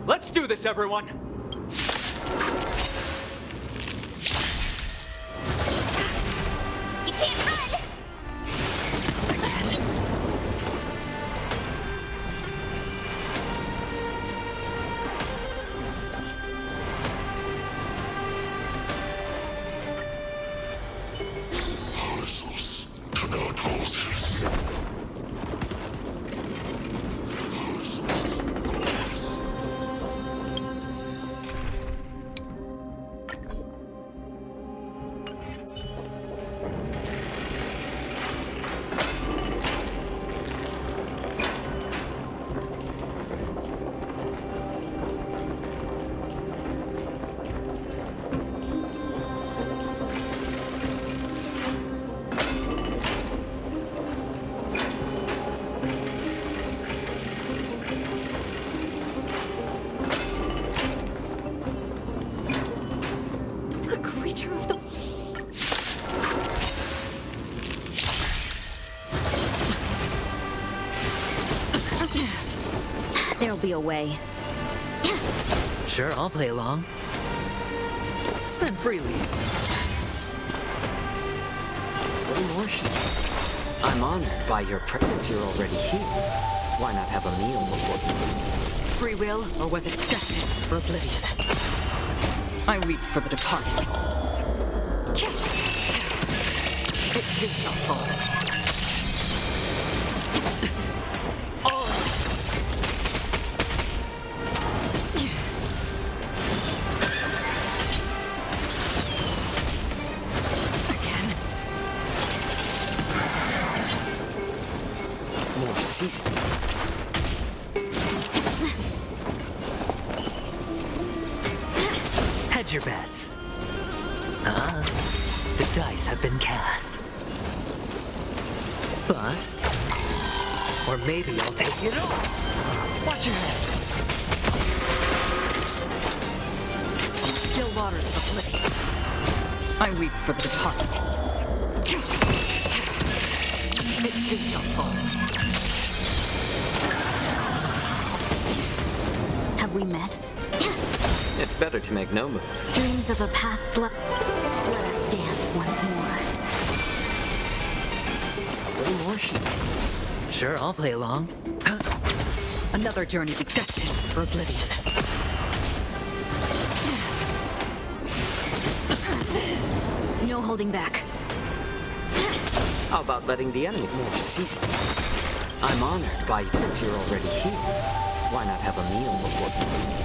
Let's do this, everyone! You can't run! There'll be a way. Sure, I'll play along. Spend freely. Little more shit. I'm honored by your presence. You're already here. Why not have a meal before you leave? Free will, or was it destined for oblivion? I weep for the departed. It too shall fall. Hedge your bets. The dice have been cast. Bust. Or maybe I'll take it all. Watch your head. Still waters of oblivion. I weep for the departed. It too shall fall. Have we met? It's better to make no move. Dreams of a past life. Let us dance once more. A little more heat. Sure, I'll play along. Another journey destined for oblivion. No holding back. How about letting the enemy more seasoned? I'm honored by you since you're already here. Why not have a meal before you leave?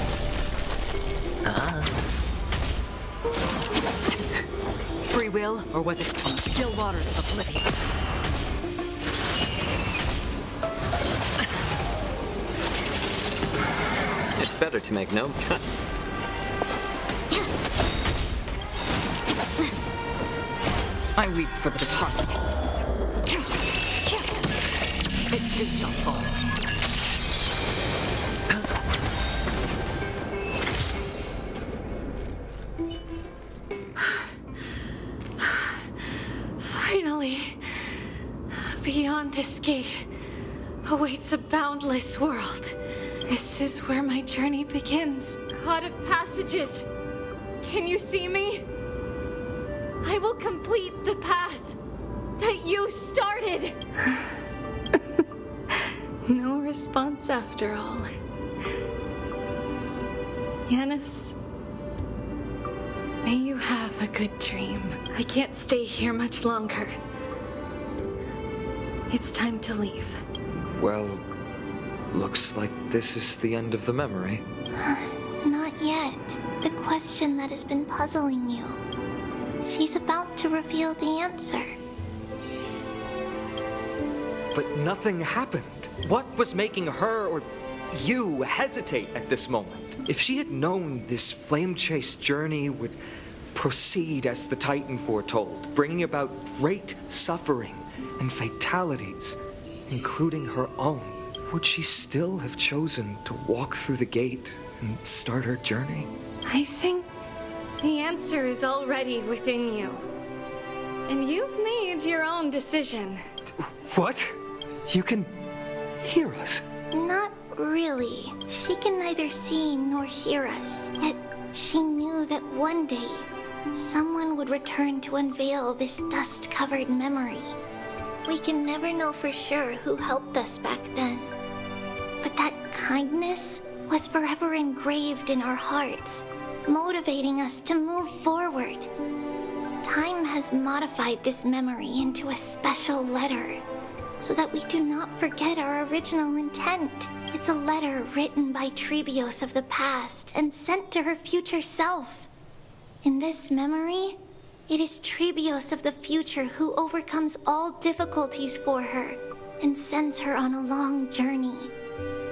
Free will, or was it from still waters of oblivion? It's better to make no move. I weep for the departed. It too shall fall. Finally, beyond this gate awaits a boundless world. This is where my journey begins. God of Passages, can you see me? I will complete the path that you started. No response after all. Yanis, may you have a good dream. I can't stay here much longer. It's time to leave. Well, looks like this is the end of the memory. Not yet. The question that has been puzzling you. She's about to reveal the answer. But nothing happened. What was making her or you hesitate at this moment? If she had known this flame chase journey would proceed as the Titan foretold, bringing about great suffering and fatalities, including her own, would she still have chosen to walk through the gate and start her journey? I think the answer is already within you. And you've made your own decision. What? You can hear us? Not really. She can neither see nor hear us. Yet she knew that one day, someone would return to unveil this dust-covered memory. We can never know for sure who helped us back then. But that kindness was forever engraved in our hearts, motivating us to move forward. Time has modified this memory into a special letter, so that we do not forget our original intent. It's a letter written by Trebios of the past and sent to her future self. In this memory, it is Trebios of the future who overcomes all difficulties for her and sends her on a long journey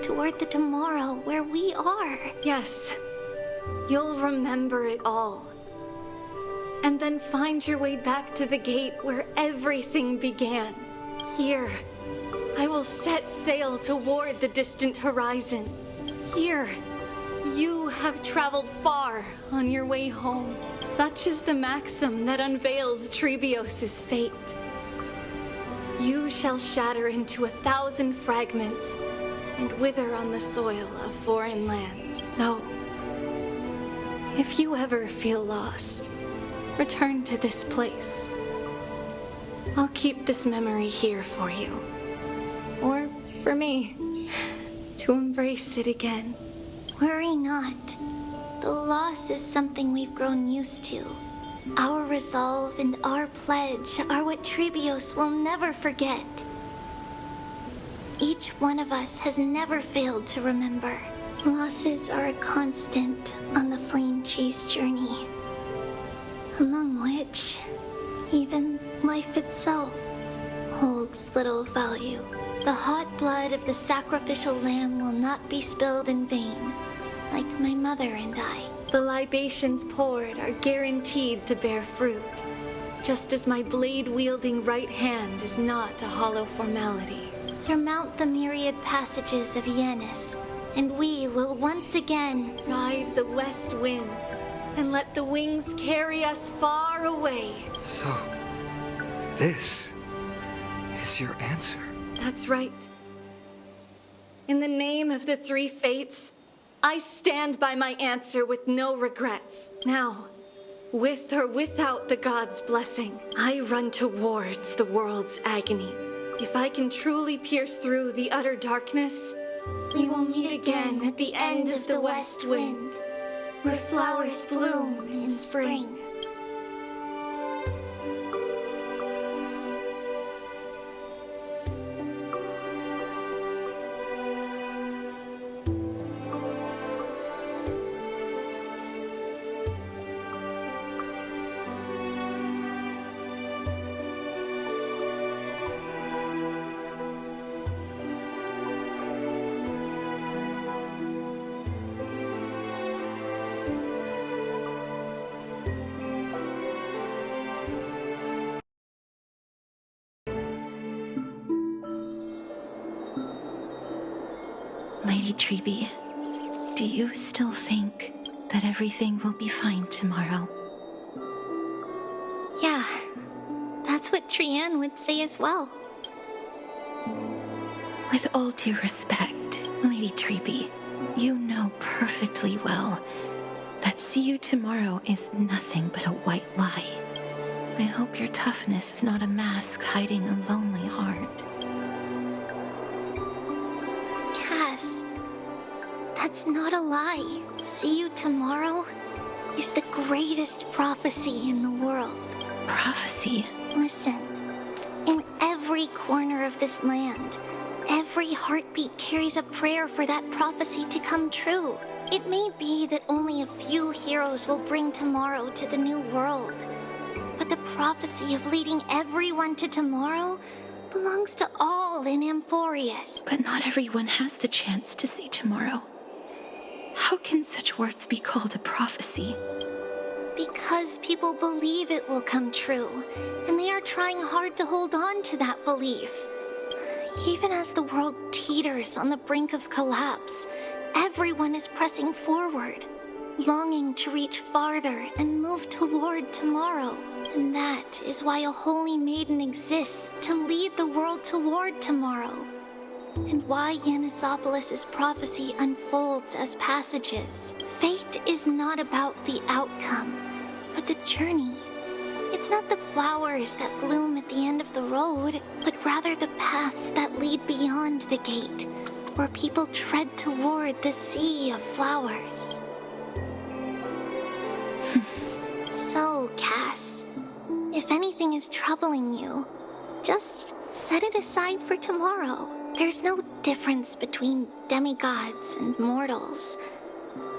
toward the tomorrow where we are. Yes, you'll remember it all. And then find your way back to the gate where everything began. Here, I will set sail toward the distant horizon. Here, you have traveled far on your way home. Such is the maxim that unveils Trebios' fate. You shall shatter into 1,000 fragments and wither on the soil of foreign lands. So, if you ever feel lost, return to this place. I'll keep this memory here for you. Or for me, to embrace it again. Worry not. The loss is something we've grown used to. Our resolve and our pledge are what Trebios will never forget. Each one of us has never failed to remember. Losses are a constant on the flame chase journey, among which even life itself holds little value. The hot blood of the sacrificial lamb will not be spilled in vain, like my mother and I. The libations poured are guaranteed to bear fruit, just as my blade-wielding right hand is not a hollow formality. Surmount the myriad passages of Yanis, and we will once again ride the west wind and let the wings carry us far away. So, this is your answer? That's right. In the name of the three fates, I stand by my answer with no regrets. Now, with or without the gods' blessing, I run towards the world's agony. If I can truly pierce through the utter darkness, we will meet again at the end of the west wind, where flowers bloom in spring. Lady Trebi, do you still think that everything will be fine tomorrow? Yeah, that's what Trianne would say as well. With all due respect, Lady Trebi, you know perfectly well that see you tomorrow is nothing but a white lie. I hope your toughness is not a mask hiding a lonely heart. Cass, that's not a lie. See you tomorrow is the greatest prophecy in the world. Prophecy? Listen, in every corner of this land, Every heartbeat carries a prayer for that prophecy to come true. It may be that only a few heroes will bring tomorrow to the new world. But the prophecy of leading everyone to tomorrow belongs to all in Amphorius. But not everyone has the chance to see tomorrow. How can such words be called a prophecy? Because people believe it will come true, and they are trying hard to hold on to that belief. Even as the world teeters on the brink of collapse, everyone is pressing forward, longing to reach farther and move toward tomorrow. And that is why a holy maiden exists to lead the world toward tomorrow. And why Yanisopolis' prophecy unfolds as passages. Fate is not about the outcome, but the journey. It's not the flowers that bloom at the end of the road, but rather the paths that lead beyond the gate, where people tread toward the sea of flowers. So, Cass, if anything is troubling you, just set it aside for tomorrow. There's no difference between demigods and mortals.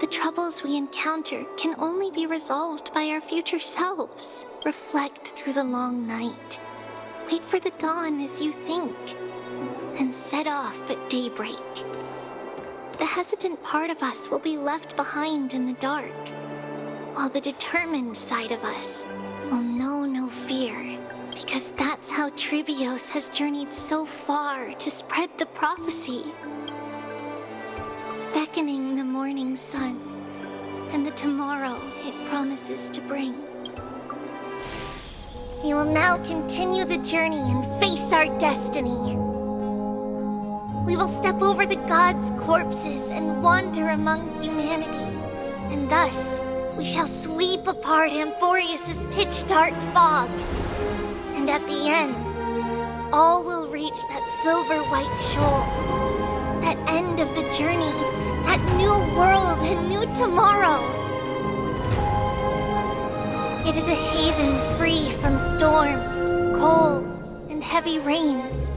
The troubles we encounter can only be resolved by our future selves. Reflect through the long night. Wait for the dawn as you think. Then set off at daybreak. The hesitant part of us will be left behind in the dark, while the determined side of us will know no fear, because that's how Tribios has journeyed so far to spread the prophecy. Beckoning the morning sun, and the tomorrow it promises to bring. We will now continue the journey and face our destiny. We will step over the gods' corpses and wander among humanity, and thus we shall sweep apart Amphorius' pitch-dark fog. And at the end, all will reach that silver-white shoal, that end of the journey, that new world and new tomorrow. It is a haven free from storms, cold, and heavy rains.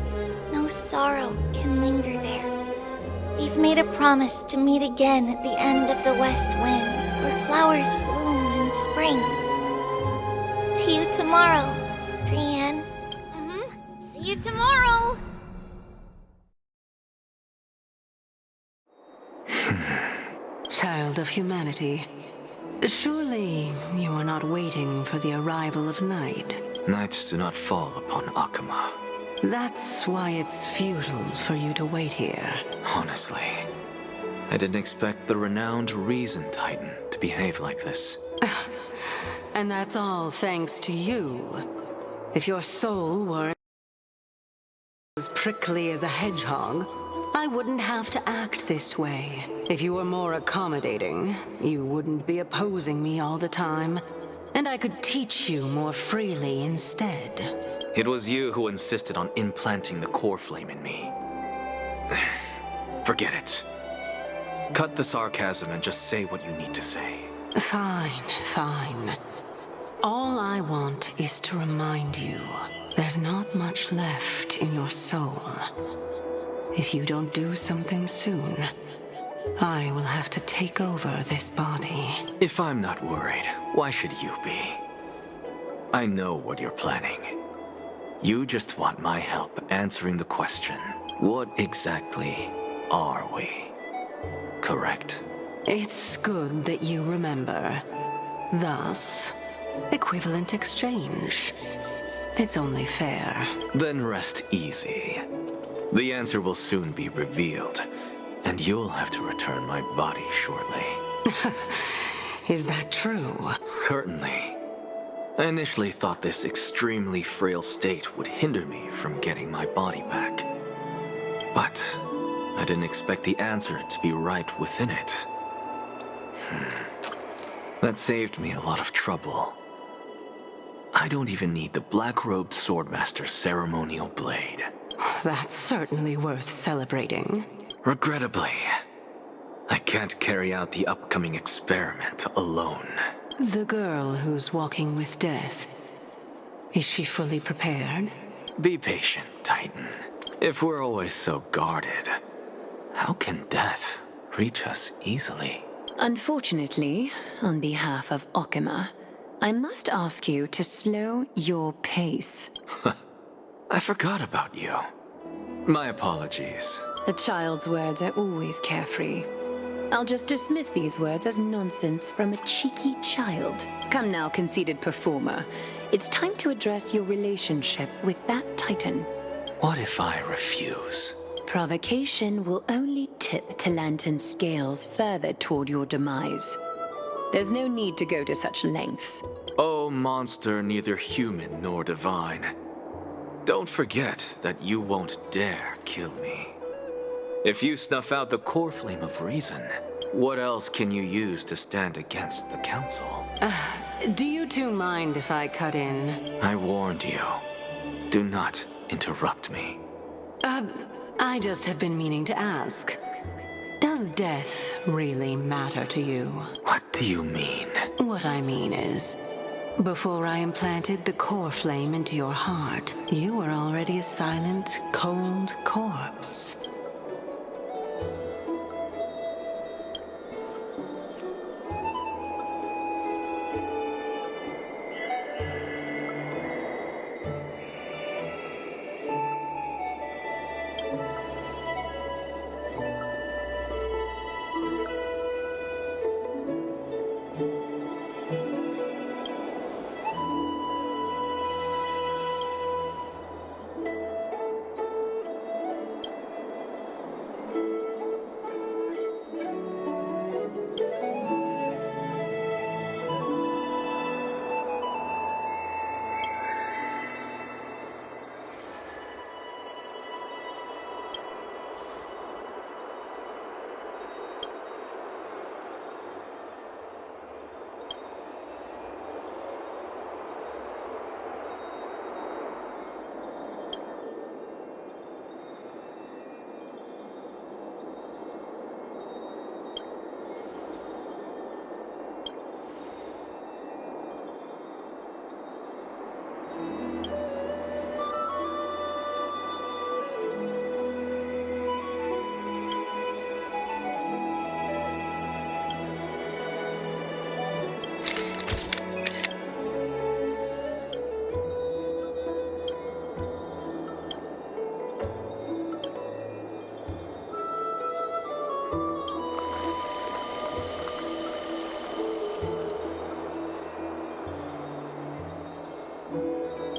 No sorrow can linger there. We've made a promise to meet again at the end of the west wind, where flowers bloom in spring. See you tomorrow, Brienne. See you tomorrow! Child of humanity, surely you are not waiting for the arrival of night. Nights do not fall upon Akama. That's why it's futile for you to wait here. Honestly, I didn't expect the renowned Reason Titan to behave like this. And that's all thanks to you. If your soul were as prickly as a hedgehog, I wouldn't have to act this way. If you were more accommodating, you wouldn't be opposing me all the time, and I could teach you more freely instead. It was you who insisted on implanting the core flame in me. Forget it. Cut the sarcasm and just say what you need to say. Fine, fine. All I want is to remind you, there's not much left in your soul. If you don't do something soon, I will have to take over this body. If I'm not worried, why should you be? I know what you're planning. You just want my help answering the question, what exactly are we? Correct? It's good that you remember. Thus, equivalent exchange. It's only fair. Then rest easy. The answer will soon be revealed, and you'll have to return my body shortly. Is that true? Certainly. I initially thought this extremely frail state would hinder me from getting my body back. But I didn't expect the answer to be right within it. That saved me a lot of trouble. I don't even need the black-robed Swordmaster's ceremonial blade. That's certainly worth celebrating. Regrettably, I can't carry out the upcoming experiment alone. The girl who's walking with death, is she fully prepared? Be patient, Titan. If we're always so guarded, how can death reach us easily? Unfortunately, on behalf of Okima, I must ask you to slow your pace. I forgot about you. My apologies. A child's words are always carefree. I'll just dismiss these words as nonsense from a cheeky child. Come now, conceited performer. It's time to address your relationship with that Titan. What if I refuse? Provocation will only tip Talantan's scales further toward your demise. There's no need to go to such lengths. Oh, monster neither human nor divine. Don't forget that you won't dare kill me. If you snuff out the core flame of reason, what else can you use to stand against the Council? Do you two mind if I cut in? I warned you. Do not interrupt me. I just have been meaning to ask. Does death really matter to you? What do you mean? What I mean is, before I implanted the core flame into your heart, you were already a silent, cold corpse.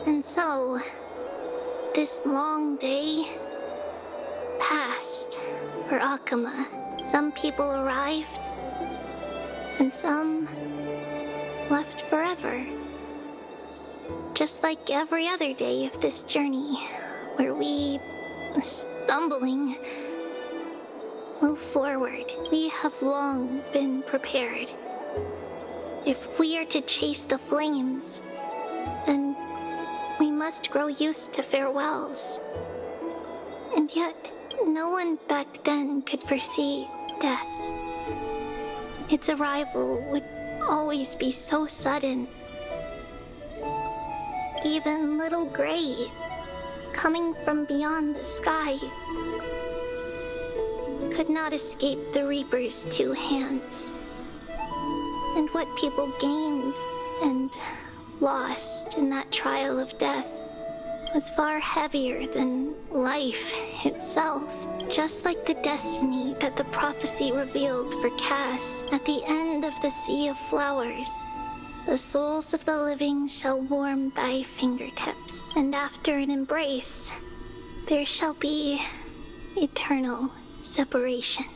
And so, this long day passed for Okima. Some people arrived, and some left forever. Just like every other day of this journey, where we, stumbling, move forward. We have long been prepared. If we are to chase the flames, then we must grow used to farewells. And yet, no one back then could foresee death. Its arrival would always be so sudden. Even little Gray, coming from beyond the sky, could not escape the Reaper's two hands. And what people gained and lost in that trial of death was far heavier than life itself. Just like the destiny that the prophecy revealed for Cass at the end of the Sea of Flowers. The souls of the living shall warm thy fingertips, and after an embrace, there shall be eternal separation.